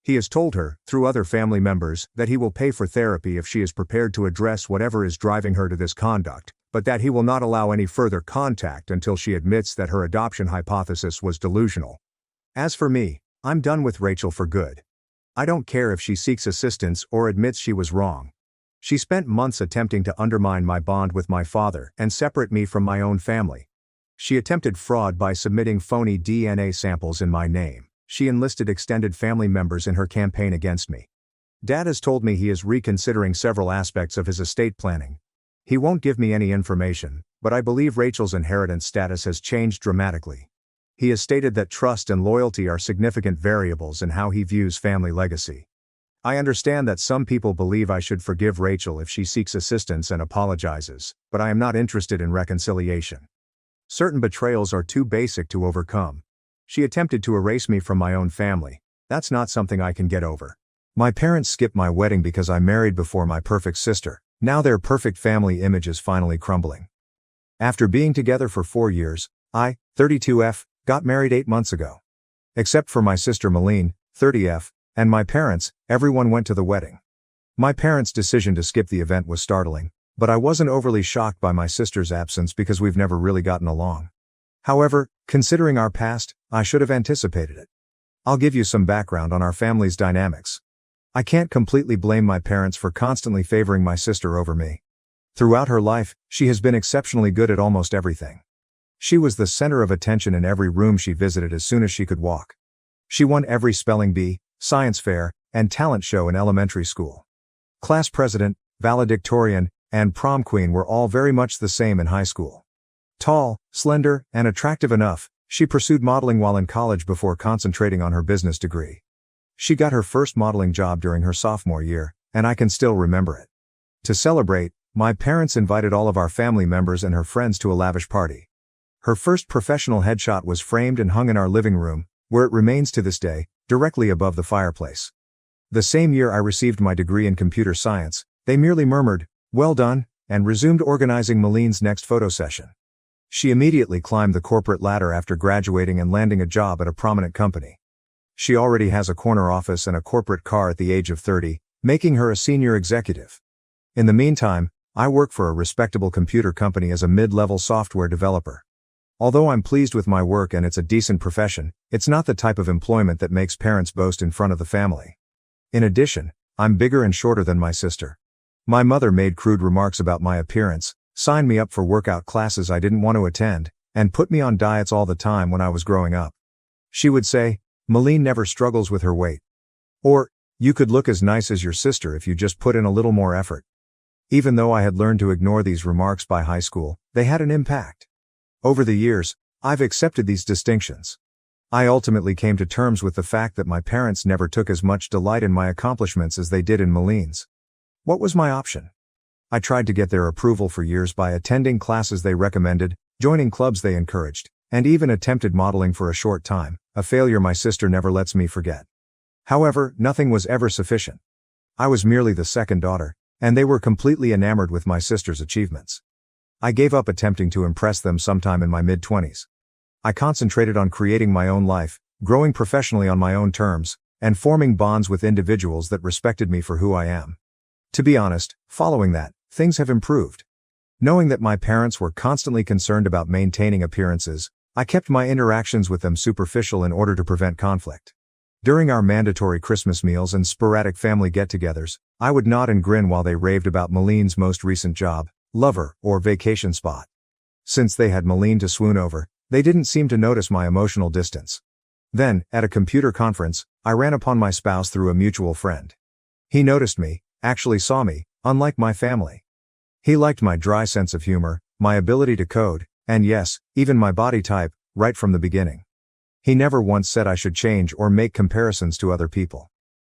He has told her, through other family members, that he will pay for therapy if she is prepared to address whatever is driving her to this conduct, but that he will not allow any further contact until she admits that her adoption hypothesis was delusional. As for me, I'm done with Rachel for good. I don't care if she seeks assistance or admits she was wrong. She spent months attempting to undermine my bond with my father and separate me from my own family. She attempted fraud by submitting phony DNA samples in my name. She enlisted extended family members in her campaign against me. Dad has told me he is reconsidering several aspects of his estate planning. He won't give me any information, but I believe Rachel's inheritance status has changed dramatically. He has stated that trust and loyalty are significant variables in how he views family legacy. I understand that some people believe I should forgive Rachel if she seeks assistance and apologizes, but I am not interested in reconciliation. Certain betrayals are too basic to overcome. She attempted to erase me from my own family. That's not something I can get over. My parents skipped my wedding because I married before my perfect sister. Now their perfect family image is finally crumbling. After being together for 4 years, I, 32F, got married 8 months ago. Except for my sister Malene, 30F, and my parents, everyone went to the wedding. My parents' decision to skip the event was startling, but I wasn't overly shocked by my sister's absence because we've never really gotten along. However, considering our past, I should have anticipated it. I'll give you some background on our family's dynamics. I can't completely blame my parents for constantly favoring my sister over me. Throughout her life, she has been exceptionally good at almost everything. She was the center of attention in every room she visited as soon as she could walk. She won every spelling bee, science fair, and talent show in elementary school. Class president, valedictorian, and prom queen were all very much the same in high school. Tall, slender, and attractive enough, she pursued modeling while in college before concentrating on her business degree. She got her first modeling job during her sophomore year, and I can still remember it. To celebrate, my parents invited all of our family members and her friends to a lavish party. Her first professional headshot was framed and hung in our living room, where it remains to this day, directly above the fireplace. The same year I received my degree in computer science, they merely murmured, "Well done," and resumed organizing Malene's next photo session. She immediately climbed the corporate ladder after graduating and landing a job at a prominent company. She already has a corner office and a corporate car at the age of 30, making her a senior executive. In the meantime, I work for a respectable computer company as a mid-level software developer. Although I'm pleased with my work and it's a decent profession, it's not the type of employment that makes parents boast in front of the family. In addition, I'm bigger and shorter than my sister. My mother made crude remarks about my appearance, signed me up for workout classes I didn't want to attend, and put me on diets all the time when I was growing up. She would say, "Malene never struggles with her weight." Or, "You could look as nice as your sister if you just put in a little more effort." Even though I had learned to ignore these remarks by high school, they had an impact. Over the years, I've accepted these distinctions. I ultimately came to terms with the fact that my parents never took as much delight in my accomplishments as they did in Malene's. What was my option? I tried to get their approval for years by attending classes they recommended, joining clubs they encouraged, and even attempted modeling for a short time, a failure my sister never lets me forget. However, nothing was ever sufficient. I was merely the second daughter, and they were completely enamored with my sister's achievements. I gave up attempting to impress them sometime in my mid-20s. I concentrated on creating my own life, growing professionally on my own terms, and forming bonds with individuals that respected me for who I am. To be honest, following that, things have improved. Knowing that my parents were constantly concerned about maintaining appearances, I kept my interactions with them superficial in order to prevent conflict. During our mandatory Christmas meals and sporadic family get-togethers, I would nod and grin while they raved about Malene's most recent job, lover, or vacation spot. Since they had Malene to swoon over, they didn't seem to notice my emotional distance. Then, at a computer conference, I ran upon my spouse through a mutual friend. He noticed me, actually saw me, unlike my family. He liked my dry sense of humor, my ability to code, and yes, even my body type, right from the beginning. He never once said I should change or make comparisons to other people.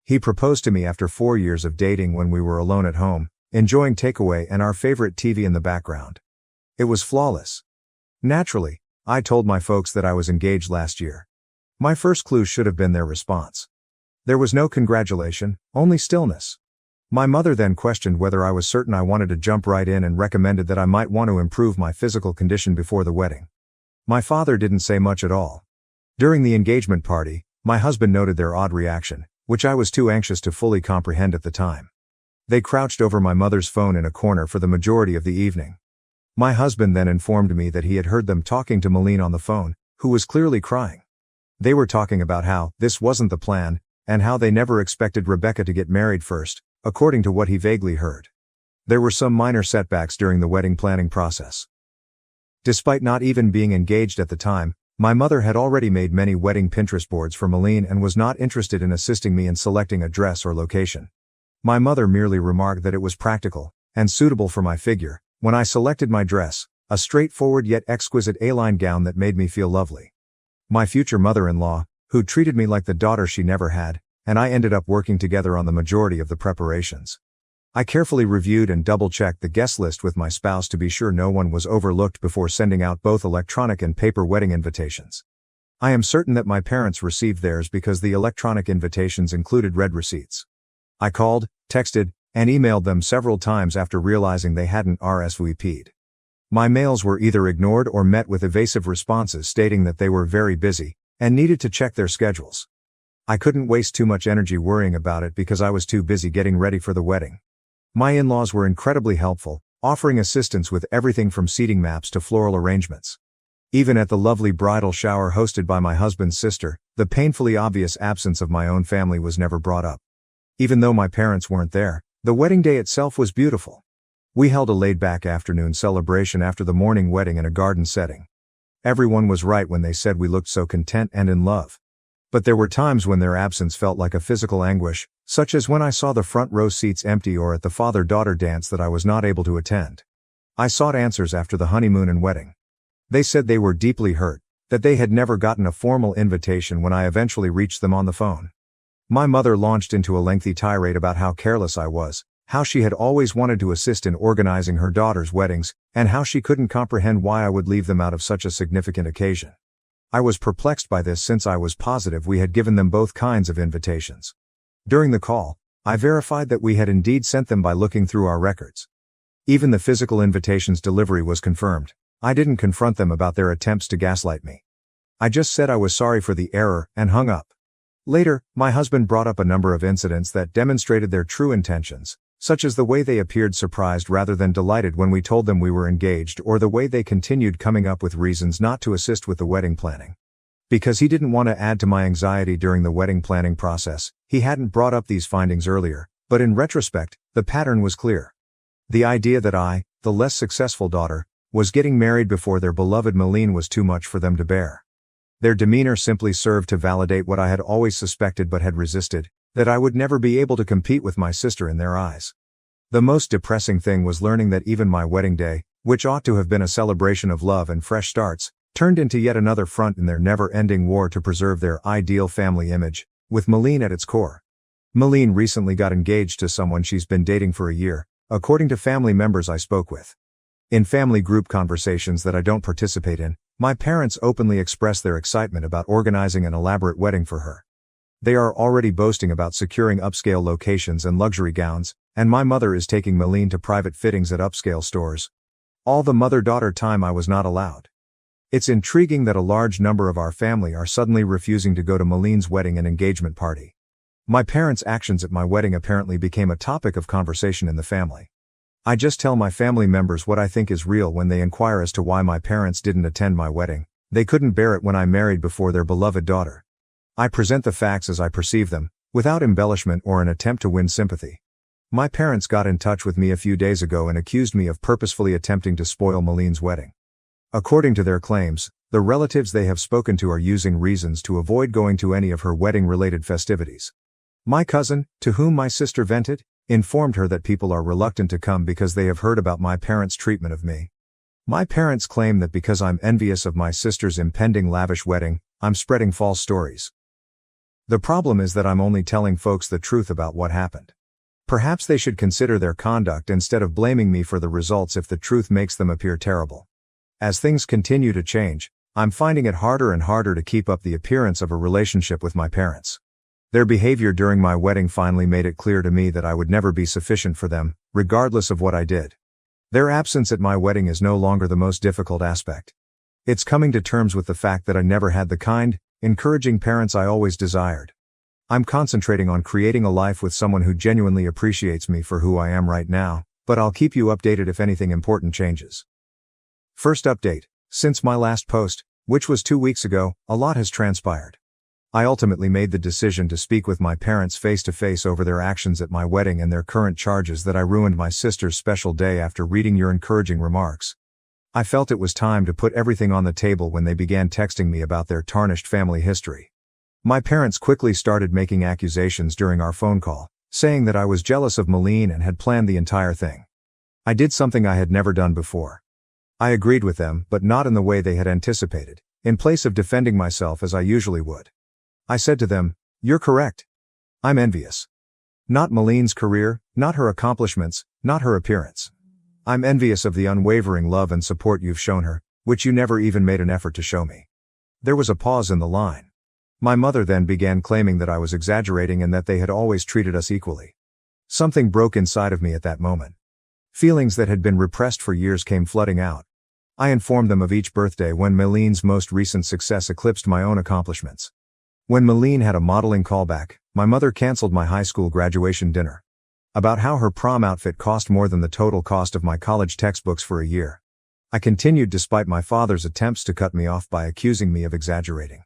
He proposed to me after 4 years of dating when we were alone at home, enjoying takeaway and our favorite TV in the background. It was flawless. Naturally, I told my folks that I was engaged last year. My first clue should have been their response. There was no congratulation, only stillness. My mother then questioned whether I was certain I wanted to jump right in and recommended that I might want to improve my physical condition before the wedding. My father didn't say much at all. During the engagement party, my husband noted their odd reaction, which I was too anxious to fully comprehend at the time. They crouched over my mother's phone in a corner for the majority of the evening. My husband then informed me that he had heard them talking to Malene on the phone, who was clearly crying. They were talking about how this wasn't the plan, and how they never expected Rebecca to get married first, according to what he vaguely heard. There were some minor setbacks during the wedding planning process. Despite not even being engaged at the time, My mother had already made many wedding Pinterest boards for Malene and was not interested in assisting me in selecting a dress or location. My mother merely remarked that it was practical and suitable for my figure. When I selected my dress, a straightforward yet exquisite A-line gown that made me feel lovely. My future mother-in-law, who treated me like the daughter she never had, and I ended up working together on the majority of the preparations. I carefully reviewed and double-checked the guest list with my spouse to be sure no one was overlooked before sending out both electronic and paper wedding invitations. I am certain that my parents received theirs because the electronic invitations included red receipts. I called, texted, and emailed them several times after realizing they hadn't RSVP'd. My mails were either ignored or met with evasive responses stating that they were very busy and needed to check their schedules. I couldn't waste too much energy worrying about it because I was too busy getting ready for the wedding. My in-laws were incredibly helpful, offering assistance with everything from seating maps to floral arrangements. Even at the lovely bridal shower hosted by my husband's sister, the painfully obvious absence of my own family was never brought up. Even though my parents weren't there, the wedding day itself was beautiful. We held a laid-back afternoon celebration after the morning wedding in a garden setting. Everyone was right when they said we looked so content and in love. But there were times when their absence felt like a physical anguish, such as when I saw the front row seats empty or at the father-daughter dance that I was not able to attend. I sought answers after the honeymoon and wedding. They said they were deeply hurt, that they had never gotten a formal invitation when I eventually reached them on the phone. My mother launched into a lengthy tirade about how careless I was, how she had always wanted to assist in organizing her daughter's weddings, and how she couldn't comprehend why I would leave them out of such a significant occasion. I was perplexed by this since I was positive we had given them both kinds of invitations. During the call, I verified that we had indeed sent them by looking through our records. Even the physical invitation's delivery was confirmed. I didn't confront them about their attempts to gaslight me. I just said I was sorry for the error and hung up. Later, my husband brought up a number of incidents that demonstrated their true intentions, such as the way they appeared surprised rather than delighted when we told them we were engaged, or the way they continued coming up with reasons not to assist with the wedding planning. Because he didn't want to add to my anxiety during the wedding planning process, he hadn't brought up these findings earlier, but in retrospect, the pattern was clear. The idea that I, the less successful daughter, was getting married before their beloved Malene was too much for them to bear. Their demeanor simply served to validate what I had always suspected but had resisted, that I would never be able to compete with my sister in their eyes. The most depressing thing was learning that even my wedding day, which ought to have been a celebration of love and fresh starts, turned into yet another front in their never-ending war to preserve their ideal family image, with Malene at its core. Malene recently got engaged to someone she's been dating for a year, according to family members I spoke with. In family group conversations that I don't participate in, my parents openly express their excitement about organizing an elaborate wedding for her. They are already boasting about securing upscale locations and luxury gowns, and my mother is taking Malene to private fittings at upscale stores. All the mother-daughter time I was not allowed. It's intriguing that a large number of our family are suddenly refusing to go to Malene's wedding and engagement party. My parents' actions at my wedding apparently became a topic of conversation in the family. I just tell my family members what I think is real when they inquire as to why my parents didn't attend my wedding. They couldn't bear it when I married before their beloved daughter. I present the facts as I perceive them, without embellishment or an attempt to win sympathy. My parents got in touch with me a few days ago and accused me of purposefully attempting to spoil Malene's wedding. According to their claims, the relatives they have spoken to are using reasons to avoid going to any of her wedding-related festivities. My cousin, to whom my sister vented, informed her that people are reluctant to come because they have heard about my parents' treatment of me. My parents claim that because I'm envious of my sister's impending lavish wedding, I'm spreading false stories. The problem is that I'm only telling folks the truth about what happened. Perhaps they should consider their conduct instead of blaming me for the results if the truth makes them appear terrible. As things continue to change, I'm finding it harder and harder to keep up the appearance of a relationship with my parents. Their behavior during my wedding finally made it clear to me that I would never be sufficient for them, regardless of what I did. Their absence at my wedding is no longer the most difficult aspect. It's coming to terms with the fact that I never had the kind, encouraging parents I always desired. I'm concentrating on creating a life with someone who genuinely appreciates me for who I am right now, but I'll keep you updated if anything important changes. First update: since my last post, which was 2 weeks ago, a lot has transpired. I ultimately made the decision to speak with my parents face-to-face over their actions at my wedding and their current charges that I ruined my sister's special day after reading your encouraging remarks. I felt it was time to put everything on the table when they began texting me about their tarnished family history. My parents quickly started making accusations during our phone call, saying that I was jealous of Malene and had planned the entire thing. I did something I had never done before. I agreed with them, but not in the way they had anticipated. In place of defending myself as I usually would, I said to them, "You're correct. I'm envious. Not Malene's career, not her accomplishments, not her appearance. I'm envious of the unwavering love and support you've shown her, which you never even made an effort to show me." There was a pause in the line. My mother then began claiming that I was exaggerating and that they had always treated us equally. Something broke inside of me at that moment. Feelings that had been repressed for years came flooding out. I informed them of each birthday when Malene's most recent success eclipsed my own accomplishments. When Malene had a modeling callback, my mother canceled my high school graduation dinner. About how her prom outfit cost more than the total cost of my college textbooks for a year. I continued despite my father's attempts to cut me off by accusing me of exaggerating.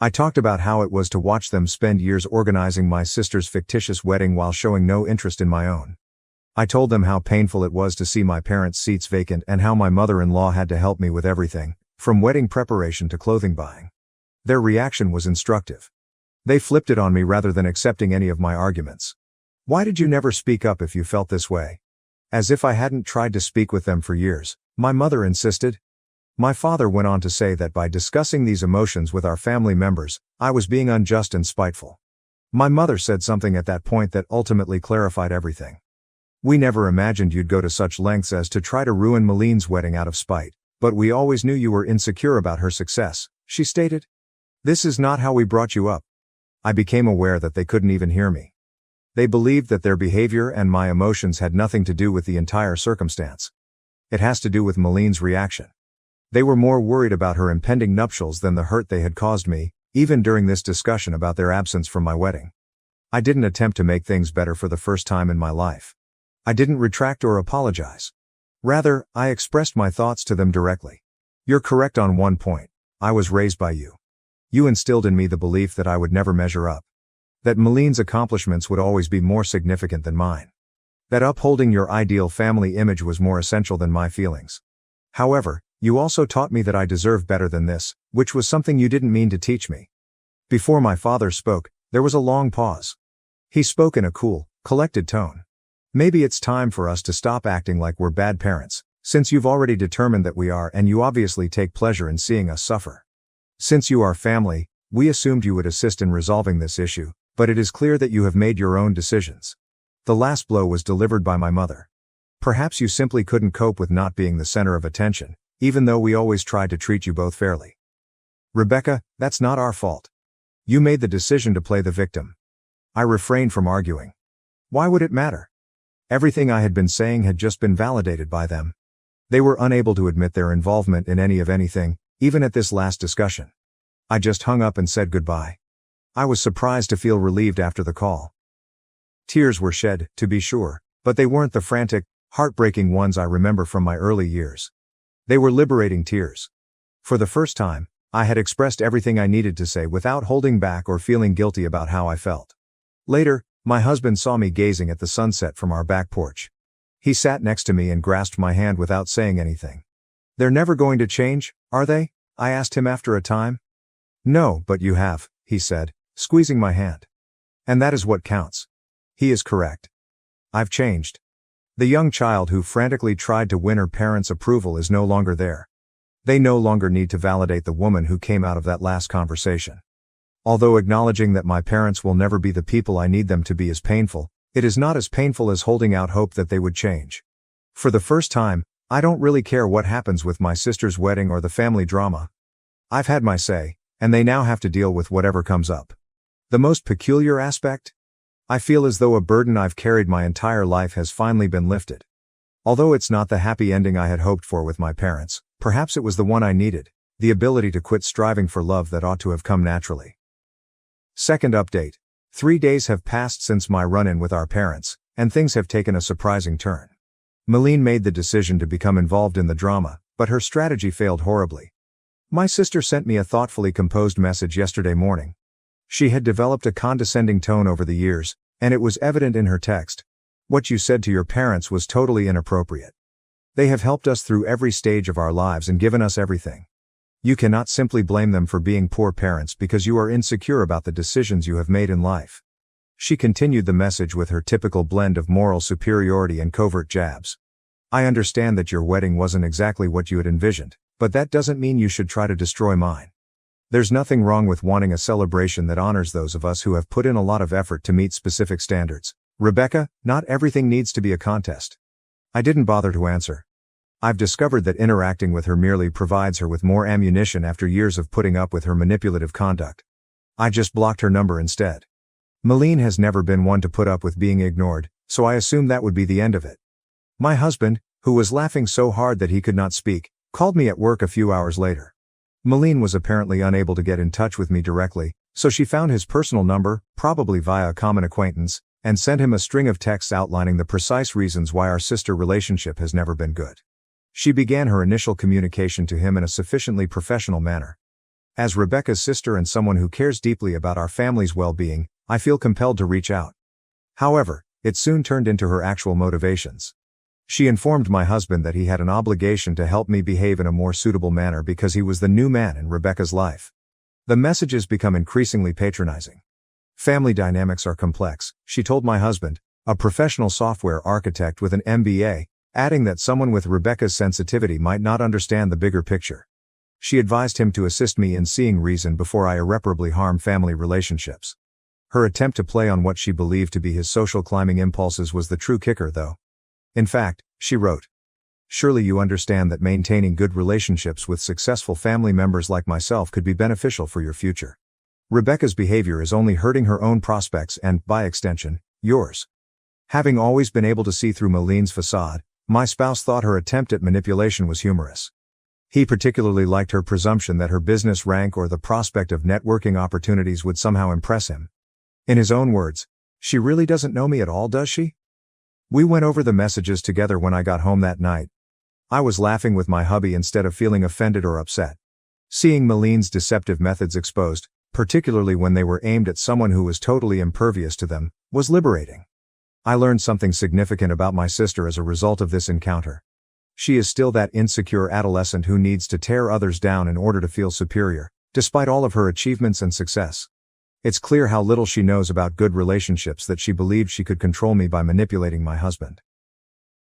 I talked about how it was to watch them spend years organizing my sister's fictitious wedding while showing no interest in my own. I told them how painful it was to see my parents' seats vacant and how my mother-in-law had to help me with everything, from wedding preparation to clothing buying. Their reaction was instructive. They flipped it on me rather than accepting any of my arguments. "Why did you never speak up if you felt this way?" As if I hadn't tried to speak with them for years, my mother insisted. My father went on to say that by discussing these emotions with our family members, I was being unjust and spiteful. My mother said something at that point that ultimately clarified everything. "We never imagined you'd go to such lengths as to try to ruin Malene's wedding out of spite, but we always knew you were insecure about her success," she stated. "This is not how we brought you up." I became aware that they couldn't even hear me. They believed that their behavior and my emotions had nothing to do with the entire circumstance. It has to do with Malene's reaction. They were more worried about her impending nuptials than the hurt they had caused me, even during this discussion about their absence from my wedding. I didn't attempt to make things better for the first time in my life. I didn't retract or apologize. Rather, I expressed my thoughts to them directly. "You're correct on one point. I was raised by you. You instilled in me the belief that I would never measure up. That Malene's accomplishments would always be more significant than mine. That upholding your ideal family image was more essential than my feelings. However, you also taught me that I deserve better than this, which was something you didn't mean to teach me." Before my father spoke, there was a long pause. He spoke in a cool, collected tone. "Maybe it's time for us to stop acting like we're bad parents, since you've already determined that we are and you obviously take pleasure in seeing us suffer. Since you are family, we assumed you would assist in resolving this issue, but it is clear that you have made your own decisions." The last blow was delivered by my mother. "Perhaps you simply couldn't cope with not being the center of attention, even though we always tried to treat you both fairly. Rebecca, that's not our fault. You made the decision to play the victim." I refrained from arguing. Why would it matter? Everything I had been saying had just been validated by them. They were unable to admit their involvement in any of anything, even at this last discussion. I just hung up and said goodbye. I was surprised to feel relieved after the call. Tears were shed, to be sure, but they weren't the frantic, heartbreaking ones I remember from my early years. They were liberating tears. For the first time, I had expressed everything I needed to say without holding back or feeling guilty about how I felt. Later, my husband saw me gazing at the sunset from our back porch. He sat next to me and grasped my hand without saying anything. "They're never going to change, are they?" I asked him after a time. "No, but you have," he said, squeezing my hand. "And that is what counts." He is correct. I've changed. The young child who frantically tried to win her parents' approval is no longer there. They no longer need to validate the woman who came out of that last conversation. Although acknowledging that my parents will never be the people I need them to be is painful, it is not as painful as holding out hope that they would change. For the first time, I don't really care what happens with my sister's wedding or the family drama. I've had my say, and they now have to deal with whatever comes up. The most peculiar aspect? I feel as though a burden I've carried my entire life has finally been lifted. Although it's not the happy ending I had hoped for with my parents, perhaps it was the one I needed, the ability to quit striving for love that ought to have come naturally. Second update. 3 days have passed since my run-in with our parents, and things have taken a surprising turn. Malene made the decision to become involved in the drama, but her strategy failed horribly. My sister sent me a thoughtfully composed message yesterday morning. She had developed a condescending tone over the years, and it was evident in her text. "What you said to your parents was totally inappropriate. They have helped us through every stage of our lives and given us everything. You cannot simply blame them for being poor parents because you are insecure about the decisions you have made in life. She continued the message with her typical blend of moral superiority and covert jabs. I understand that your wedding wasn't exactly what you had envisioned, but that doesn't mean you should try to destroy mine. There's nothing wrong with wanting a celebration that honors those of us who have put in a lot of effort to meet specific standards. Rebecca, not everything needs to be a contest. I didn't bother to answer. I've discovered that interacting with her merely provides her with more ammunition after years of putting up with her manipulative conduct. I just blocked her number instead. Malene has never been one to put up with being ignored, so I assumed that would be the end of it. My husband, who was laughing so hard that he could not speak, called me at work a few hours later. Malene was apparently unable to get in touch with me directly, so she found his personal number, probably via a common acquaintance, and sent him a string of texts outlining the precise reasons why our sister relationship has never been good. She began her initial communication to him in a sufficiently professional manner. As Rebecca's sister and someone who cares deeply about our family's well-being, I feel compelled to reach out. However, it soon turned into her actual motivations. She informed my husband that he had an obligation to help me behave in a more suitable manner because he was the new man in Rebecca's life. The messages become increasingly patronizing. Family dynamics are complex, she told my husband, a professional software architect with an MBA, adding that someone with Rebecca's sensitivity might not understand the bigger picture. She advised him to assist me in seeing reason before I irreparably harm family relationships. Her attempt to play on what she believed to be his social climbing impulses was the true kicker, though. In fact, she wrote, "Surely you understand that maintaining good relationships with successful family members like myself could be beneficial for your future. Rebecca's behavior is only hurting her own prospects and, by extension, yours." Having always been able to see through Malene's facade, my spouse thought her attempt at manipulation was humorous. He particularly liked her presumption that her business rank or the prospect of networking opportunities would somehow impress him. In his own words, "She really doesn't know me at all, does she?" We went over the messages together when I got home that night. I was laughing with my hubby instead of feeling offended or upset. Seeing Malene's deceptive methods exposed, particularly when they were aimed at someone who was totally impervious to them, was liberating. I learned something significant about my sister as a result of this encounter. She is still that insecure adolescent who needs to tear others down in order to feel superior, despite all of her achievements and success. It's clear how little she knows about good relationships that she believed she could control me by manipulating my husband.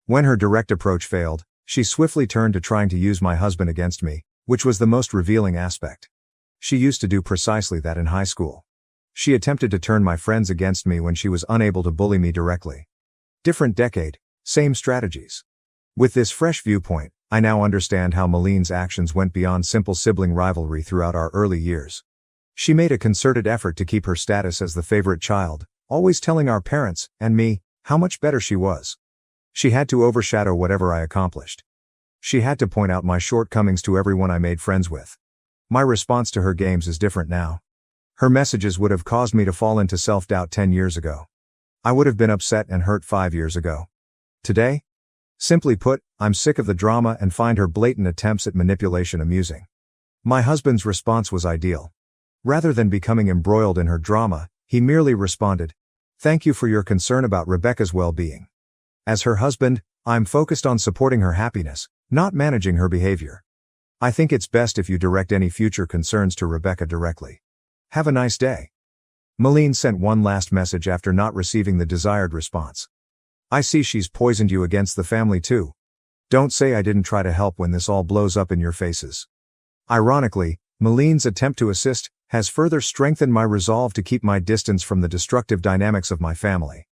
When her direct approach failed, she swiftly turned to trying to use my husband against me, which was the most revealing aspect. She used to do precisely that in high school. She attempted to turn my friends against me when she was unable to bully me directly. Different decade, same strategies. With this fresh viewpoint, I now understand how Malene's actions went beyond simple sibling rivalry throughout our early years. She made a concerted effort to keep her status as the favorite child, always telling our parents, and me, how much better she was. She had to overshadow whatever I accomplished. She had to point out my shortcomings to everyone I made friends with. My response to her games is different now. Her messages would have caused me to fall into self-doubt 10 years ago. I would have been upset and hurt 5 years ago. Today? Simply put, I'm sick of the drama and find her blatant attempts at manipulation amusing. My husband's response was ideal. Rather than becoming embroiled in her drama, he merely responded, "Thank you for your concern about Rebecca's well-being. As her husband, I'm focused on supporting her happiness, not managing her behavior. I think it's best if you direct any future concerns to Rebecca directly. Have a nice day." Malene sent one last message after not receiving the desired response. "I see she's poisoned you against the family too. Don't say I didn't try to help when this all blows up in your faces." Ironically, Malene's attempt to assist has further strengthened my resolve to keep my distance from the destructive dynamics of my family.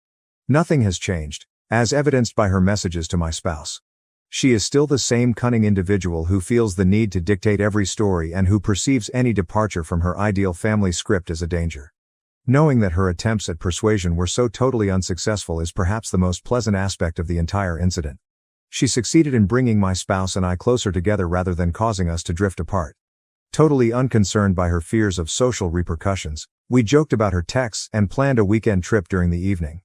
Nothing has changed, as evidenced by her messages to my spouse. She is still the same cunning individual who feels the need to dictate every story and who perceives any departure from her ideal family script as a danger. Knowing that her attempts at persuasion were so totally unsuccessful is perhaps the most pleasant aspect of the entire incident. She succeeded in bringing my spouse and I closer together rather than causing us to drift apart. Totally unconcerned by her fears of social repercussions, we joked about her texts and planned a weekend trip during the evening.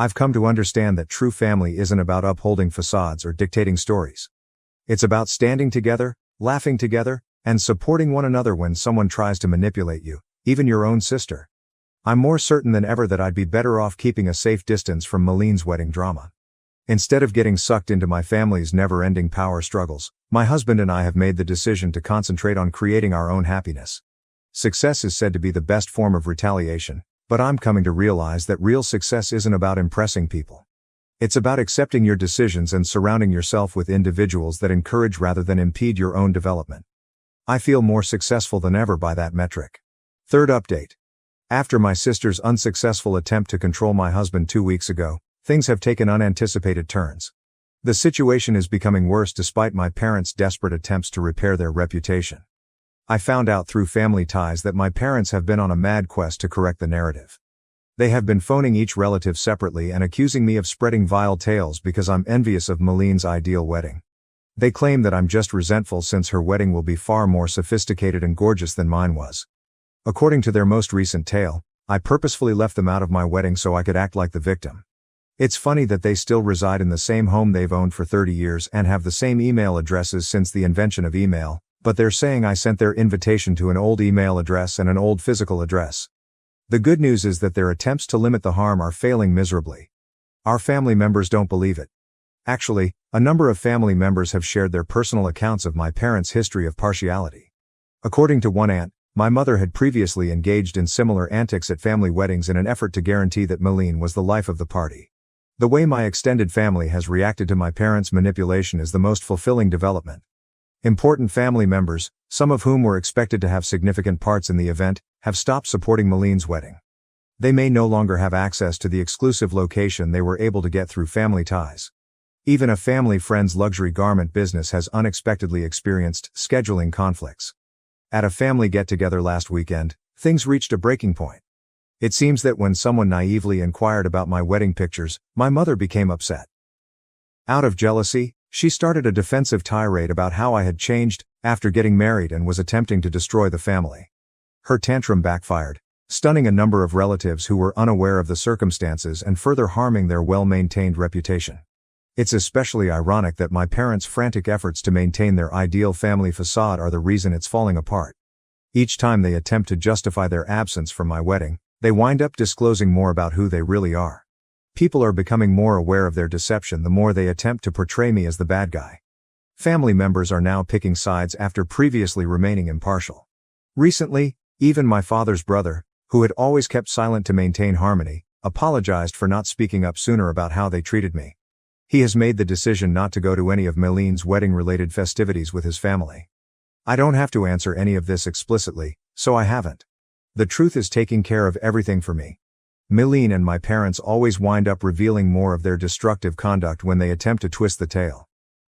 I've come to understand that true family isn't about upholding facades or dictating stories. It's about standing together, laughing together, and supporting one another when someone tries to manipulate you, even your own sister. I'm more certain than ever that I'd be better off keeping a safe distance from Malene's wedding drama. Instead of getting sucked into my family's never-ending power struggles, my husband and I have made the decision to concentrate on creating our own happiness. Success is said to be the best form of retaliation, but I'm coming to realize that real success isn't about impressing people. It's about accepting your decisions and surrounding yourself with individuals that encourage rather than impede your own development. I feel more successful than ever by that metric. Third update. After my sister's unsuccessful attempt to control my husband 2 weeks ago, things have taken unanticipated turns. The situation is becoming worse despite my parents' desperate attempts to repair their reputation. I found out through family ties that my parents have been on a mad quest to correct the narrative. They have been phoning each relative separately and accusing me of spreading vile tales because I'm envious of Maline's ideal wedding. They claim that I'm just resentful since her wedding will be far more sophisticated and gorgeous than mine was. According to their most recent tale, I purposefully left them out of my wedding so I could act like the victim. It's funny that they still reside in the same home they've owned for 30 years and have the same email addresses since the invention of email, but they're saying I sent their invitation to an old email address and an old physical address. The good news is that their attempts to limit the harm are failing miserably. Our family members don't believe it. Actually, a number of family members have shared their personal accounts of my parents' history of partiality. According to one aunt, my mother had previously engaged in similar antics at family weddings in an effort to guarantee that Maline was the life of the party. The way my extended family has reacted to my parents' manipulation is the most fulfilling development. Important family members, some of whom were expected to have significant parts in the event, have stopped supporting Maline's wedding. They may no longer have access to the exclusive location they were able to get through family ties. Even a family friend's luxury garment business has unexpectedly experienced scheduling conflicts. At a family get-together last weekend, things reached a breaking point. It seems that when someone naively inquired about my wedding pictures, my mother became upset. Out of jealousy, she started a defensive tirade about how I had changed after getting married and was attempting to destroy the family. Her tantrum backfired, stunning a number of relatives who were unaware of the circumstances and further harming their well-maintained reputation. It's especially ironic that my parents' frantic efforts to maintain their ideal family facade are the reason it's falling apart. Each time they attempt to justify their absence from my wedding, they wind up disclosing more about who they really are. People are becoming more aware of their deception the more they attempt to portray me as the bad guy. Family members are now picking sides after previously remaining impartial. Recently, even my father's brother, who had always kept silent to maintain harmony, apologized for not speaking up sooner about how they treated me. He has made the decision not to go to any of Maline's wedding-related festivities with his family. I don't have to answer any of this explicitly, so I haven't. The truth is taking care of everything for me. Maline and my parents always wind up revealing more of their destructive conduct when they attempt to twist the tale.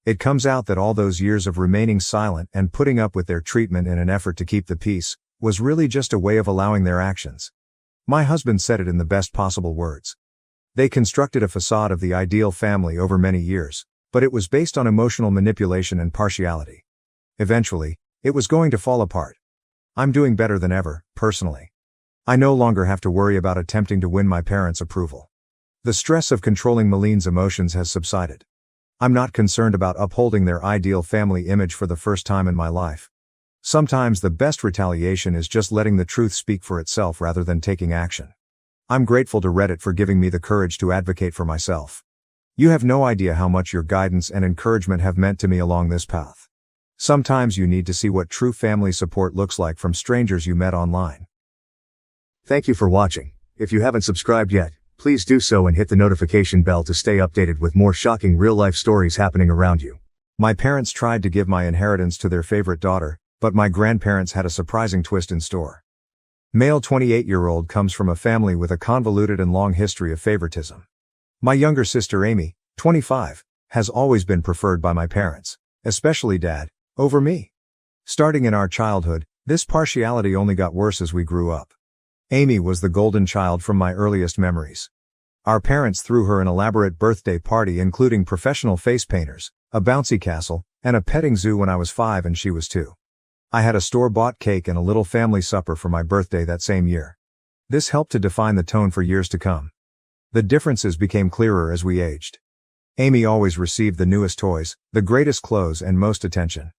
It comes out that all those years of remaining silent and putting up with their treatment in an effort to keep the peace was really just a way of allowing their actions. My husband said it in the best possible words. They constructed a facade of the ideal family over many years, but it was based on emotional manipulation and partiality. Eventually, it was going to fall apart. I'm doing better than ever, personally. I no longer have to worry about attempting to win my parents' approval. The stress of controlling Maline's emotions has subsided. I'm not concerned about upholding their ideal family image for the first time in my life. Sometimes the best retaliation is just letting the truth speak for itself rather than taking action. I'm grateful to Reddit for giving me the courage to advocate for myself. You have no idea how much your guidance and encouragement have meant to me along this path. Sometimes you need to see what true family support looks like from strangers you met online. Thank you for watching. If you haven't subscribed yet, please do so and hit the notification bell to stay updated with more shocking real-life stories happening around you. My parents tried to give my inheritance to their favorite daughter, but my grandparents had a surprising twist in store. Male 28-year-old comes from a family with a convoluted and long history of favoritism. My younger sister Amy, 25, has always been preferred by my parents, especially Dad, over me. Starting in our childhood, this partiality only got worse as we grew up. Amy was the golden child from my earliest memories. Our parents threw her an elaborate birthday party including professional face painters, a bouncy castle, and a petting zoo when I was 5 and she was 2. I had a store-bought cake and a little family supper for my birthday that same year. This helped to define the tone for years to come. The differences became clearer as we aged. Amy always received the newest toys, the greatest clothes and most attention.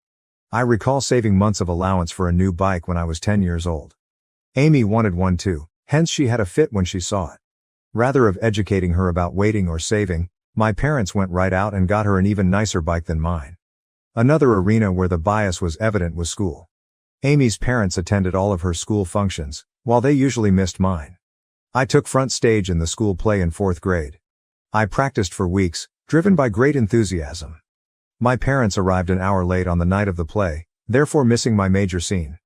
I recall saving months of allowance for a new bike when I was 10 years old. Amy wanted one too, hence she had a fit when she saw it. Rather of educating her about waiting or saving, my parents went right out and got her an even nicer bike than mine. Another arena where the bias was evident was school. Amy's parents attended all of her school functions, while they usually missed mine. I took front stage in the school play in 4th grade. I practiced for weeks, driven by great enthusiasm. My parents arrived an hour late on the night of the play, therefore missing my major scene.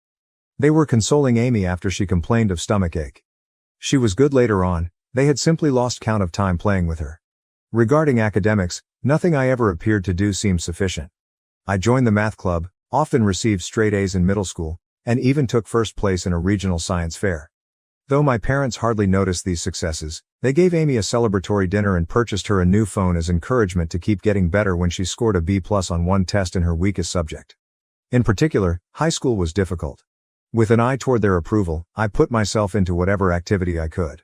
They were consoling Amy after she complained of stomachache. She was good later on, they had simply lost count of time playing with her. Regarding academics, nothing I ever appeared to do seemed sufficient. I joined the math club, often received straight A's in middle school, and even took first place in a regional science fair. Though my parents hardly noticed these successes, they gave Amy a celebratory dinner and purchased her a new phone as encouragement to keep getting better when she scored a B+ on one test in her weakest subject. In particular, high school was difficult. With an eye toward their approval, I put myself into whatever activity I could.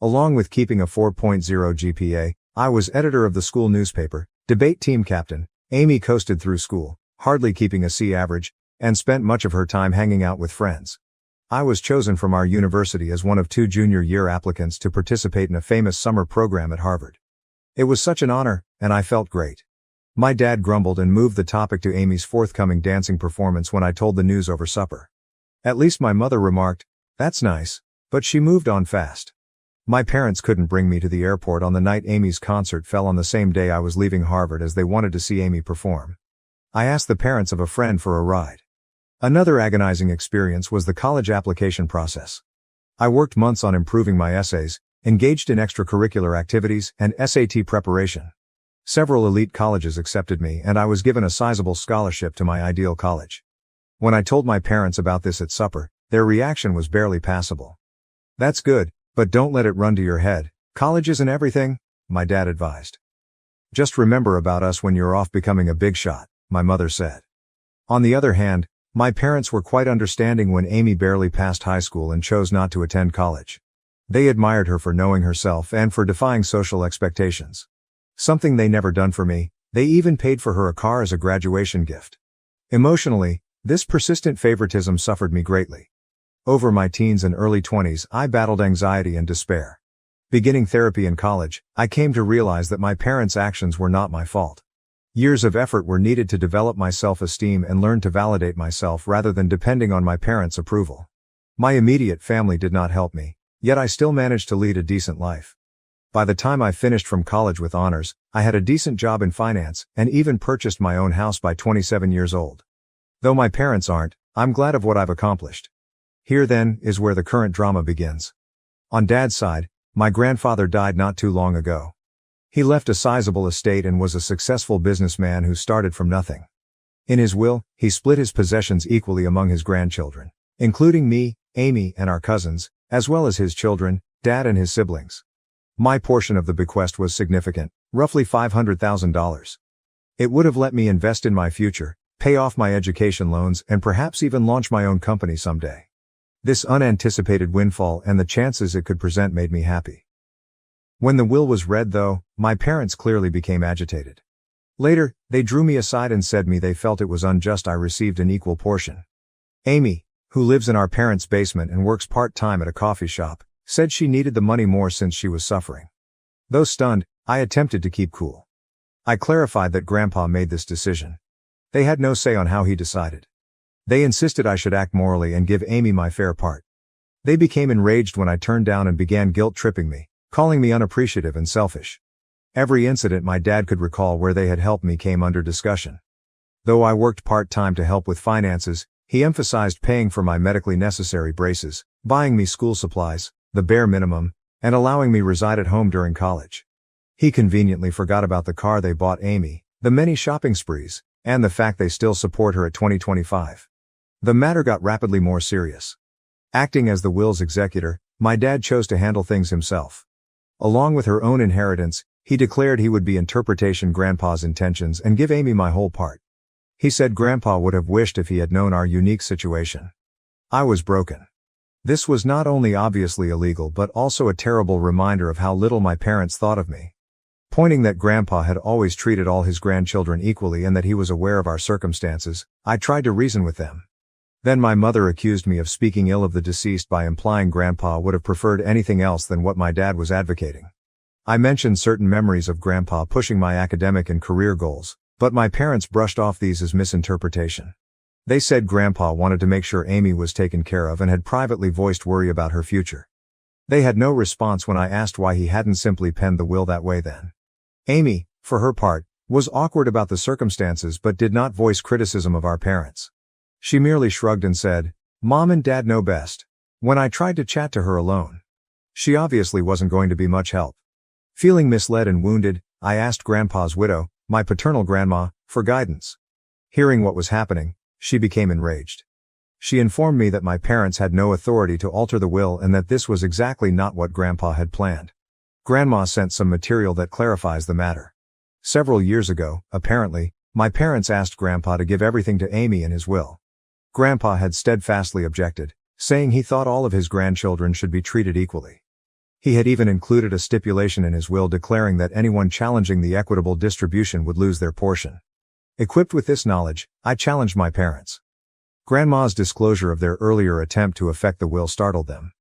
Along with keeping a 4.0 GPA, I was editor of the school newspaper, debate team captain. Amy coasted through school, hardly keeping a C average, and spent much of her time hanging out with friends. I was chosen from our university as one of 2 junior year applicants to participate in a famous summer program at Harvard. It was such an honor, and I felt great. My dad grumbled and moved the topic to Amy's forthcoming dancing performance when I told the news over supper. At least my mother remarked, "That's nice," but she moved on fast. My parents couldn't bring me to the airport on the night Amy's concert fell on the same day I was leaving Harvard as they wanted to see Amy perform. I asked the parents of a friend for a ride. Another agonizing experience was the college application process. I worked months on improving my essays, engaged in extracurricular activities, and SAT preparation. Several elite colleges accepted me and I was given a sizable scholarship to my ideal college. When I told my parents about this at supper, their reaction was barely passable. "That's good, but don't let it run to your head. College isn't everything," my dad advised. "Just remember about us when you're off becoming a big shot," my mother said. On the other hand, my parents were quite understanding when Amy barely passed high school and chose not to attend college. They admired her for knowing herself and for defying social expectations. Something they never done for me, they even paid for her a car as a graduation gift. Emotionally, this persistent favoritism suffered me greatly. Over my teens and early 20s, I battled anxiety and despair. Beginning therapy in college, I came to realize that my parents' actions were not my fault. Years of effort were needed to develop my self-esteem and learn to validate myself rather than depending on my parents' approval. My immediate family did not help me, yet I still managed to lead a decent life. By the time I finished from college with honors, I had a decent job in finance and even purchased my own house by 27 years old. Though my parents aren't, I'm glad of what I've accomplished. Here then is where the current drama begins. On Dad's side, my grandfather died not too long ago. He left a sizable estate and was a successful businessman who started from nothing. In his will, he split his possessions equally among his grandchildren, including me, Amy, and our cousins, as well as his children, Dad and his siblings. My portion of the bequest was significant, roughly $500,000. It would have let me invest in my future, pay off my education loans, and perhaps even launch my own company someday. This unanticipated windfall and the chances it could present made me happy. When the will was read though, my parents clearly became agitated. Later, they drew me aside and said they felt it was unjust I received an equal portion. Amy, who lives in our parents' basement and works part-time at a coffee shop, said she needed the money more since she was suffering. Though stunned, I attempted to keep cool. I clarified that Grandpa made this decision. They had no say on how he decided. They insisted I should act morally and give Amy my fair part. They became enraged when I turned down and began guilt-tripping me, calling me unappreciative and selfish. Every incident my dad could recall where they had helped me came under discussion. Though I worked part-time to help with finances, he emphasized paying for my medically necessary braces, buying me school supplies, the bare minimum, and allowing me reside at home during college. He conveniently forgot about the car they bought Amy, the many shopping sprees, and the fact they still support her at 2025. The matter got rapidly more serious. Acting as the will's executor, my dad chose to handle things himself. Along with her own inheritance, he declared he would be interpretation Grandpa's intentions and give Amy my whole part. He said Grandpa would have wished if he had known our unique situation. I was broken. This was not only obviously illegal but also a terrible reminder of how little my parents thought of me. Pointing that Grandpa had always treated all his grandchildren equally and that he was aware of our circumstances, I tried to reason with them. Then my mother accused me of speaking ill of the deceased by implying Grandpa would have preferred anything else than what my dad was advocating. I mentioned certain memories of Grandpa pushing my academic and career goals, but my parents brushed off these as misinterpretation. They said Grandpa wanted to make sure Amy was taken care of and had privately voiced worry about her future. They had no response when I asked why he hadn't simply penned the will that way then. Amy, for her part, was awkward about the circumstances but did not voice criticism of our parents. She merely shrugged and said, "Mom and Dad know best." When I tried to chat to her alone, she obviously wasn't going to be much help. Feeling misled and wounded, I asked Grandpa's widow, my paternal grandma, for guidance. Hearing what was happening, she became enraged. She informed me that my parents had no authority to alter the will and that this was exactly not what Grandpa had planned. Grandma sent some material that clarifies the matter. Several years ago, apparently, my parents asked Grandpa to give everything to Amy in his will. Grandpa had steadfastly objected, saying he thought all of his grandchildren should be treated equally. He had even included a stipulation in his will declaring that anyone challenging the equitable distribution would lose their portion. Equipped with this knowledge, I challenged my parents. Grandma's disclosure of their earlier attempt to affect the will startled them.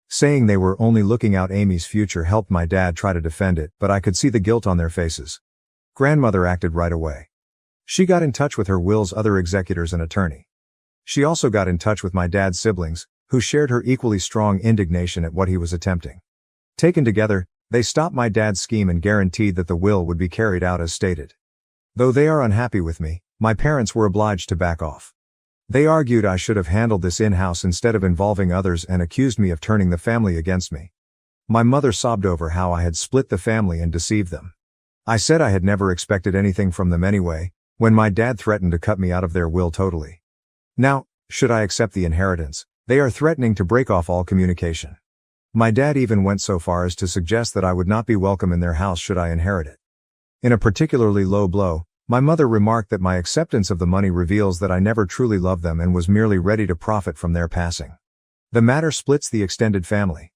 Saying they were only looking out Amy's future helped my dad try to defend it, but I could see the guilt on their faces. Grandmother acted right away. She got in touch with her will's other executors and attorney. She also got in touch with my dad's siblings, who shared her equally strong indignation at what he was attempting. Taken together, they stopped my dad's scheme and guaranteed that the will would be carried out as stated. Though they are unhappy with me, my parents were obliged to back off. They argued I should have handled this in-house instead of involving others and accused me of turning the family against me. My mother sobbed over how I had split the family and deceived them. I said I had never expected anything from them anyway, when my dad threatened to cut me out of their will totally. Now, should I accept the inheritance, they are threatening to break off all communication. My dad even went so far as to suggest that I would not be welcome in their house should I inherit it. In a particularly low blow, my mother remarked that my acceptance of the money reveals that I never truly loved them and was merely ready to profit from their passing. The matter splits the extended family.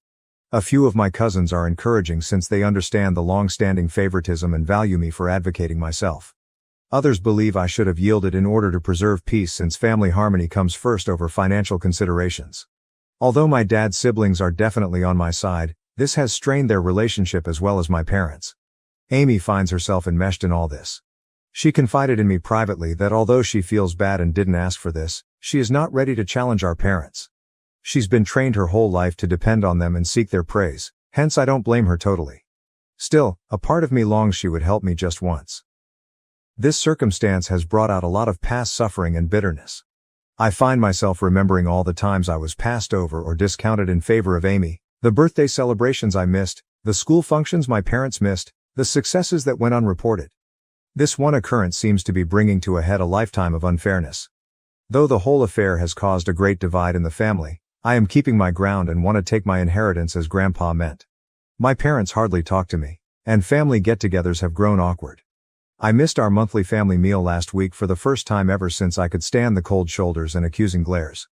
A few of my cousins are encouraging since they understand the long-standing favoritism and value me for advocating myself. Others believe I should have yielded in order to preserve peace since family harmony comes first over financial considerations. Although my dad's siblings are definitely on my side, this has strained their relationship as well as my parents. Amy finds herself enmeshed in all this. She confided in me privately that although she feels bad and didn't ask for this, she is not ready to challenge our parents. She's been trained her whole life to depend on them and seek their praise, hence I don't blame her totally. Still, a part of me longs she would help me just once. This circumstance has brought out a lot of past suffering and bitterness. I find myself remembering all the times I was passed over or discounted in favor of Amy, the birthday celebrations I missed, the school functions my parents missed, the successes that went unreported. This one occurrence seems to be bringing to a head a lifetime of unfairness. Though the whole affair has caused a great divide in the family, I am keeping my ground and want to take my inheritance as Grandpa meant. My parents hardly talk to me, and family get-togethers have grown awkward. I missed our monthly family meal last week for the first time ever since I could stand the cold shoulders and accusing glares.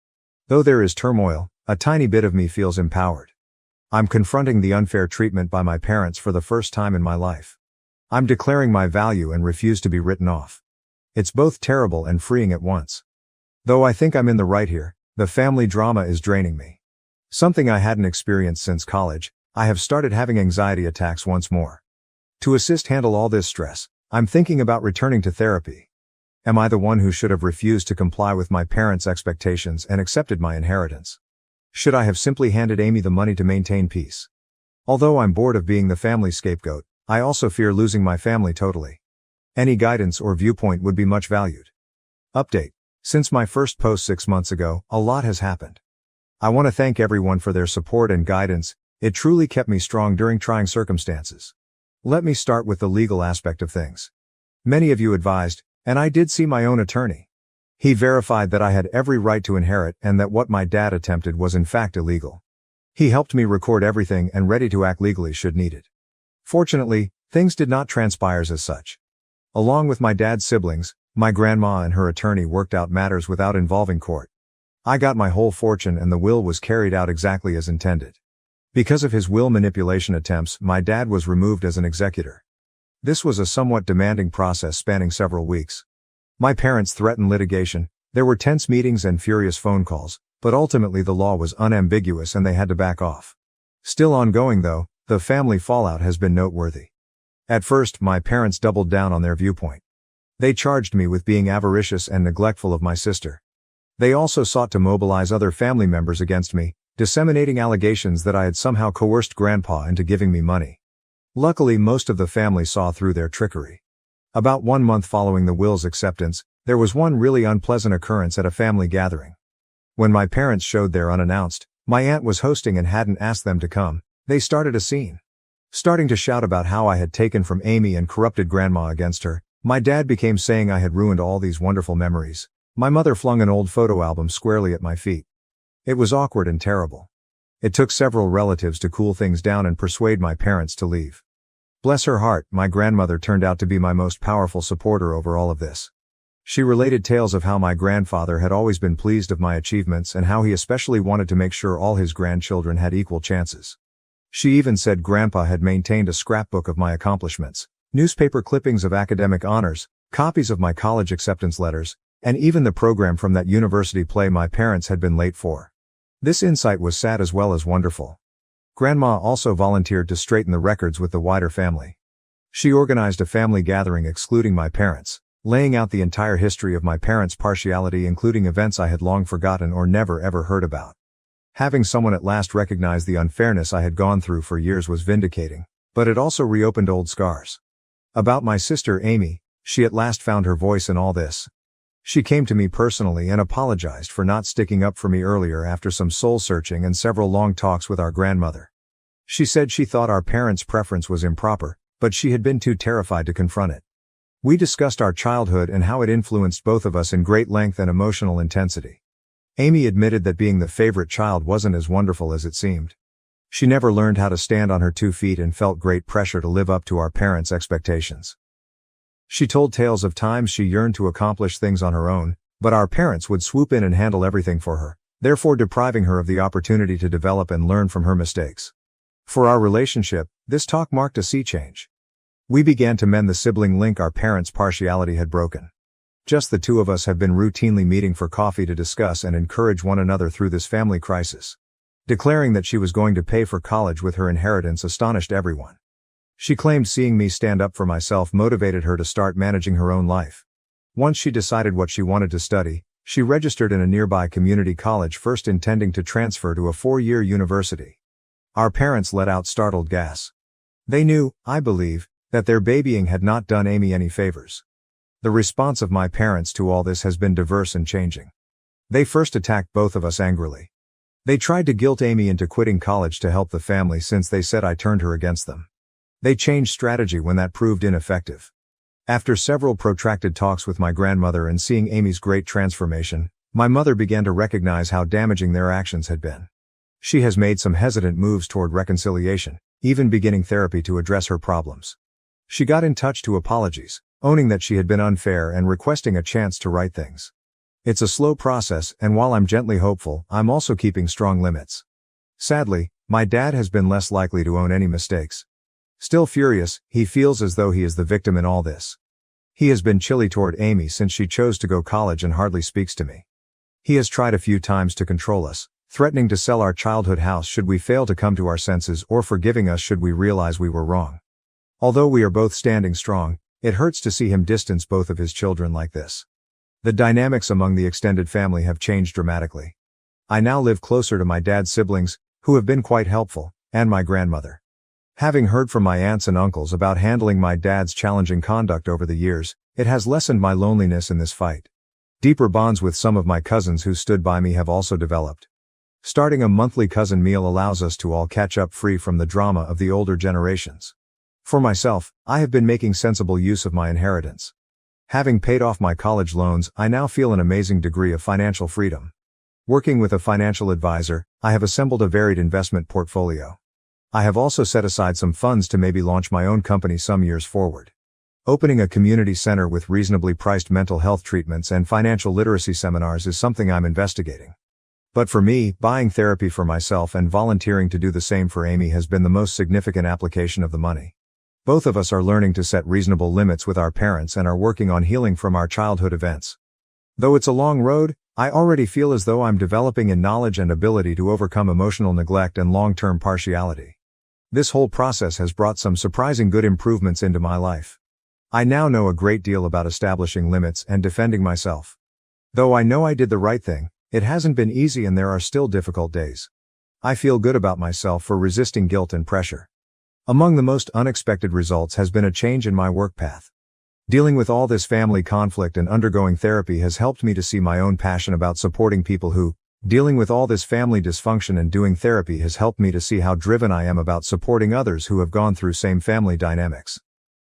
Though there is turmoil, a tiny bit of me feels empowered. I'm confronting the unfair treatment by my parents for the first time in my life. I'm declaring my value and refuse to be written off. It's both terrible and freeing at once. Though I think I'm in the right here, the family drama is draining me. Something I hadn't experienced since college, I have started having anxiety attacks once more. To assist handle all this stress, I'm thinking about returning to therapy. Am I the one who should have refused to comply with my parents' expectations and accepted my inheritance? Should I have simply handed Amy the money to maintain peace? Although I'm bored of being the family scapegoat, I also fear losing my family totally. Any guidance or viewpoint would be much valued. Update. Since my first post 6 months ago, a lot has happened. I want to thank everyone for their support and guidance. It truly kept me strong during trying circumstances. Let me start with the legal aspect of things. Many of you advised, and I did see my own attorney. He verified that I had every right to inherit and that what my dad attempted was in fact illegal. He helped me record everything and ready to act legally should needed. Fortunately, things did not transpire as such. Along with my dad's siblings, my grandma and her attorney worked out matters without involving court. I got my whole fortune and the will was carried out exactly as intended. Because of his will manipulation attempts, my dad was removed as an executor. This was a somewhat demanding process spanning several weeks. My parents threatened litigation, there were tense meetings and furious phone calls, but ultimately the law was unambiguous and they had to back off. Still ongoing though, the family fallout has been noteworthy. At first, my parents doubled down on their viewpoint. They charged me with being avaricious and neglectful of my sister. They also sought to mobilize other family members against me, disseminating allegations that I had somehow coerced Grandpa into giving me money. Luckily, most of the family saw through their trickery. About 1 month following the will's acceptance, there was one really unpleasant occurrence at a family gathering. When my parents showed there unannounced, my aunt was hosting and hadn't asked them to come, they started a scene. Starting to shout about how I had taken from Amy and corrupted Grandma against her, my dad became saying I had ruined all these wonderful memories. My mother flung an old photo album squarely at my feet. It was awkward and terrible. It took several relatives to cool things down and persuade my parents to leave. Bless her heart, my grandmother turned out to be my most powerful supporter over all of this. She related tales of how my grandfather had always been pleased of my achievements and how he especially wanted to make sure all his grandchildren had equal chances. She even said Grandpa had maintained a scrapbook of my accomplishments, newspaper clippings of academic honors, copies of my college acceptance letters, and even the program from that university play my parents had been late for. This insight was sad as well as wonderful. Grandma also volunteered to straighten the records with the wider family. She organized a family gathering excluding my parents, laying out the entire history of my parents' partiality, including events I had long forgotten or never ever heard about. Having someone at last recognize the unfairness I had gone through for years was vindicating, but it also reopened old scars. About my sister Amy, she at last found her voice in all this. She came to me personally and apologized for not sticking up for me earlier after some soul-searching and several long talks with our grandmother. She said she thought our parents' preference was improper, but she had been too terrified to confront it. We discussed our childhood and how it influenced both of us in great length and emotional intensity. Amy admitted that being the favorite child wasn't as wonderful as it seemed. She never learned how to stand on her 2 feet and felt great pressure to live up to our parents' expectations. She told tales of times she yearned to accomplish things on her own, but our parents would swoop in and handle everything for her, therefore depriving her of the opportunity to develop and learn from her mistakes. For our relationship, this talk marked a sea change. We began to mend the sibling link our parents' partiality had broken. Just the two of us have been routinely meeting for coffee to discuss and encourage one another through this family crisis. Declaring that she was going to pay for college with her inheritance astonished everyone. She claimed seeing me stand up for myself motivated her to start managing her own life. Once she decided what she wanted to study, she registered in a nearby community college, first intending to transfer to a 4-year university. Our parents let out startled gasps. They knew, I believe, that their babying had not done Amy any favors. The response of my parents to all this has been diverse and changing. They first attacked both of us angrily. They tried to guilt Amy into quitting college to help the family since they said I turned her against them. They changed strategy when that proved ineffective. After several protracted talks with my grandmother and seeing Amy's great transformation, my mother began to recognize how damaging their actions had been. She has made some hesitant moves toward reconciliation, even beginning therapy to address her problems. She got in touch to apologies, owning that she had been unfair and requesting a chance to right things. It's a slow process, and while I'm gently hopeful, I'm also keeping strong limits. Sadly, my dad has been less likely to own any mistakes. Still furious, he feels as though he is the victim in all this. He has been chilly toward Amy since she chose to go college and hardly speaks to me. He has tried a few times to control us, threatening to sell our childhood house should we fail to come to our senses or forgiving us should we realize we were wrong. Although we are both standing strong, it hurts to see him distance both of his children like this. The dynamics among the extended family have changed dramatically. I now live closer to my dad's siblings, who have been quite helpful, and my grandmother. Having heard from my aunts and uncles about handling my dad's challenging conduct over the years, it has lessened my loneliness in this fight. Deeper bonds with some of my cousins who stood by me have also developed. Starting a monthly cousin meal allows us to all catch up free from the drama of the older generations. For myself, I have been making sensible use of my inheritance. Having paid off my college loans, I now feel an amazing degree of financial freedom. Working with a financial advisor, I have assembled a varied investment portfolio. I have also set aside some funds to maybe launch my own company some years forward. Opening a community center with reasonably priced mental health treatments and financial literacy seminars is something I'm investigating. But for me, buying therapy for myself and volunteering to do the same for Amy has been the most significant application of the money. Both of us are learning to set reasonable limits with our parents and are working on healing from our childhood events. Though it's a long road, I already feel as though I'm developing in knowledge and ability to overcome emotional neglect and long-term partiality. This whole process has brought some surprising good improvements into my life. I now know a great deal about establishing limits and defending myself. Though I know I did the right thing, it hasn't been easy and there are still difficult days. I feel good about myself for resisting guilt and pressure. Among the most unexpected results has been a change in my work path. Dealing with all this family conflict and undergoing therapy has helped me to see my own passion about supporting people who, dealing with all this family dysfunction and doing therapy has helped me to see how driven I am about supporting others who have gone through same family dynamics.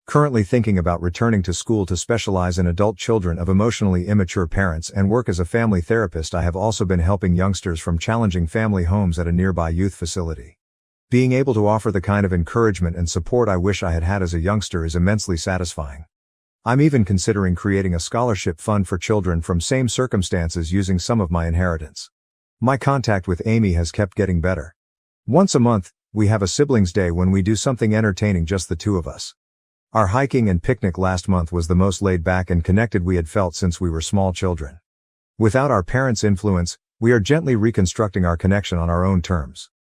Currently thinking about returning to school to specialize in adult children of emotionally immature parents and work as a family therapist. I have also been helping youngsters from challenging family homes at a nearby youth facility. Being able to offer the kind of encouragement and support I wish I had had as a youngster is immensely satisfying. I'm even considering creating a scholarship fund for children from same circumstances using some of my inheritance. My contact with Amy has kept getting better. Once a month, we have a siblings' day when we do something entertaining, just the two of us. Our hiking and picnic last month was the most laid back and connected we had felt since we were small children. Without our parents' influence, we are gently reconstructing our connection on our own terms.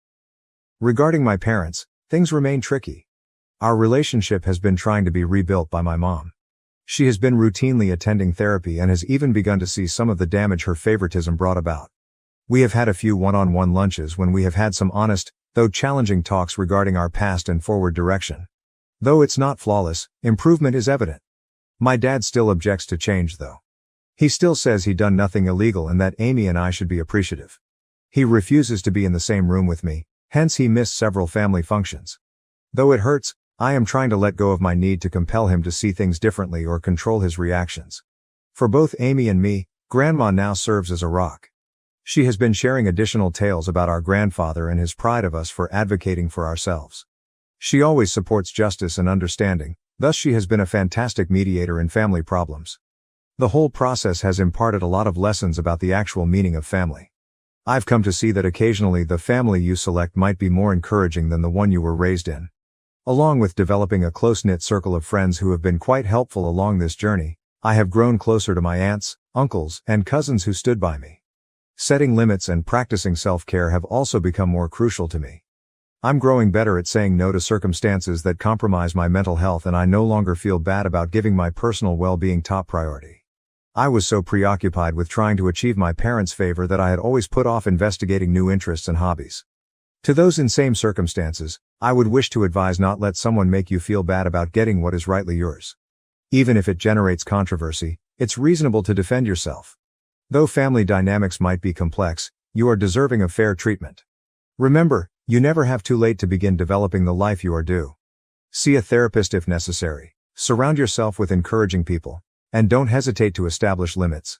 Regarding my parents, things remain tricky. Our relationship has been trying to be rebuilt by my mom. She has been routinely attending therapy and has even begun to see some of the damage her favoritism brought about. We have had a few one-on-one lunches when we have had some honest, though challenging talks regarding our past and forward direction. Though it's not flawless, improvement is evident. My dad still objects to change though. He still says he done nothing illegal and that Amy and I should be appreciative. He refuses to be in the same room with me, hence he missed several family functions. Though it hurts, I am trying to let go of my need to compel him to see things differently or control his reactions. For both Amy and me, Grandma now serves as a rock. She has been sharing additional tales about our grandfather and his pride of us for advocating for ourselves. She always supports justice and understanding, thus she has been a fantastic mediator in family problems. The whole process has imparted a lot of lessons about the actual meaning of family. I've come to see that occasionally the family you select might be more encouraging than the one you were raised in. Along with developing a close-knit circle of friends who have been quite helpful along this journey, I have grown closer to my aunts, uncles, and cousins who stood by me. Setting limits and practicing self-care have also become more crucial to me. I'm growing better at saying no to circumstances that compromise my mental health, and I no longer feel bad about giving my personal well-being top priority. I was so preoccupied with trying to achieve my parents' favor that I had always put off investigating new interests and hobbies. To those in same circumstances, I would wish to advise: not let someone make you feel bad about getting what is rightly yours. Even if it generates controversy, it's reasonable to defend yourself. Though family dynamics might be complex, you are deserving of fair treatment. Remember, you never have too late to begin developing the life you are due. See a therapist if necessary. Surround yourself with encouraging people. And don't hesitate to establish limits.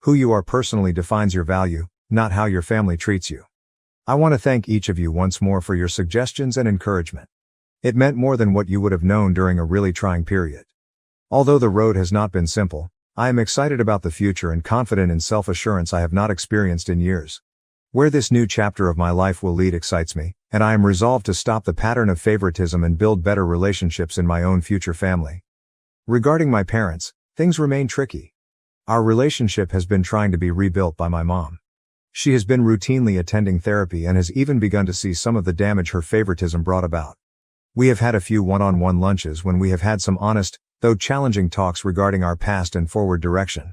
Who you are personally defines your value, not how your family treats you. I want to thank each of you once more for your suggestions and encouragement. It meant more than what you would have known during a really trying period. Although the road has not been simple, I am excited about the future and confident in self-assurance I have not experienced in years. Where this new chapter of my life will lead excites me, and I am resolved to stop the pattern of favoritism and build better relationships in my own future family. Regarding my parents, things remain tricky. Our relationship has been trying to be rebuilt by my mom. She has been routinely attending therapy and has even begun to see some of the damage her favoritism brought about. We have had a few one-on-one lunches when we have had some honest, though challenging talks regarding our past and forward direction.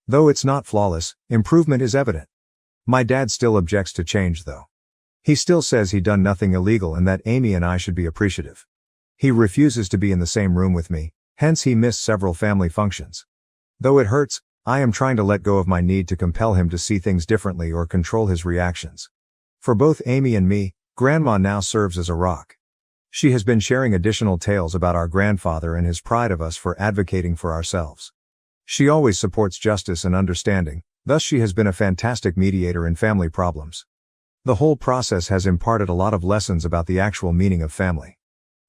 Though it's not flawless, improvement is evident. My dad still objects to change though. He still says he done nothing illegal and that Amy and I should be appreciative. He refuses to be in the same room with me, hence he missed several family functions. Though it hurts, I am trying to let go of my need to compel him to see things differently or control his reactions. For both Amy and me, Grandma now serves as a rock. She has been sharing additional tales about our grandfather and his pride of us for advocating for ourselves. She always supports justice and understanding, thus she has been a fantastic mediator in family problems. The whole process has imparted a lot of lessons about the actual meaning of family.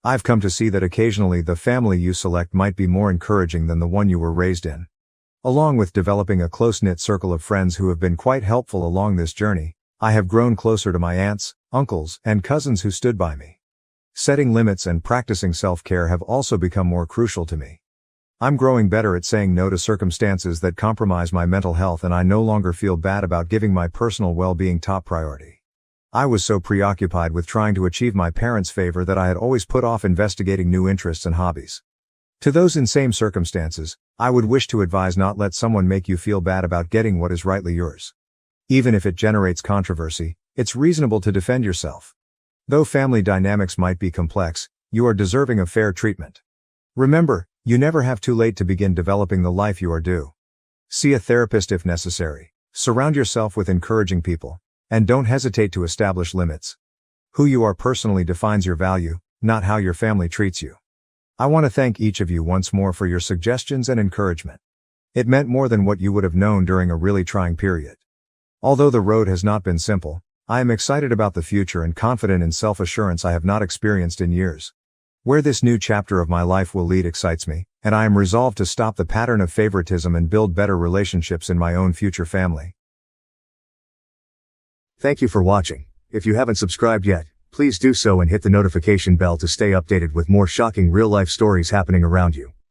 I've come to see that occasionally the family you select might be more encouraging than the one you were raised in. Along with developing a close-knit circle of friends who have been quite helpful along this journey, I have grown closer to my aunts, uncles, and cousins who stood by me. Setting limits and practicing self-care have also become more crucial to me. I'm growing better at saying no to circumstances that compromise my mental health, and I no longer feel bad about giving my personal well-being top priority. I was so preoccupied with trying to achieve my parents' favor that I had always put off investigating new interests and hobbies. To those in same circumstances, I would wish to advise not let someone make you feel bad about getting what is rightly yours. Even if it generates controversy, it's reasonable to defend yourself. Though family dynamics might be complex, you are deserving of fair treatment. Remember, you never have too late to begin developing the life you are due. See a therapist if necessary. Surround yourself with encouraging people. And don't hesitate to establish limits. Who you are personally defines your value, not how your family treats you. I want to thank each of you once more for your suggestions and encouragement. It meant more than what you would have known during a really trying period. Although the road has not been simple, I am excited about the future and confident in self-assurance I have not experienced in years. Where this new chapter of my life will lead excites me, and I am resolved to stop the pattern of favoritism and build better relationships in my own future family. Thank you for watching. If you haven't subscribed yet, please do so and hit the notification bell to stay updated with more shocking real-life stories happening around you.